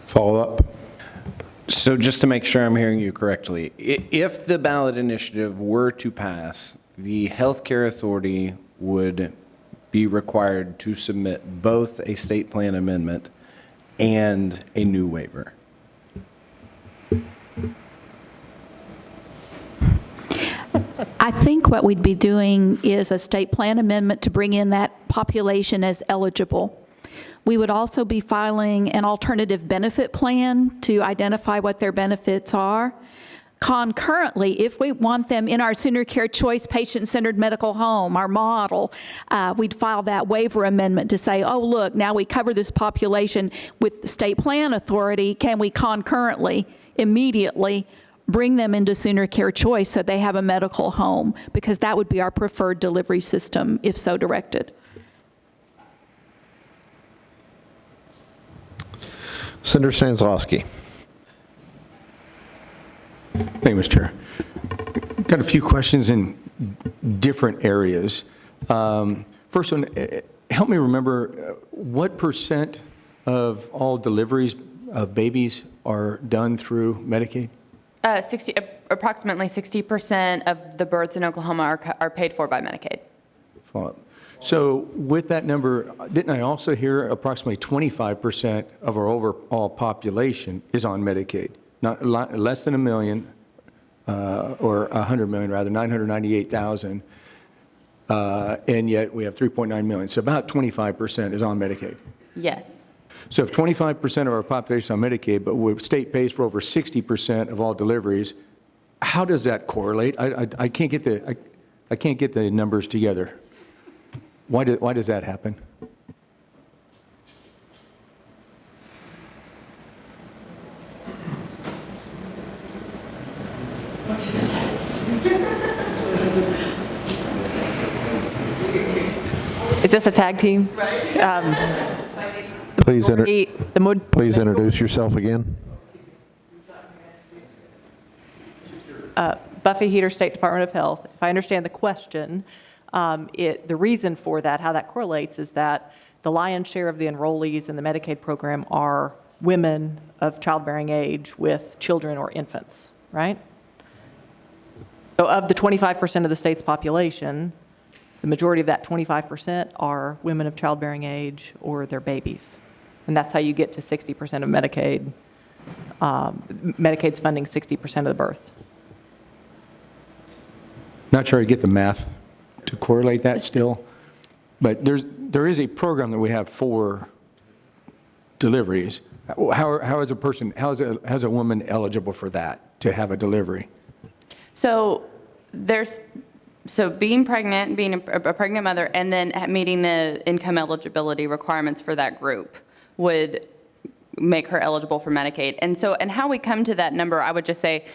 Follow up? So just to make sure I'm hearing you correctly, if the ballot initiative were to pass, the healthcare authority would be required to submit both a state plan amendment and a new waiver. I think what we'd be doing is a state plan amendment to bring in that population as eligible. We would also be filing an alternative benefit plan to identify what their benefits are. Concurrently, if we want them in our Sooner Care Choice patient-centered medical home, our model, we'd file that waiver amendment to say, oh, look, now we cover this population with the state plan authority. Can we concurrently, immediately, bring them into Sooner Care Choice so they have a medical home? Because that would be our preferred delivery system if so directed. Senator Stanzlowski. Thank you, Mr. Chair. Got a few questions in different areas. First one, help me remember, what % of all deliveries of babies are done through Medicaid? Approximately 60% of the births in Oklahoma are paid for by Medicaid. So with that number, didn't I also hear approximately 25% of our overall population is on Medicaid? Not less than 1 million, or 100 million rather, 998,000, and yet we have 3.9 million. So about 25% is on Medicaid. Yes. So if 25% of our population is on Medicaid, but the state pays for over 60% of all deliveries, how does that correlate? I can't get the numbers together. Why does that happen? Is this a tag team? Please introduce yourself again. Buffy Heater, State Department of Health. If I understand the question, the reason for that, how that correlates, is that the lion's share of the enrollees in the Medicaid program are women of childbearing age with children or infants, right? So of the 25% of the state's population, the majority of that 25% are women of childbearing age or their babies. And that's how you get to 60% of Medicaid. Medicaid's funding 60% of the births. Not sure I get the math to correlate that still, but there is a program that we have for deliveries. How is a woman eligible for that, to have a delivery? So being pregnant, being a pregnant mother, and then meeting the income eligibility requirements for that group would make her eligible for Medicaid. And how we come to that number, I would just say,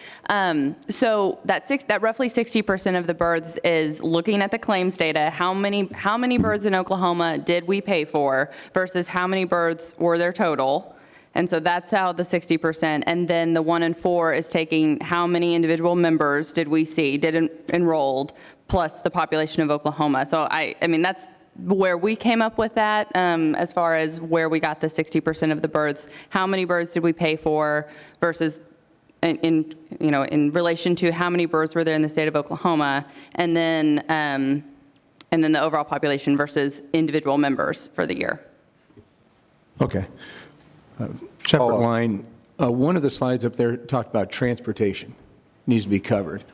so that roughly 60% of the births is looking at the claims data, how many births in Oklahoma did we pay for versus how many births were there total. And so that's how the 60%, and then the 1 in 4 is taking how many individual members did we see, enrolled, plus the population of Oklahoma. So I mean, that's where we came up with that, as far as where we got the 60% of the births. How many births did we pay for versus in relation to how many births were there in the state of Oklahoma, and then the overall population versus individual members for the year. Okay. Separate line, one of the slides up there talked about transportation, needs to be covered.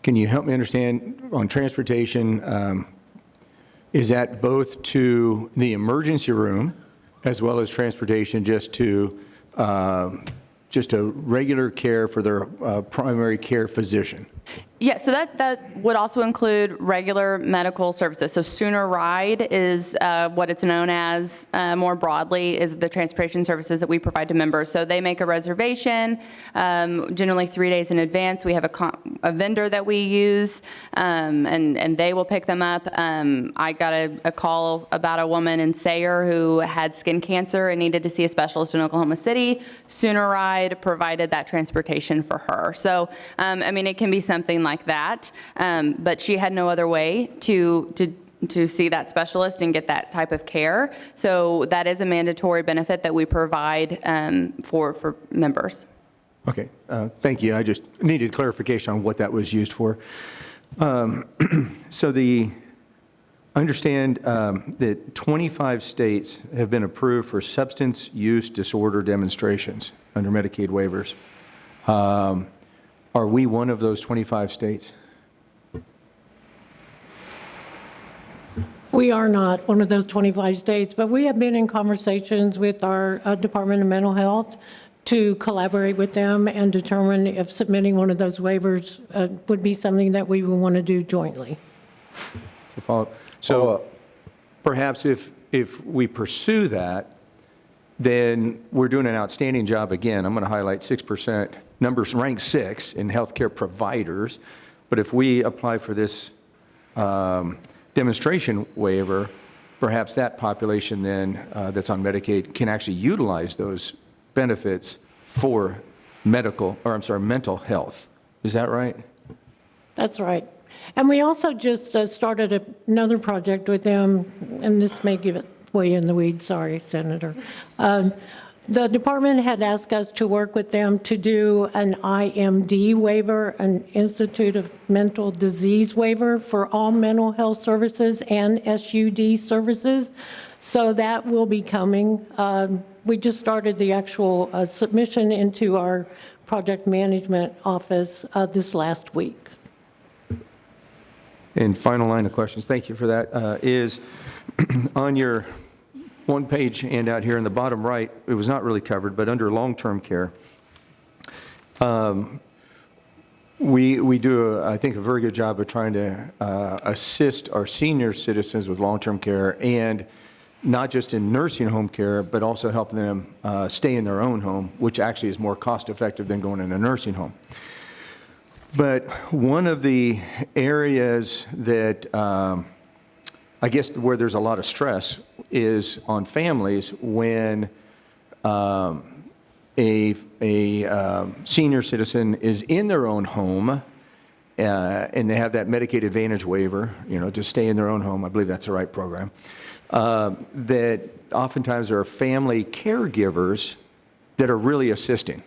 Can you help me understand on transportation, is that both to the emergency room as well as transportation just to regular care for their primary care physician? Yeah, so that would also include regular medical services. So Sooner Ride is what it's known as more broadly, is the transportation services that we provide to members. So they make a reservation, generally 3 days in advance. We have a vendor that we use, and they will pick them up. I got a call about a woman in Sayre who had skin cancer and needed to see a specialist in Oklahoma City. Sooner Ride provided that transportation for her. So, I mean, it can be something like that, but she had no other way to see that specialist and get that type of care. So that is a mandatory benefit that we provide for members. Okay, thank you. I just needed clarification on what that was used for. So understand that 25 states have been approved for substance use disorder demonstrations under Medicaid waivers. Are we one of those 25 states? We are not one of those 25 states, but we have been in conversations with our Department of Mental Health to collaborate with them and determine if submitting one of those waivers would be something that we would want to do jointly. So perhaps if we pursue that, then we're doing an outstanding job. Again, I'm going to highlight 6%. Numbers rank 6 in healthcare providers. But if we apply for this demonstration waiver, perhaps that population then that's on Medicaid can actually utilize those benefits for mental health. Is that right? That's right. And we also just started another project with them, and this may give it way in the weeds, sorry, Senator. The department had asked us to work with them to do an IMD waiver, an Institute of Mental Disease waiver for all mental health services and SUD services. So that will be coming. We just started the actual submission into our project management office this last week. And final line of questions, thank you for that, is on your one-page handout here in the bottom right, it was not really covered, but under long-term care, we do, I think, a very good job of trying to assist our senior citizens with long-term care, and not just in nursing home care, but also helping them stay in their own home, which actually is more cost-effective than going in a nursing home. But one of the areas that I guess where there's a lot of stress is on families when a senior citizen is in their own home and they have that Medicaid Advantage waiver, to stay in their own home. I believe that's the right program. That oftentimes there are family caregivers that are really assisting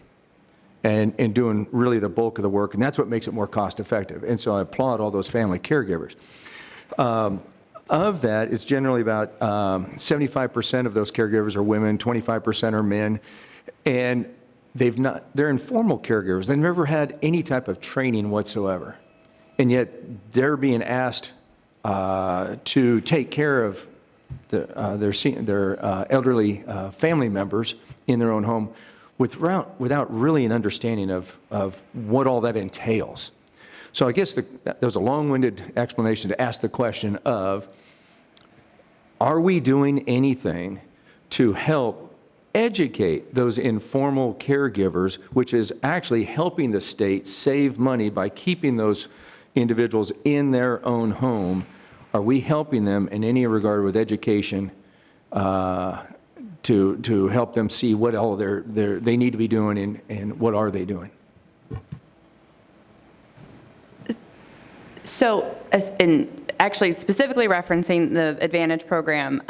and doing really the bulk of the work, and that's what makes it more cost effective. And so I applaud all those family caregivers. Of that, it's generally about 75% of those caregivers are women, 25% are men, and they're informal caregivers. They've never had any type of training whatsoever. and yet they're being asked to take care of their elderly family members in their own home without really an understanding of what all that entails. So I guess that was a long-winded explanation to ask the question of, are we doing anything to help educate those informal caregivers, which is actually helping the state save money by keeping those individuals in their own home? Are we helping them in any regard with education to help them see what all they need to be doing and what are they doing? So, actually specifically referencing the Advantage program,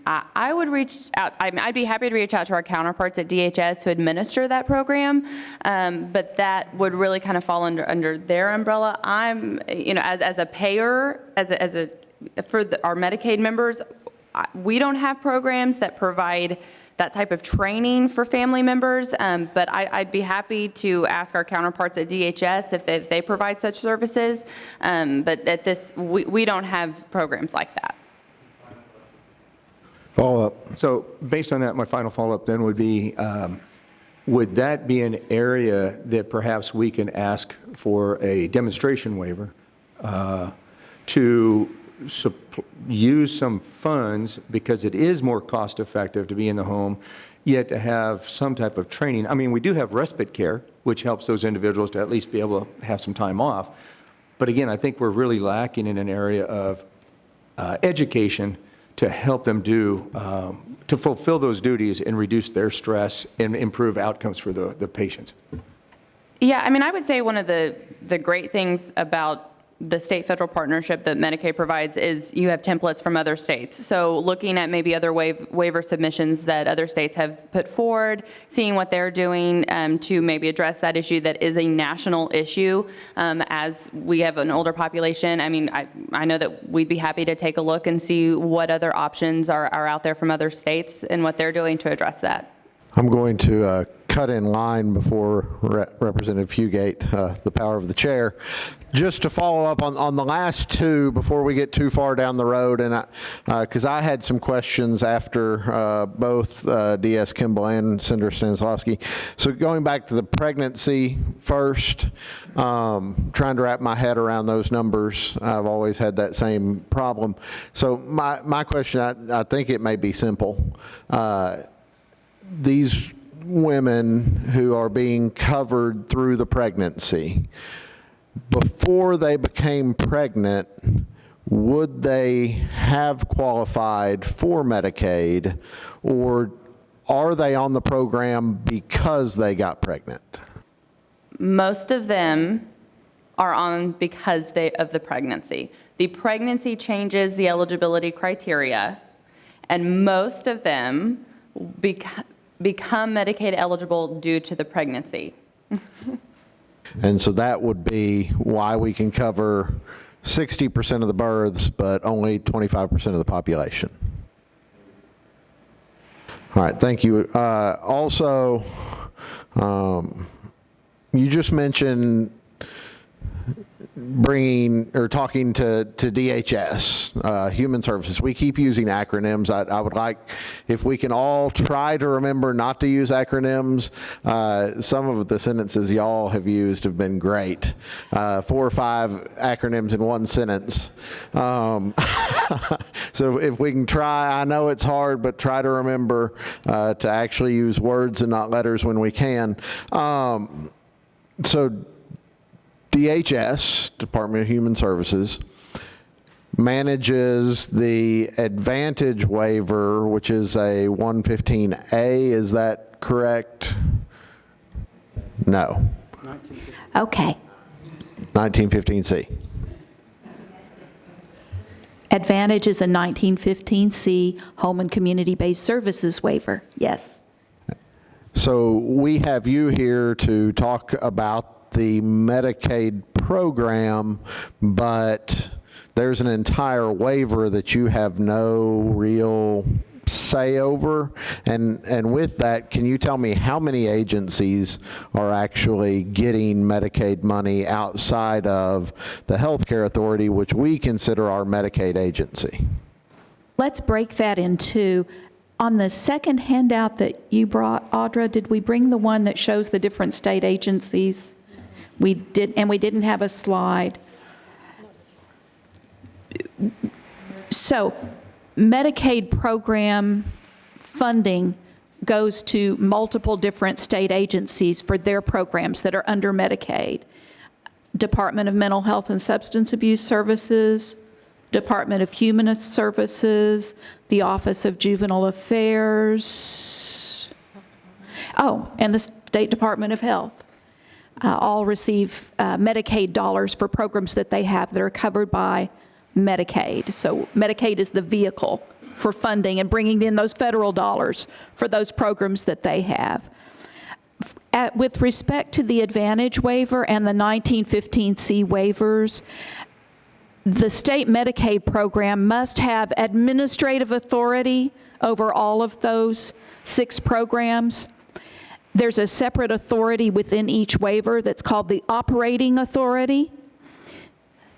I would reach out, I'd be happy to reach out to our counterparts at DHS to administer that program, but that would really kind of fall under their umbrella. I'm, as a payer, for our Medicaid members, we don't have programs that provide that type of training for family members, but I'd be happy to ask our counterparts at DHS if they provide such services, but at this, we don't have programs like that. Follow-up. So based on that, my final follow-up then would be, would that be an area that perhaps we can ask for a demonstration waiver to use some funds, because it is more cost-effective to be in the home, yet to have some type of training? I mean, we do have respite care, which helps those individuals to at least be able to have some time off. But again, I think we're really lacking in an area of education to help them to fulfill those duties and reduce their stress and improve outcomes for the patients. Yeah, I mean, I would say one of the great things about the state-federal partnership that Medicaid provides is you have templates from other states. So looking at maybe other waiver submissions that other states have put forward, seeing what they're doing to maybe address that issue that is a national issue as we have an older population. I mean, I know that we'd be happy to take a look and see what other options are out there from other states and what they're doing to address that. I'm going to cut in line before Representative Fugate, the power of the chair. Just to follow up on the last two before we get too far down the road, and because I had some questions after both D.S. Kimball and Senator Stanislavski. So going back to the pregnancy first, trying to wrap my head around those numbers. I've always had that same problem. So my question, I think it may be simple. These women who are being covered through the pregnancy, before they became pregnant, would they have qualified for Medicaid, or are they on the program because they got pregnant? Most of them are on because of the pregnancy. The pregnancy changes the eligibility criteria, and most of them become Medicaid eligible due to the pregnancy. And so that would be why we can cover 60% of the births, but only 25% of the population. All right, thank you. Also, you just mentioned talking to DHS, Human Services. We keep using acronyms. I would like, if we can all try to remember not to use acronyms. Some of the sentences y'all have used have been great. 4 or 5 acronyms in one sentence. So if we can try, I know it's hard, but try to remember to actually use words and not letters when we can. So DHS, Department of Human Services, manages the Advantage waiver, which is a 115A. Is that correct? No. Okay. 1915C. Advantage is a 1915C Home and Community-Based Services waiver. Yes. So we have you here to talk about the Medicaid program, but there's an entire waiver that you have no real say over? And with that, can you tell me how many agencies are actually getting Medicaid money outside of the Healthcare Authority, which we consider our Medicaid agency? Let's break that in two. On the second handout that you brought, Audra, did we bring the one that shows the different state agencies? We did, and we didn't have a slide. So Medicaid program funding goes to multiple different state agencies for their programs that are under Medicaid. Department of Mental Health and Substance Abuse Services, Department of Human Services, the Office of Juvenile Affairs, and the State Department of Health. All receive Medicaid dollars for programs that they have that are covered by Medicaid. So Medicaid is the vehicle for funding and bringing in those federal dollars for those programs that they have. With respect to the Advantage waiver and the 1915C waivers, the state Medicaid program must have administrative authority over all of those 6 programs. There's a separate authority within each waiver that's called the operating authority.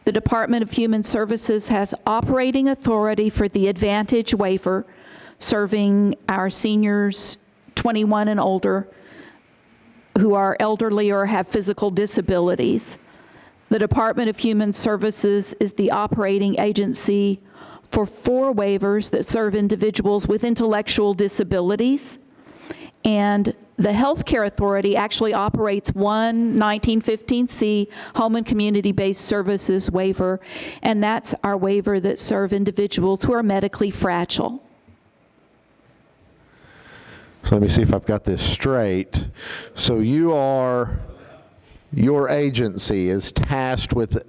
The Department of Human Services has operating authority for the Advantage waiver, serving our seniors 21 and older who are elderly or have physical disabilities. The Department of Human Services is the operating agency for 4 waivers that serve individuals with intellectual disabilities. And the Healthcare Authority actually operates one 1915C home and community-based services waiver, and that's our waiver that serve individuals who are medically fragile. So let me see if I've got this straight. So your agency is tasked with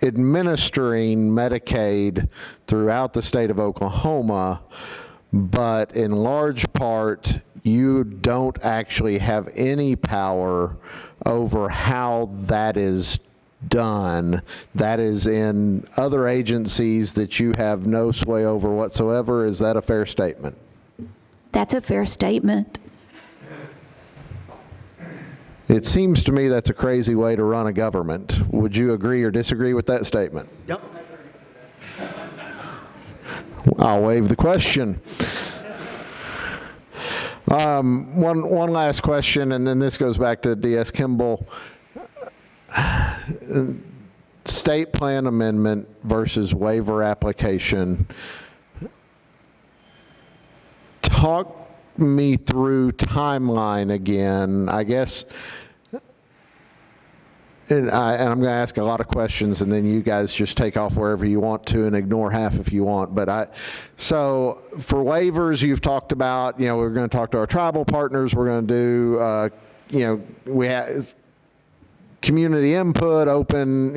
administering Medicaid throughout the state of Oklahoma, but in large part, you don't actually have any power over how that is done. That is in other agencies that you have no sway over whatsoever. Is that a fair statement? That's a fair statement. It seems to me that's a crazy way to run a government. Would you agree or disagree with that statement? Yep. I'll waive the question. One last question, and then this goes back to D.S. Kimball. State plan amendment versus waiver application. Talk me through timeline again, I guess. And I'm going to ask a lot of questions, and then you guys just take off wherever you want to and ignore half if you want. So for waivers, you've talked about, we're going to talk to our tribal partners. We're going to do, we have community input, open,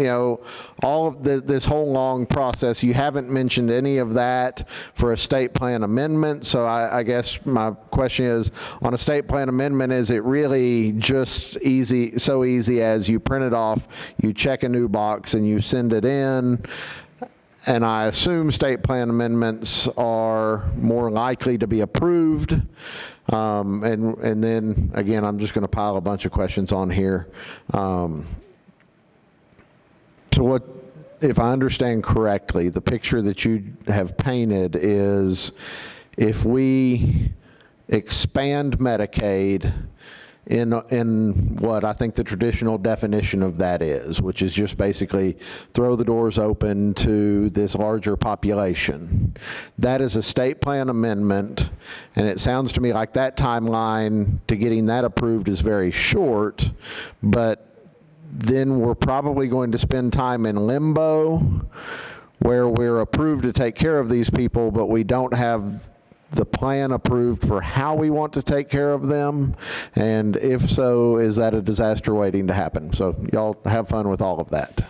all of this whole long process. You haven't mentioned any of that for a state plan amendment. So I guess my question is, on a state plan amendment, is it really just so easy as you print it off, you check a new box, and you send it in? And I assume state plan amendments are more likely to be approved. And then, again, I'm just going to pile a bunch of questions on here. So what, if I understand correctly, the picture that you have painted is if we expand Medicaid in what I think the traditional definition of that is, which is just basically throw the doors open to this larger population. That is a state plan amendment, and it sounds to me like that timeline to getting that approved is very short, but then we're probably going to spend time in limbo where we're approved to take care of these people, but we don't have the plan approved for how we want to take care of them? And if so, is that a disaster waiting to happen? So y'all have fun with all of that.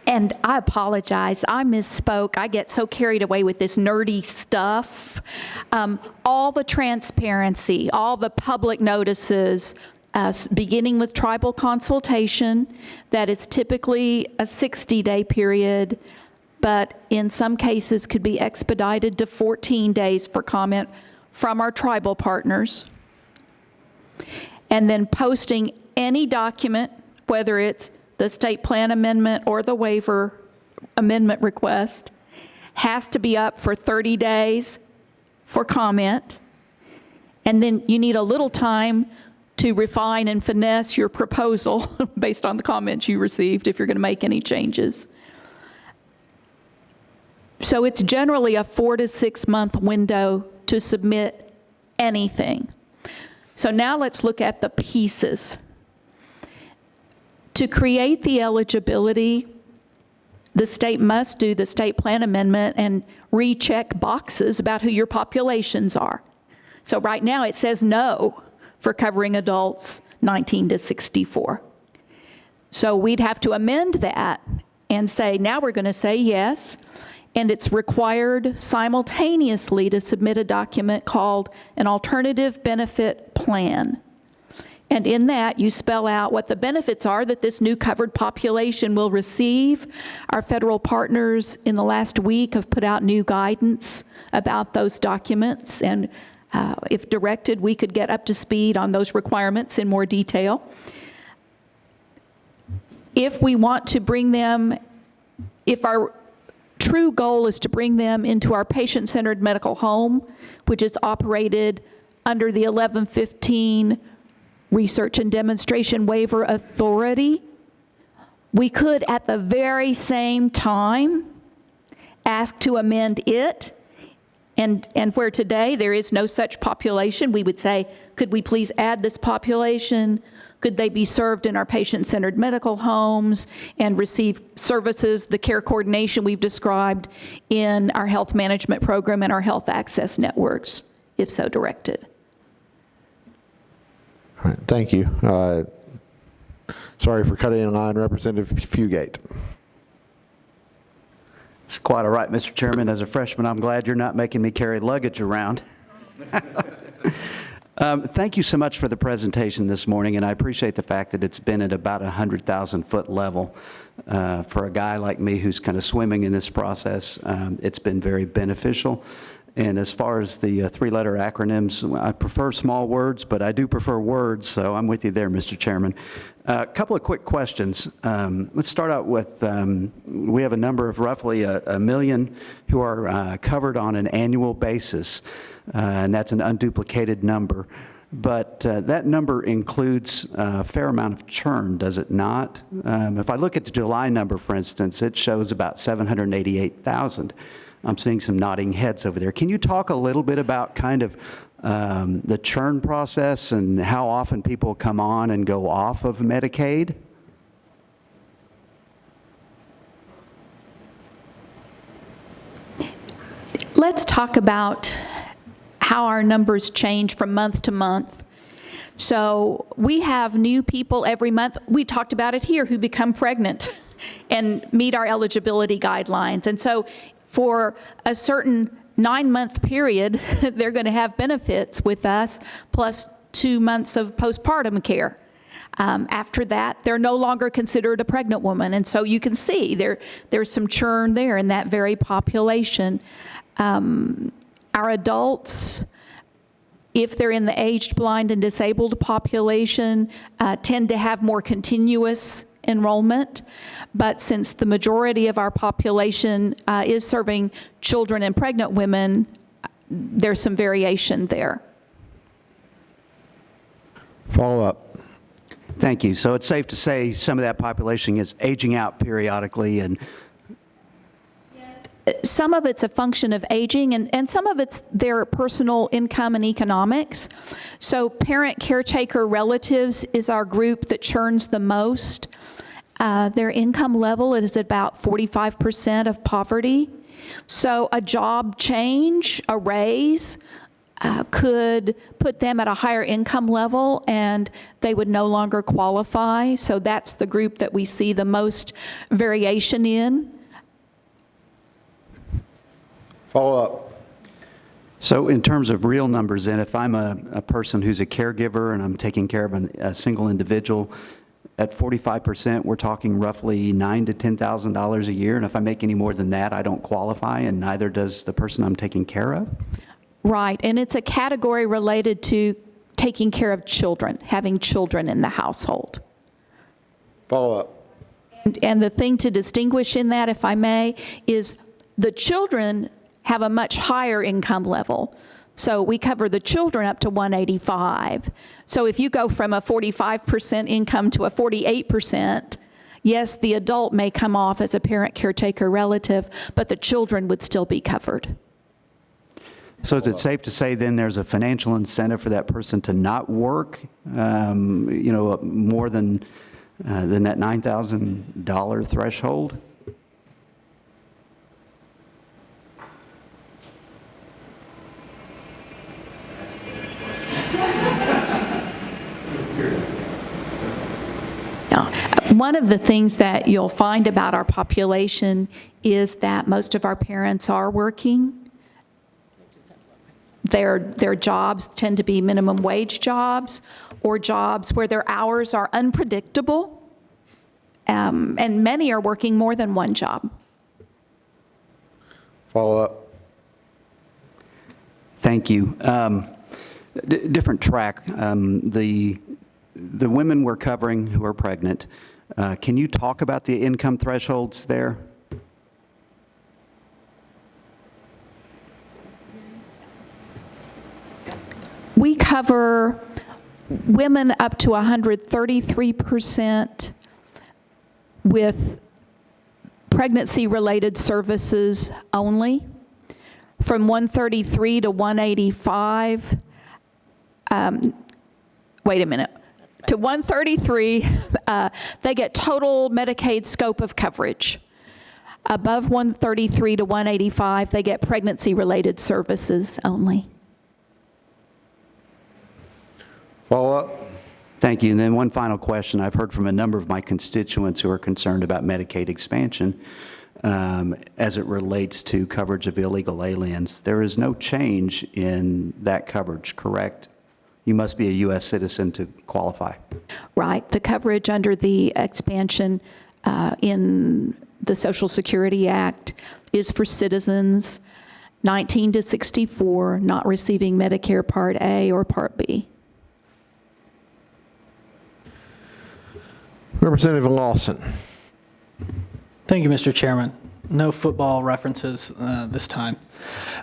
And I apologize, I misspoke. I get so carried away with this nerdy stuff. All the transparency, all the public notices, beginning with tribal consultation, that is typically a 60-day period. but in some cases could be expedited to 14 days for comment from our tribal partners. And then posting any document, whether it's the state plan amendment or the waiver amendment request, has to be up for 30 days for comment. And then you need a little time to refine and finesse your proposal based on the comments you received if you're going to make any changes. So it's generally a 4 to 6 month window to submit anything. So now let's look at the pieces. To create the eligibility, the state must do the state plan amendment and recheck boxes about who your populations are. So right now it says no for covering adults 19 to 64. So we'd have to amend that and say, now we're going to say yes, and it's required simultaneously to submit a document called an alternative benefit plan. And in that, you spell out what the benefits are that this new covered population will receive. Our federal partners in the last week have put out new guidance about those documents, and if directed, we could get up to speed on those requirements in more detail. If we want to bring them, if our true goal is to bring them into our patient-centered medical home, which is operated under the 1115 Research and Demonstration Waiver Authority, we could at the very same time ask to amend it, and where today there is no such population, we would say, could we please add this population? Could they be served in our patient-centered medical homes and receive services, the care coordination we've described in our health management program and our health access networks, if so directed? All right, thank you. Sorry for cutting in line, Representative Fugate. It's quite all right, Mr. Chairman. As a freshman, I'm glad you're not making me carry luggage around. Thank you so much for the presentation this morning, and I appreciate the fact that it's been at about 100,000-foot level. For a guy like me who's kind of swimming in this process, it's been very beneficial. And as far as the three-letter acronyms, I prefer small words, but I do prefer words, so I'm with you there, Mr. Chairman. A couple of quick questions. Let's start out with, we have a number of roughly a million who are covered on an annual basis, and that's an unduplicated number. But that number includes a fair amount of churn, does it not? If I look at the July number, for instance, it shows about 788,000. I'm seeing some nodding heads over there. Can you talk a little bit about kind of the churn process and how often people come on and go off of Medicaid? Let's talk about how our numbers change from month to month. So we have new people every month. We talked about it here, who become pregnant and meet our eligibility guidelines. And so for a certain 9-month period, they're going to have benefits with us, plus 2 months of postpartum care. After that, they're no longer considered a pregnant woman. And so you can see there's some churn there in that very population. Our adults, if they're in the aged, blind, and disabled population, tend to have more continuous enrollment. But since the majority of our population is serving children and pregnant women, there's some variation there. Follow up. Thank you. So it's safe to say some of that population is aging out periodically, and some of it's a function of aging, and some of it's their personal income and economics. So parent, caretaker, relatives is our group that churns the most. Their income level is about 45% of poverty. So a job change, a raise, could put them at a higher income level and they would no longer qualify. So that's the group that we see the most variation in. Follow up. so in terms of real numbers, then, if I'm a person who's a caregiver and I'm taking care of a single individual, At 45%, we're talking roughly $9,000 to $10,000 a year, and if I make any more than that, I don't qualify, and neither does the person I'm taking care of? Right, and it's a category related to taking care of children, having children in the household. Follow up. And the thing to distinguish in that, if I may, is the children have a much higher income level. So we cover the children up to 185. So if you go from a 45% income to a 48%, yes, the adult may come off as a parent, caretaker, relative, but the children would still be covered. So is it safe to say then there's a financial incentive for that person to not work, more than that $9,000 threshold? One of the things that you'll find about our population is that most of our parents are working. Their jobs tend to be minimum wage jobs or jobs where their hours are unpredictable, and many are working more than one job. Follow up. Thank you. Different track. The women we're covering who are pregnant, can you talk about the income thresholds there? We cover women up to 133% with pregnancy-related services only. From 133 to 185, wait a minute. To 133, they get total Medicaid scope of coverage. Above 133 to 185, they get pregnancy-related services only. Follow up. Thank you. And then one final question. I've heard from a number of my constituents who are concerned about Medicaid expansion as it relates to coverage of illegal aliens. There is no change in that coverage, correct? You must be a U.S. citizen to qualify. Right. The coverage under the expansion in the Social Security Act is for citizens 19 to 64 not receiving Medicare Part A or Part B. Representative Lawson. Thank you, Mr. Chairman. No football references this time.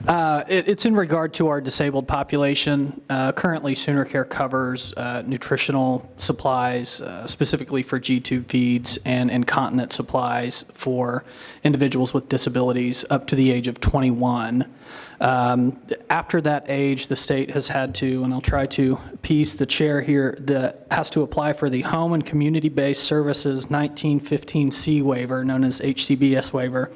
It's in regard to our disabled population. Currently, Sooner Care covers nutritional supplies, specifically for G-tube feeds, and incontinence supplies for individuals with disabilities up to the age of 21. After that age, the state has had to, and I'll try to piece the chair here, has to apply for the Home and Community-Based Services 1915C waiver, known as HCBS waiver.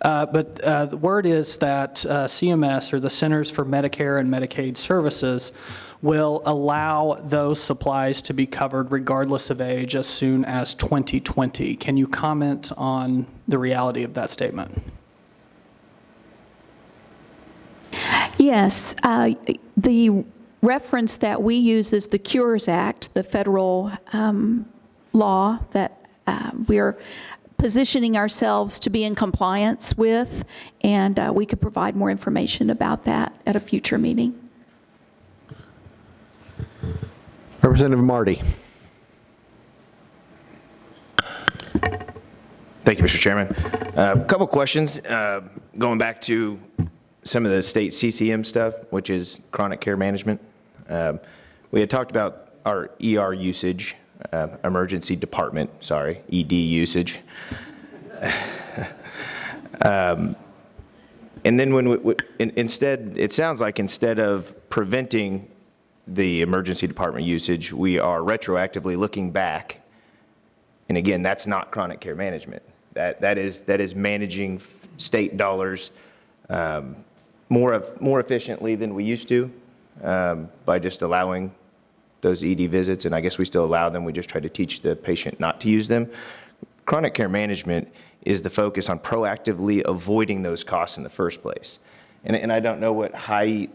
But the word is that CMS, or the Centers for Medicare and Medicaid Services, will allow those supplies to be covered regardless of age as soon as 2020. Can you comment on the reality of that statement? Yes. The reference that we use is the Cures Act, the federal law that we're positioning ourselves to be in compliance with, and we could provide more information about that at a future meeting. Representative Marty. Thank you, Mr. Chairman. A couple questions going back to some of the state CCM stuff, which is chronic care management. We had talked about our ER usage, emergency department, ED usage. And then instead, it sounds like instead of preventing the emergency department usage, we are retroactively looking back. And again, that's not chronic care management. That is managing state dollars more efficiently than we used to by just allowing those ED visits, and I guess we still allow them, we just try to teach the patient not to use them. Chronic care management is the focus on proactively avoiding those costs in the first place. And I don't know what high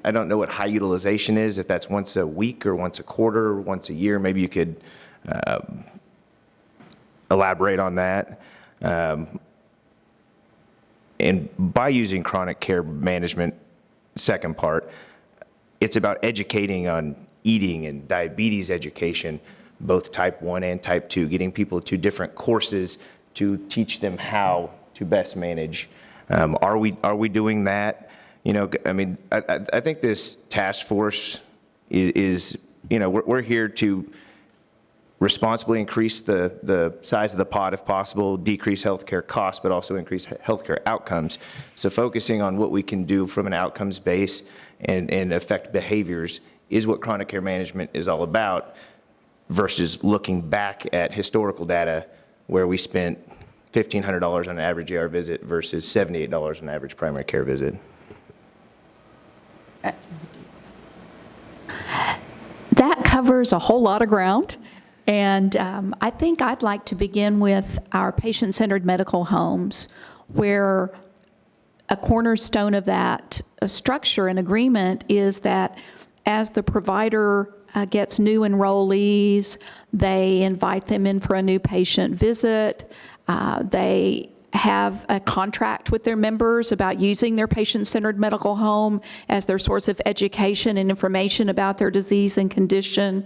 utilization is, if that's once a week or once a quarter or once a year. Maybe you could elaborate on that. And by using chronic care management, second part, it's about educating on eating and diabetes education, both type 1 and type 2, getting people to different courses to teach them how to best manage. Are we doing that? You know, I mean, I think this task force is you know, we're here to responsibly increase the size of the pot if possible, decrease healthcare costs, but also increase healthcare outcomes. So focusing on what we can do from an outcomes base and affect behaviors is what chronic care management is all about, versus looking back at historical data where we spent $1,500 on an average ER visit versus $78 on an average primary care visit. That covers a whole lot of ground. And I think I'd like to begin with our patient-centered medical homes, where a cornerstone of that structure and agreement is that as the provider gets new enrollees, they invite them in for a new patient visit. They have a contract with their members about using their patient-centered medical home as their source of education and information about their disease and condition.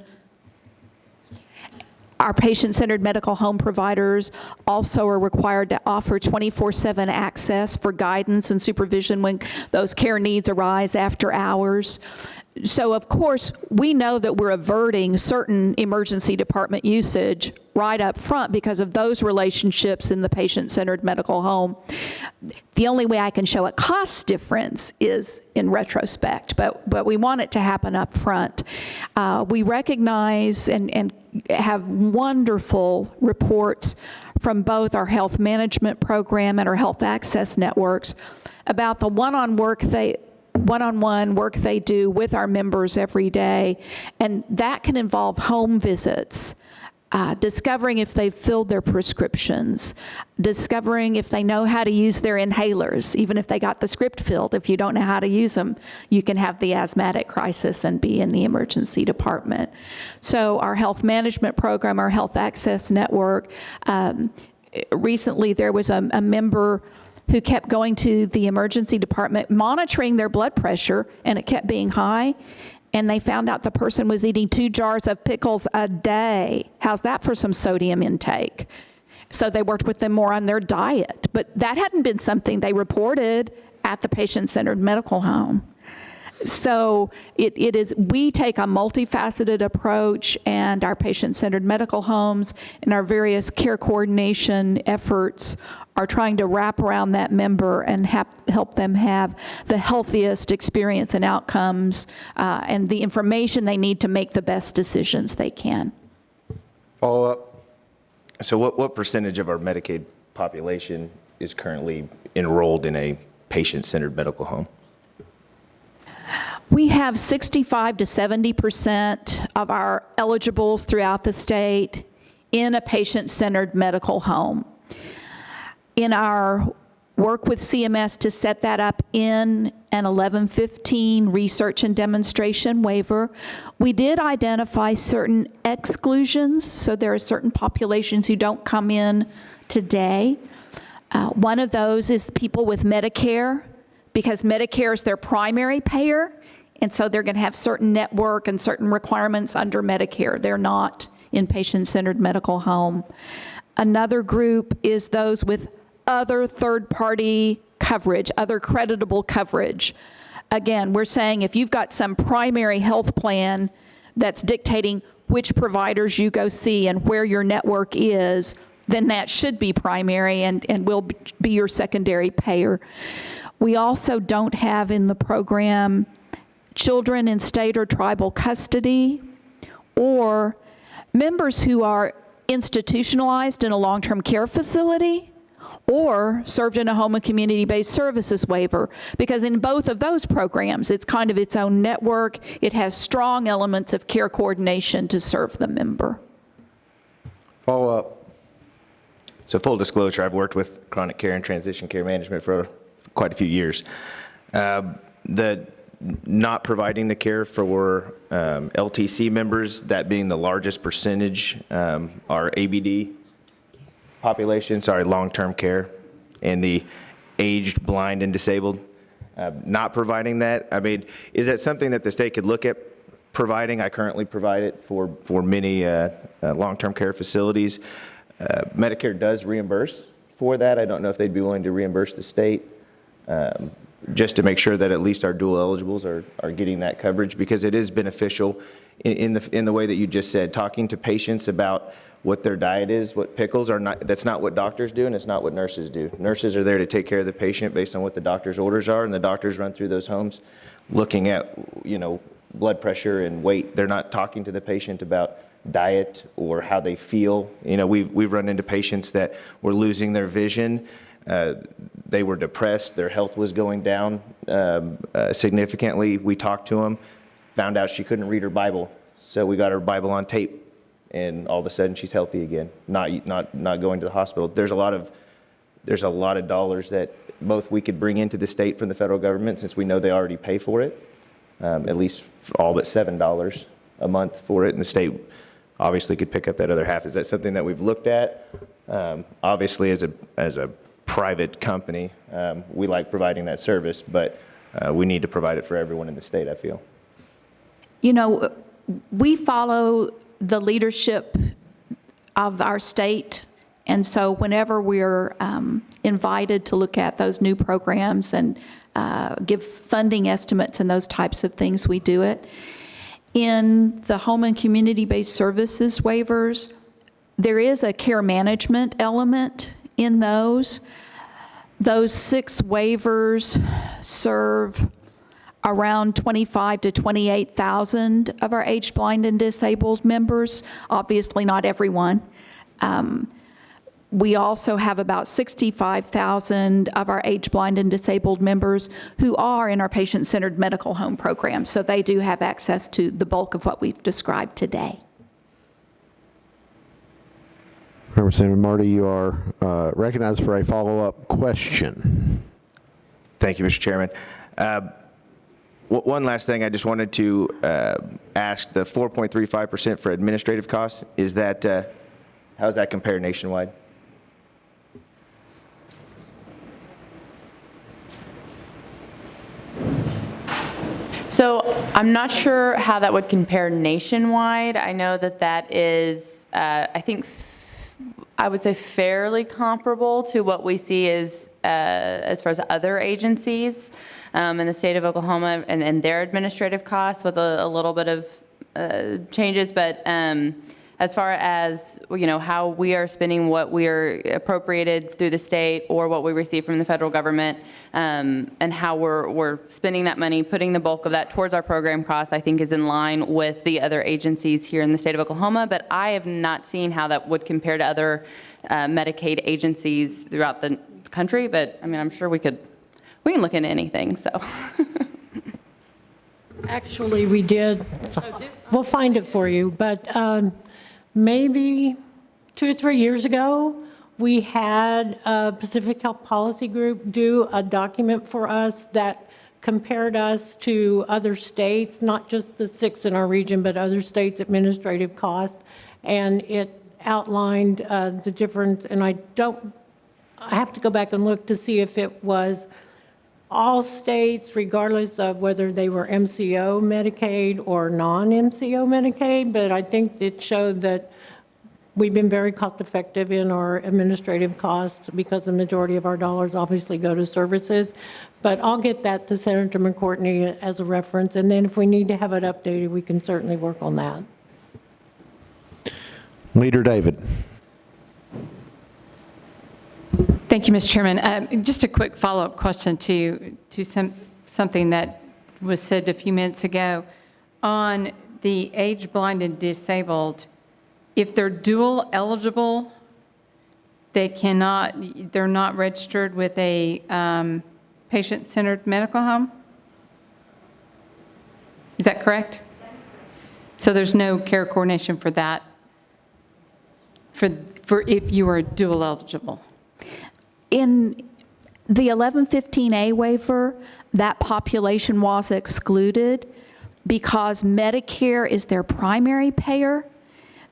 Our patient-centered medical home providers also are required to offer 24/7 access for guidance and supervision when those care needs arise after hours. So, of course, we know that we're averting certain emergency department usage right up front because of those relationships in the patient-centered medical home. The only way I can show a cost difference is in retrospect, but we want it to happen up front. We recognize and have wonderful reports from both our health management program and our health access networks about the one-on-one work they do with our members every day, and that can involve home visits, discovering if they've filled their prescriptions, discovering if they know how to use their inhalers, even if they got the script filled. If you don't know how to use them, you can have the asthmatic crisis and be in the emergency department. So our health management program, our health access network, recently there was a member who kept going to the emergency department, monitoring their blood pressure, and it kept being high, and they found out the person was eating 2 jars of pickles a day. How's that for some sodium intake? So they worked with them more on their diet, but that hadn't been something they reported at the patient-centered medical home. So it is, we take a multifaceted approach, and our patient-centered medical homes and our various care coordination efforts are trying to wrap around that member and help them have the healthiest experience and outcomes and the information they need to make the best decisions they can. Follow up. So what percentage of our Medicaid population is currently enrolled in a patient-centered medical home? We have 65 to 70% of our eligibles throughout the state in a patient-centered medical home. In our work with CMS to set that up in an 1115 research and demonstration waiver, we did identify certain exclusions. So there are certain populations who don't come in today. One of those is people with Medicare, because Medicare is their primary payer, and so they're going to have certain network and certain requirements under Medicare. They're not in patient-centered medical home. Another group is those with other third-party coverage, other creditable coverage. Again, we're saying if you've got some primary health plan that's dictating which providers you go see and where your network is, then that should be primary and will be your secondary payer. We also don't have in the program children in state or tribal custody, or members who are institutionalized in a long-term care facility or served in a home and community-based services waiver, because in both of those programs, it's kind of its own network. It has strong elements of care coordination to serve the member. Follow up. So full disclosure, I've worked with chronic care and transition care management for quite a few years. The not providing the care for LTC members, that being the largest percentage, are ABD population, long-term care, and the aged, blind, and disabled, not providing that. I mean, is that something that the state could look at providing? I currently provide it for many long-term care facilities. Medicare does reimburse for that. I don't know if they'd be willing to reimburse the state, just to make sure that at least our dual eligibles are getting that coverage, because it is beneficial in the way that you just said, talking to patients about what their diet is, what pickles are not. That's not what doctors do, and it's not what nurses do. Nurses are there to take care of the patient based on what the doctor's orders are, and the doctors run through those homes looking at, blood pressure and weight. They're not talking to the patient about diet or how they feel. We've run into patients that were losing their vision. They were depressed. Their health was going down significantly. We talked to them, found out she couldn't read her Bible, so we got her Bible on tape, and all of a sudden she's healthy again, not going to the hospital. There's a lot of dollars that both we could bring into the state from the federal government, since we know they already pay for it, at least all but $7 a month for it, and the state obviously could pick up that other half. Is that something that we've looked at? Obviously, as a private company, we like providing that service, but we need to provide it for everyone in the state, I feel. We follow the leadership of our state, and so whenever we're invited to look at those new programs and give funding estimates and those types of things, we do it. In the home and community-based services waivers, there is a care management element in those. Those 6 waivers serve around 25 to 28,000 of our aged, blind, and disabled members. Obviously, not everyone. We also have about 65,000 of our aged, blind, and disabled members who are in our patient-centered medical home program, so they do have access to the bulk of what we've described today. Representative Marty, you are recognized for a follow-up question. Thank you, Mr. Chairman. One last thing, I just wanted to ask, the 4.35% for administrative costs, is that, how does that compare nationwide? So I'm not sure how that would compare nationwide. I know that is, I think, I would say fairly comparable to what we see as far as other agencies in the state of Oklahoma and their administrative costs, with a little bit of changes. But as far as how we are spending what we are appropriated through the state or what we receive from the federal government, and how we're spending that money, putting the bulk of that towards our program costs, I think is in line with the other agencies here in the state of Oklahoma. But I have not seen how that would compare to other Medicaid agencies throughout the country. But I mean, I'm sure we can look into anything. So. Actually, we did. We'll find it for you. But maybe 2 or 3 years ago, we had Pacific Health Policy Group do a document for us that compared us to other states, not just the 6 in our region, but other states' administrative costs. And it outlined the difference. And I have to go back and look to see if it was all states, regardless of whether they were MCO Medicaid or non-MCO Medicaid, but I think it showed that we've been very cost-effective in our administrative costs, because the majority of our dollars obviously go to services. But I'll get that to Senator McCourtney as a reference, and then if we need to have it updated, we can certainly work on that. Leader David. Thank you, Mr. Chairman. Just a quick follow-up question to something that was said a few minutes ago. On the aged, blind, and disabled, if they're dual eligible, they're not registered with a patient-centered medical home? Is that correct? So there's no care coordination for that, for if you are dual eligible? In the 1115A waiver, that population was excluded because Medicare is their primary payer.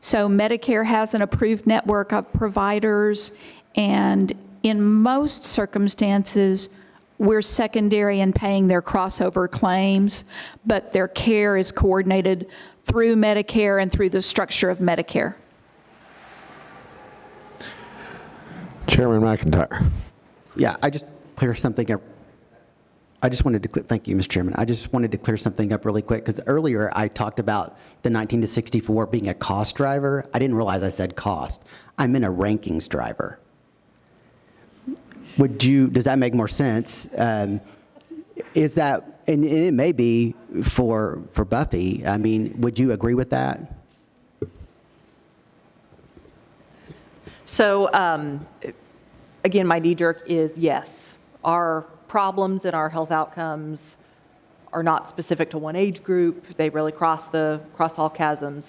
So Medicare has an approved network of providers, and in most circumstances, we're secondary in paying their crossover claims, but their care is coordinated through Medicare and through the structure of Medicare. Chairman McIntyre. Yeah, I just clear something up. Thank you, Mr. Chairman. I just wanted to clear something up really quick, because earlier I talked about the 19 to 64 being a cost driver. I didn't realize I said cost. I meant a rankings driver. Does that make more sense? Is that, and it may be for Buffy, I mean, would you agree with that? So, again, my knee-jerk is yes. Our problems and our health outcomes are not specific to one age group. They really cross all chasms.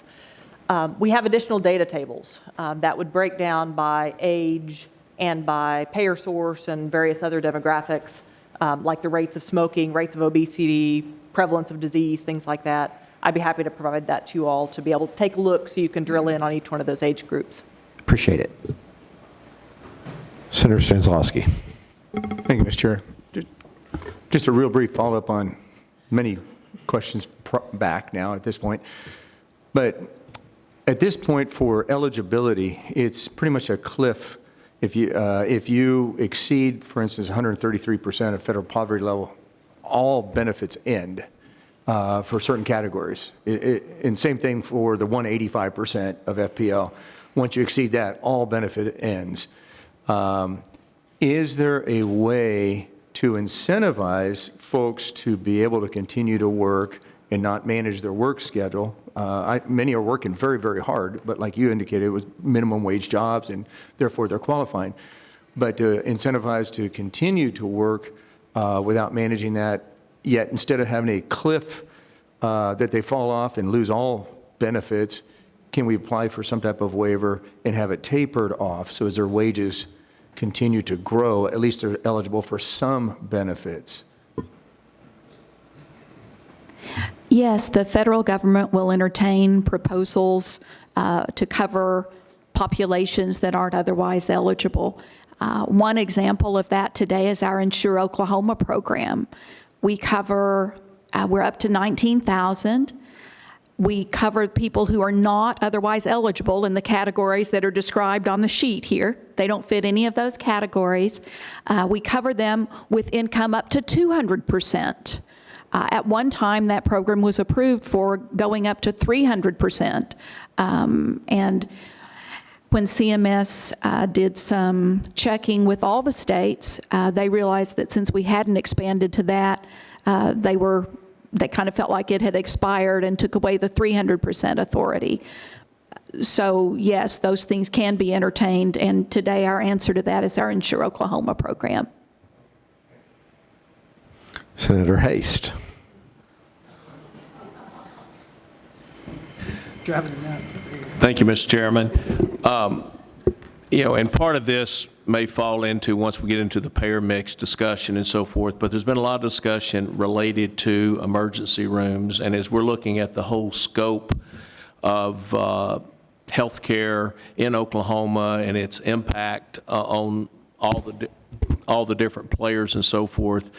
We have additional data tables that would break down by age and by payer source and various other demographics, like the rates of smoking, rates of obesity, prevalence of disease, things like that. I'd be happy to provide that to you all to be able to take a look so you can drill in on each one of those age groups. Appreciate it. Senator Stanzlowski. Thank you, Mr. Chair. Just a real brief follow-up on many questions back now at this point. But at this point for eligibility, it's pretty much a cliff. If you exceed, for instance, 133% of federal poverty level, all benefits end for certain categories. And same thing for the 185% of FPL. Once you exceed that, all benefit ends. Is there a way to incentivize folks to be able to continue to work and not manage their work schedule? Many are working very, very hard, but like you indicated, it was minimum wage jobs, and therefore they're qualifying. But to incentivize to continue to work without managing that, yet instead of having a cliff that they fall off and lose all benefits, can we apply for some type of waiver and have it tapered off so as their wages continue to grow, at least they're eligible for some benefits? Yes, the federal government will entertain proposals to cover populations that aren't otherwise eligible. One example of that today is our Insure Oklahoma program. We cover, we're up to 19,000. We cover people who are not otherwise eligible in the categories that are described on the sheet here. They don't fit any of those categories. We cover them with income up to 200%. At one time, that program was approved for going up to 300%. And when CMS did some checking with all the states, they realized that since we hadn't expanded to that, they kind of felt like it had expired and took away the 300% authority. So yes, those things can be entertained, and today our answer to that is our Insure Oklahoma program. Senator Haste. Thank you, Mr. Chairman. And part of this may fall into, once we get into the payer mix discussion and so forth, but there's been a lot of discussion related to emergency rooms, and as we're looking at the whole scope of healthcare in Oklahoma and its impact on all the different players and so forth,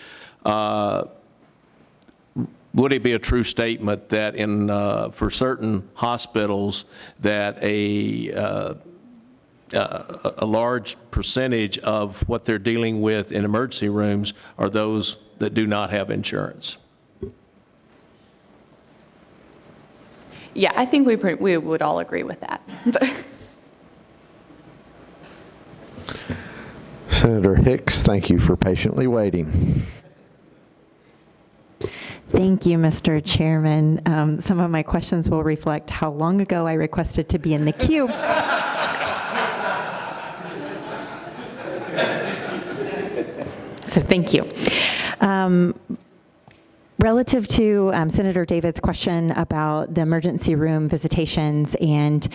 would it be a true statement that for certain hospitals that a large percentage of what they're dealing with in emergency rooms are those that do not have insurance? Yeah, I think we would all agree with that. Senator Hicks, thank you for patiently waiting. Thank you, Mr. Chairman. Some of my questions will reflect how long ago I requested to be in the queue. So thank you. Relative to Senator David's question about the emergency room visitations and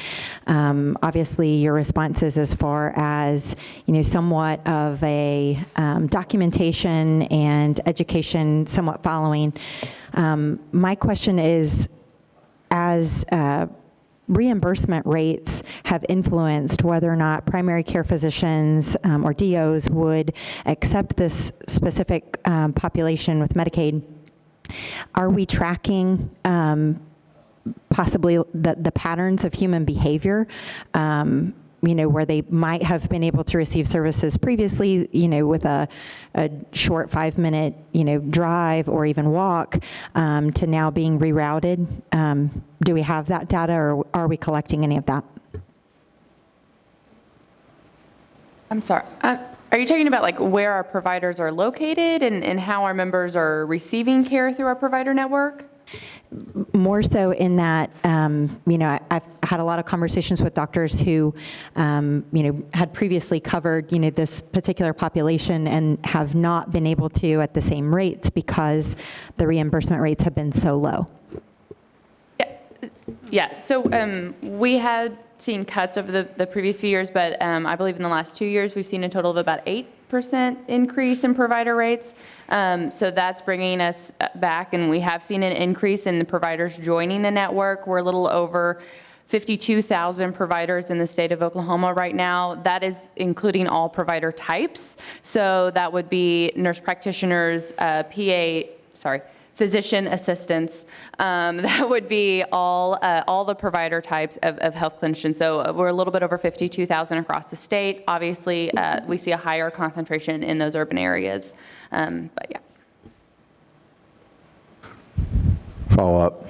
obviously your responses as far as, somewhat of a documentation and education somewhat following, my question is, as reimbursement rates have influenced whether or not primary care physicians or DOs would accept this specific population with Medicaid. Are we tracking possibly the patterns of human behavior, where they might have been able to receive services previously, with a short 5-minute, drive or even walk, to now being rerouted? Do we have that data, or are we collecting any of that? I'm sorry. Are you talking about like where our providers are located and how our members are receiving care through our provider network? More so in that, I've had a lot of conversations with doctors who, had previously covered, this particular population and have not been able to at the same rates because the reimbursement rates have been so low. Yeah, so we had seen cuts over the previous few years, but I believe in the last 2 years, we've seen a total of about 8% increase in provider rates. So that's bringing us back, and we have seen an increase in the providers joining the network. We're a little over 52,000 providers in the state of Oklahoma right now. That is including all provider types. So that would be nurse practitioners, physician assistants. That would be all the provider types of health clinicians. So we're a little bit over 52,000 across the state. Obviously, we see a higher concentration in those urban areas. But yeah. Follow up.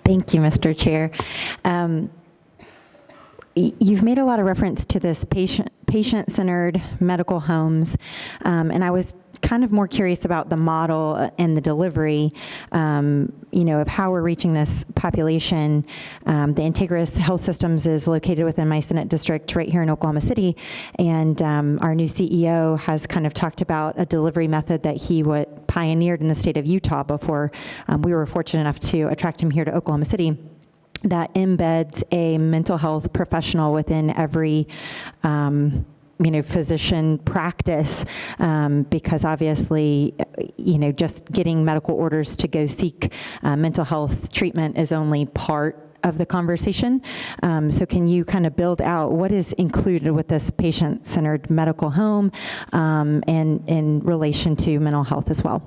Thank you, Mr. Chair. You've made a lot of reference to this patient-centered medical homes, and I was kind of more curious about the model and the delivery, of how we're reaching this population. The Integris Health Systems is located within my Senate district right here in Oklahoma City, and our new CEO has kind of talked about a delivery method that he pioneered in the state of Utah before we were fortunate enough to attract him here to Oklahoma City, that embeds a mental health professional within every physician practice, because obviously, just getting medical orders to go seek mental health treatment is only part of the conversation. So can you kind of build out what is included with this patient-centered medical home and in relation to mental health as well?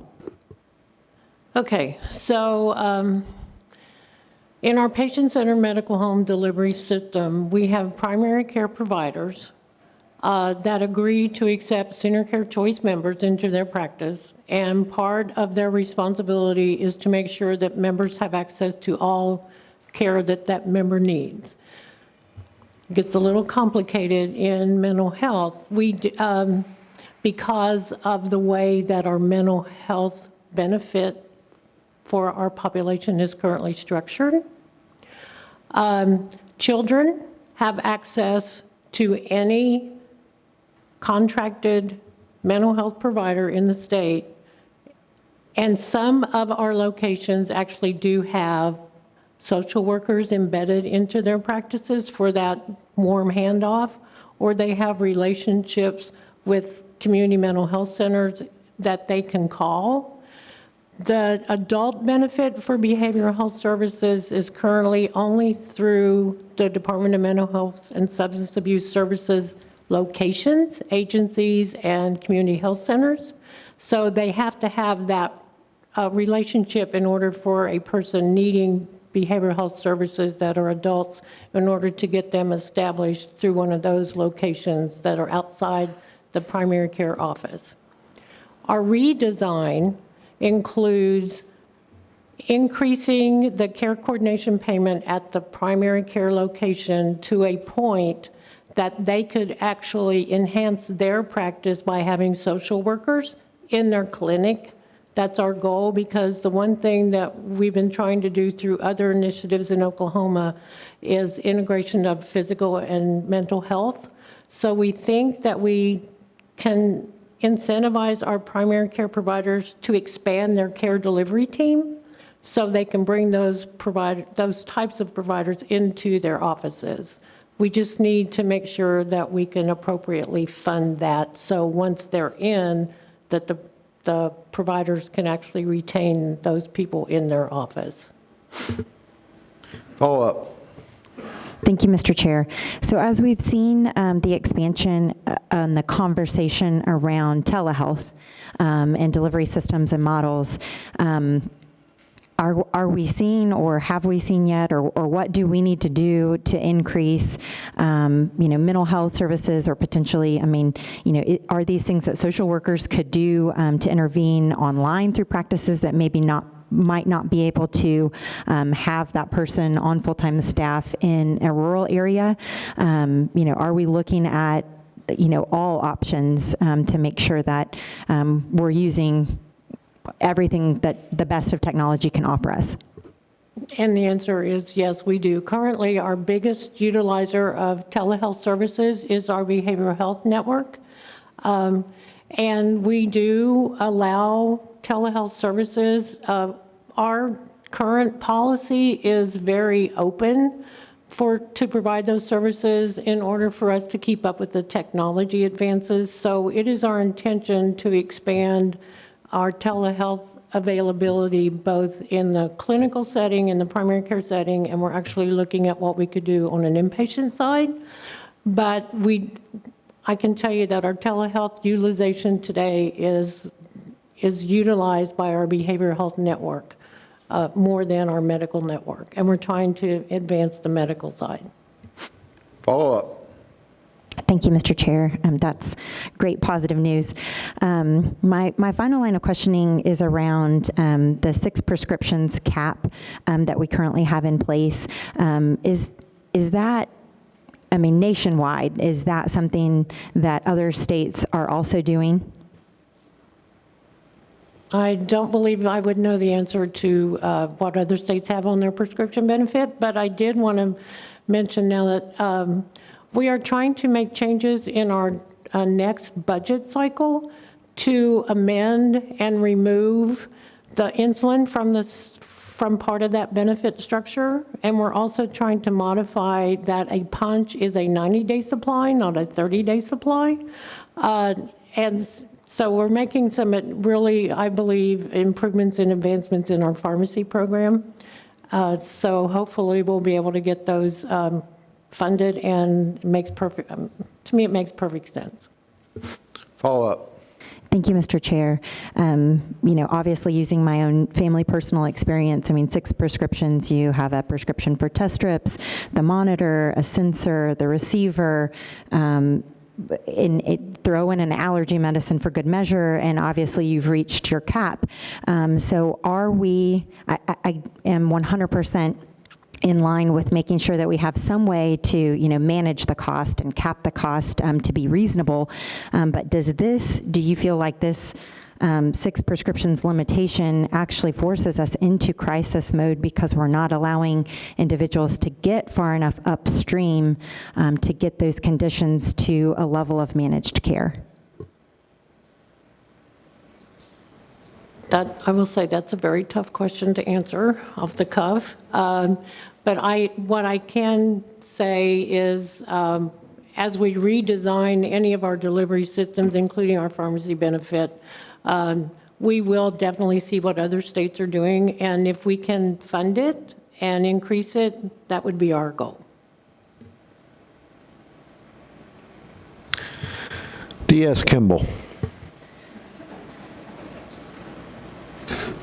Okay, so in our patient-centered medical home delivery system, we have primary care providers that agree to accept Senior Care Choice members into their practice, and part of their responsibility is to make sure that members have access to all care that member needs. It gets a little complicated in mental health. Because of the way that our mental health benefit for our population is currently structured, children have access to any contracted mental health provider in the state, and some of our locations actually do have social workers embedded into their practices for that warm handoff, or they have relationships with community mental health centers that they can call. The adult benefit for behavioral health services is currently only through the Department of Mental Health and Substance Abuse Services locations, agencies, and community health centers. So they have to have that relationship in order for a person needing behavioral health services that are adults, in order to get them established through one of those locations that are outside the primary care office. Our redesign includes increasing the care coordination payment at the primary care location to a point that they could actually enhance their practice by having social workers in their clinic. That's our goal, because the one thing that we've been trying to do through other initiatives in Oklahoma is integration of physical and mental health. So we think that we can incentivize our primary care providers to expand their care delivery team so they can bring those types of providers into their offices. We just need to make sure that we can appropriately fund that, so once they're in, that the providers can actually retain those people in their office. Follow up. Thank you, Mr. Chair. So as we've seen the expansion and the conversation around telehealth and delivery systems and models, are we seeing, or have we seen yet, or what do we need to do to increase, mental health services, or potentially, are these things that social workers could do to intervene online through practices that might not be able to have that person on full-time staff in a rural area? Are we looking at, all options to make sure that we're using everything that the best of technology can offer us? And the answer is yes, we do. Currently, our biggest utilizer of telehealth services is our behavioral health network. And we do allow telehealth services. Our current policy is very open to provide those services in order for us to keep up with the technology advances. So it is our intention to expand our telehealth availability both in the clinical setting, in the primary care setting, and we're actually looking at what we could do on an inpatient side. But I can tell you that our telehealth utilization today is utilized by our behavioral health network more than our medical network, and we're trying to advance the medical side. Follow up. Thank you, Mr. Chair. That's great positive news. My final line of questioning is around the 6 prescriptions cap that we currently have in place. Is that, nationwide, is that something that other states are also doing? I don't believe I would know the answer to what other states have on their prescription benefit, but I did want to mention now that we are trying to make changes in our next budget cycle to amend and remove the insulin from part of that benefit structure. And we're also trying to modify that a punch is a 90-day supply, not a 30-day supply. And so we're making some really, I believe, improvements and advancements in our pharmacy program. So hopefully we'll be able to get those funded, and it makes perfect, to me, it makes perfect sense. Follow up. Thank you, Mr. Chair. Obviously using my own family personal experience, 6 prescriptions, you have a prescription for test strips, the monitor, a sensor, the receiver, throw in an allergy medicine for good measure, and obviously you've reached your cap. So I am 100% in line with making sure that we have some way to, manage the cost and cap the cost to be reasonable. But do you feel like this 6 prescriptions limitation actually forces us into crisis mode because we're not allowing individuals to get far enough upstream to get those conditions to a level of managed care? I will say that's a very tough question to answer off the cuff. But what I can say is, as we redesign any of our delivery systems, including our pharmacy benefit, we will definitely see what other states are doing, and if we can fund it and increase it, that would be our goal. D.S. Kimball.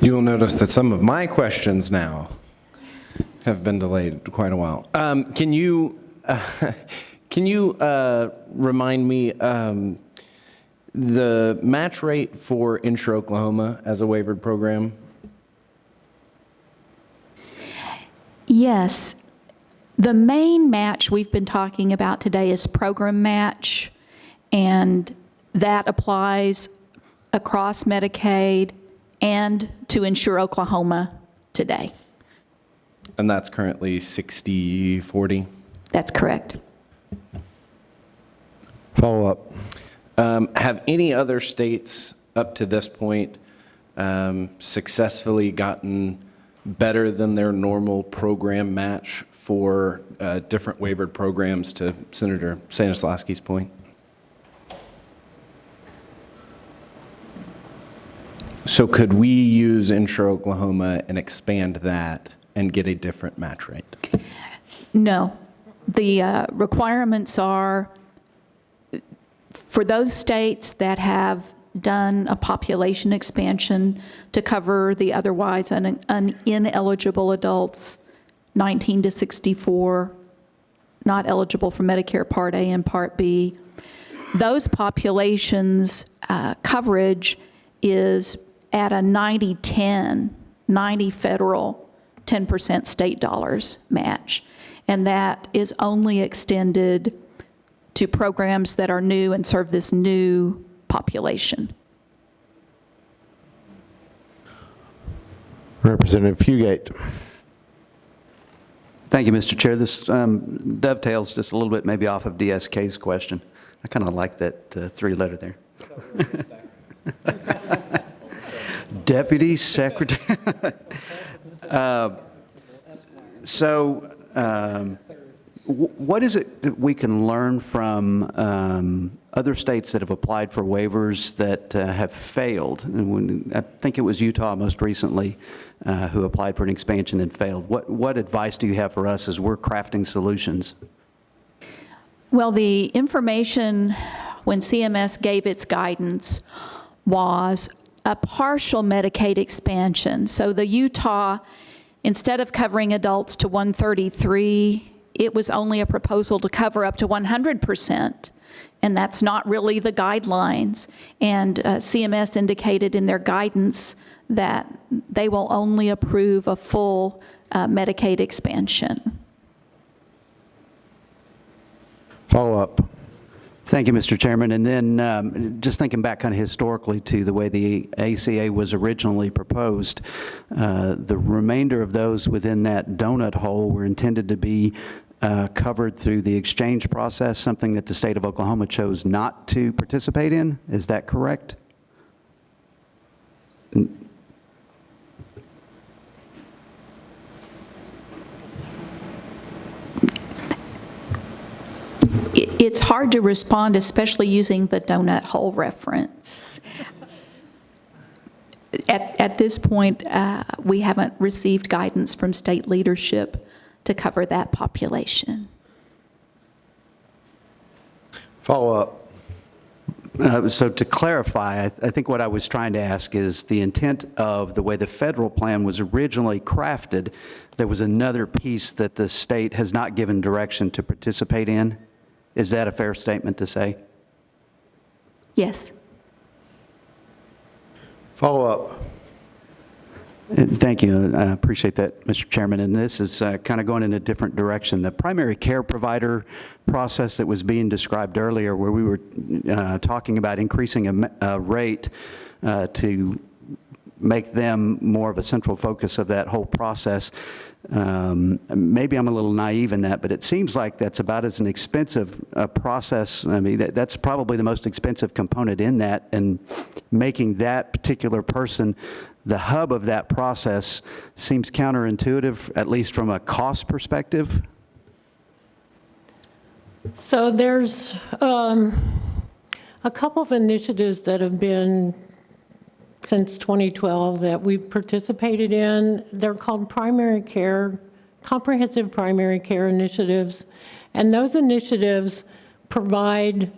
You will notice that some of my questions now have been delayed quite a while. Can you remind me the match rate for Insure Oklahoma as a waivered program? Yes. The main match we've been talking about today is program match, and that applies across Medicaid and to Insure Oklahoma today. And that's currently 60/40? That's correct. Follow up. Have any other states up to this point successfully gotten better than their normal program match for different waivered programs, to Senator Stanislawski's point? So could we use Insure Oklahoma and expand that and get a different match rate? No. The requirements are for those states that have done a population expansion to cover the otherwise ineligible adults 19 to 64, not eligible for Medicare Part A and Part B. Those populations' coverage is at a 90-10, 90 federal, 10% state dollars match. And that is only extended to programs that are new and serve this new population. Representative Fugate. Thank you, Mr. Chair. This dovetails just a little bit maybe off of DSK's question. I kind of like that three-letter there. Deputy Secretary. What is it that we can learn from other states that have applied for waivers that have failed? And I think it was Utah most recently who applied for an expansion and failed. What advice do you have for us as we're crafting solutions? Well, the information when CMS gave its guidance was a partial Medicaid expansion. So the Utah, instead of covering adults to 133, it was only a proposal to cover up to 100%. And that's not really the guidelines. And CMS indicated in their guidance that they will only approve a full Medicaid expansion. Follow up. Thank you, Mr. Chairman. And then just thinking back kind of historically to the way the ACA was originally proposed, the remainder of those within that donut hole were intended to be covered through the exchange process, something that the state of Oklahoma chose not to participate in. Is that correct? It's hard to respond, especially using the donut hole reference. At this point, we haven't received guidance from state leadership to cover that population. Follow up. So to clarify, I think what I was trying to ask is the intent of the way the federal plan was originally crafted, there was another piece that the state has not given direction to participate in. Is that a fair statement to say? Yes. Follow up. Thank you. I appreciate that, Mr. Chairman. And this is kind of going in a different direction. The primary care provider process that was being described earlier, where we were talking about increasing a rate to make them more of a central focus of that whole process. Maybe I'm a little naive in that, but it seems like that's about as an expensive process. I mean, that's probably the most expensive component in that, and making that particular person the hub of that process seems counterintuitive, at least from a cost perspective. So there's a couple of initiatives that have been since 2012 that we've participated in. They're called primary care, comprehensive primary care initiatives. And those initiatives provide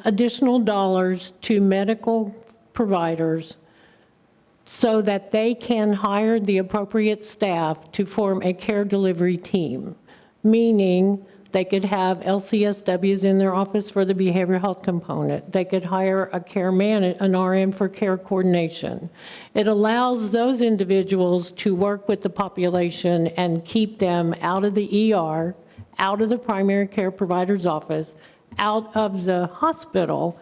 additional dollars to medical providers so that they can hire the appropriate staff to form a care delivery team, meaning they could have LCSWs in their office for the behavioral health component. They could hire a care an RN for care coordination. It allows those individuals to work with the population and keep them out of the ER, out of the primary care provider's office, out of the hospital.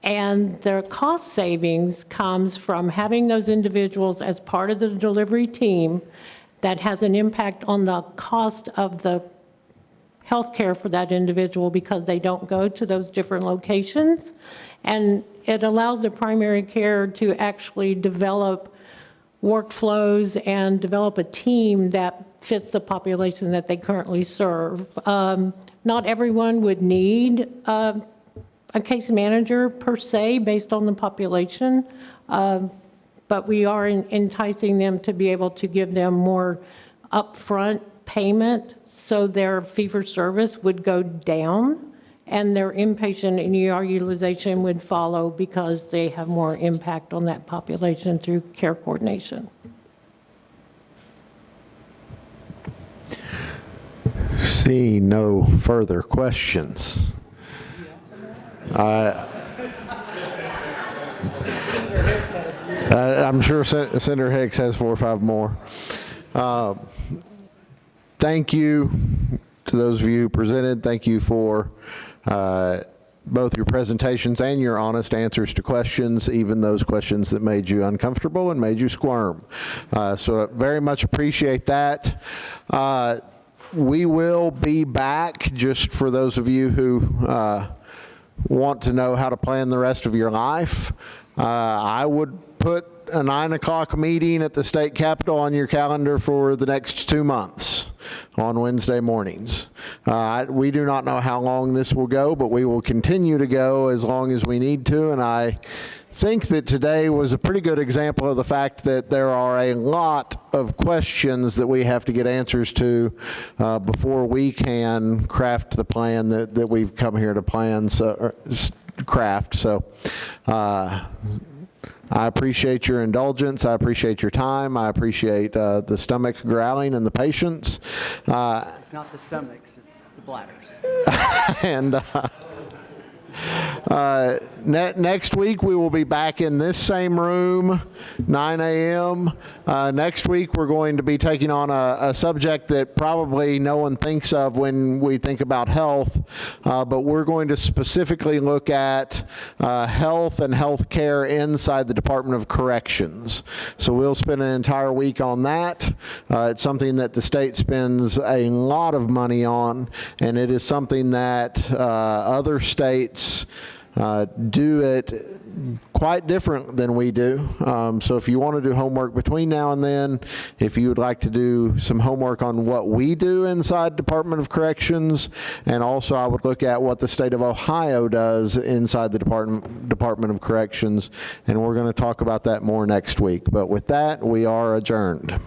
And their cost savings comes from having those individuals as part of the delivery team that has an impact on the cost of the health care for that individual because they don't go to those different locations. And it allows the primary care to actually develop workflows and develop a team that fits the population that they currently serve. Not everyone would need a case manager per se based on the population, but we are enticing them to be able to give them more upfront payment so their fee-for-service would go down, and their inpatient and ER utilization would follow because they have more impact on that population through care coordination. See no further questions. I'm sure Senator Hicks has 4 or 5 more. Thank you to those of you who presented. Thank you for both your presentations and your honest answers to questions, even those questions that made you uncomfortable and made you squirm. So I very much appreciate that. We will be back, just for those of you who want to know how to plan the rest of your life. I would put a 9 o'clock meeting at the state capitol on your calendar for the next 2 months on Wednesday mornings. We do not know how long this will go, but we will continue to go as long as we need to, and I think that today was a pretty good example of the fact that there are a lot of questions that we have to get answers to before we can craft the plan that we've come here to plan, craft. So I appreciate your indulgence. I appreciate your time. I appreciate the stomach growling and the patience. It's not the stomachs, it's the bladders. And next week we will be back in this same room, 9 a.m. Next week we're going to be taking on a subject that probably no one thinks of when we think about health, but we're going to specifically look at health and health care inside the Department of Corrections. So we'll spend an entire week on that. It's something that the state spends a lot of money on, and it is something that other states do it quite different than we do. So if you want to do homework between now and then, if you would like to do some homework on what we do inside Department of Corrections, and also I would look at what the state of Ohio does inside the Department of Corrections, and we're going to talk about that more next week. But with that, we are adjourned.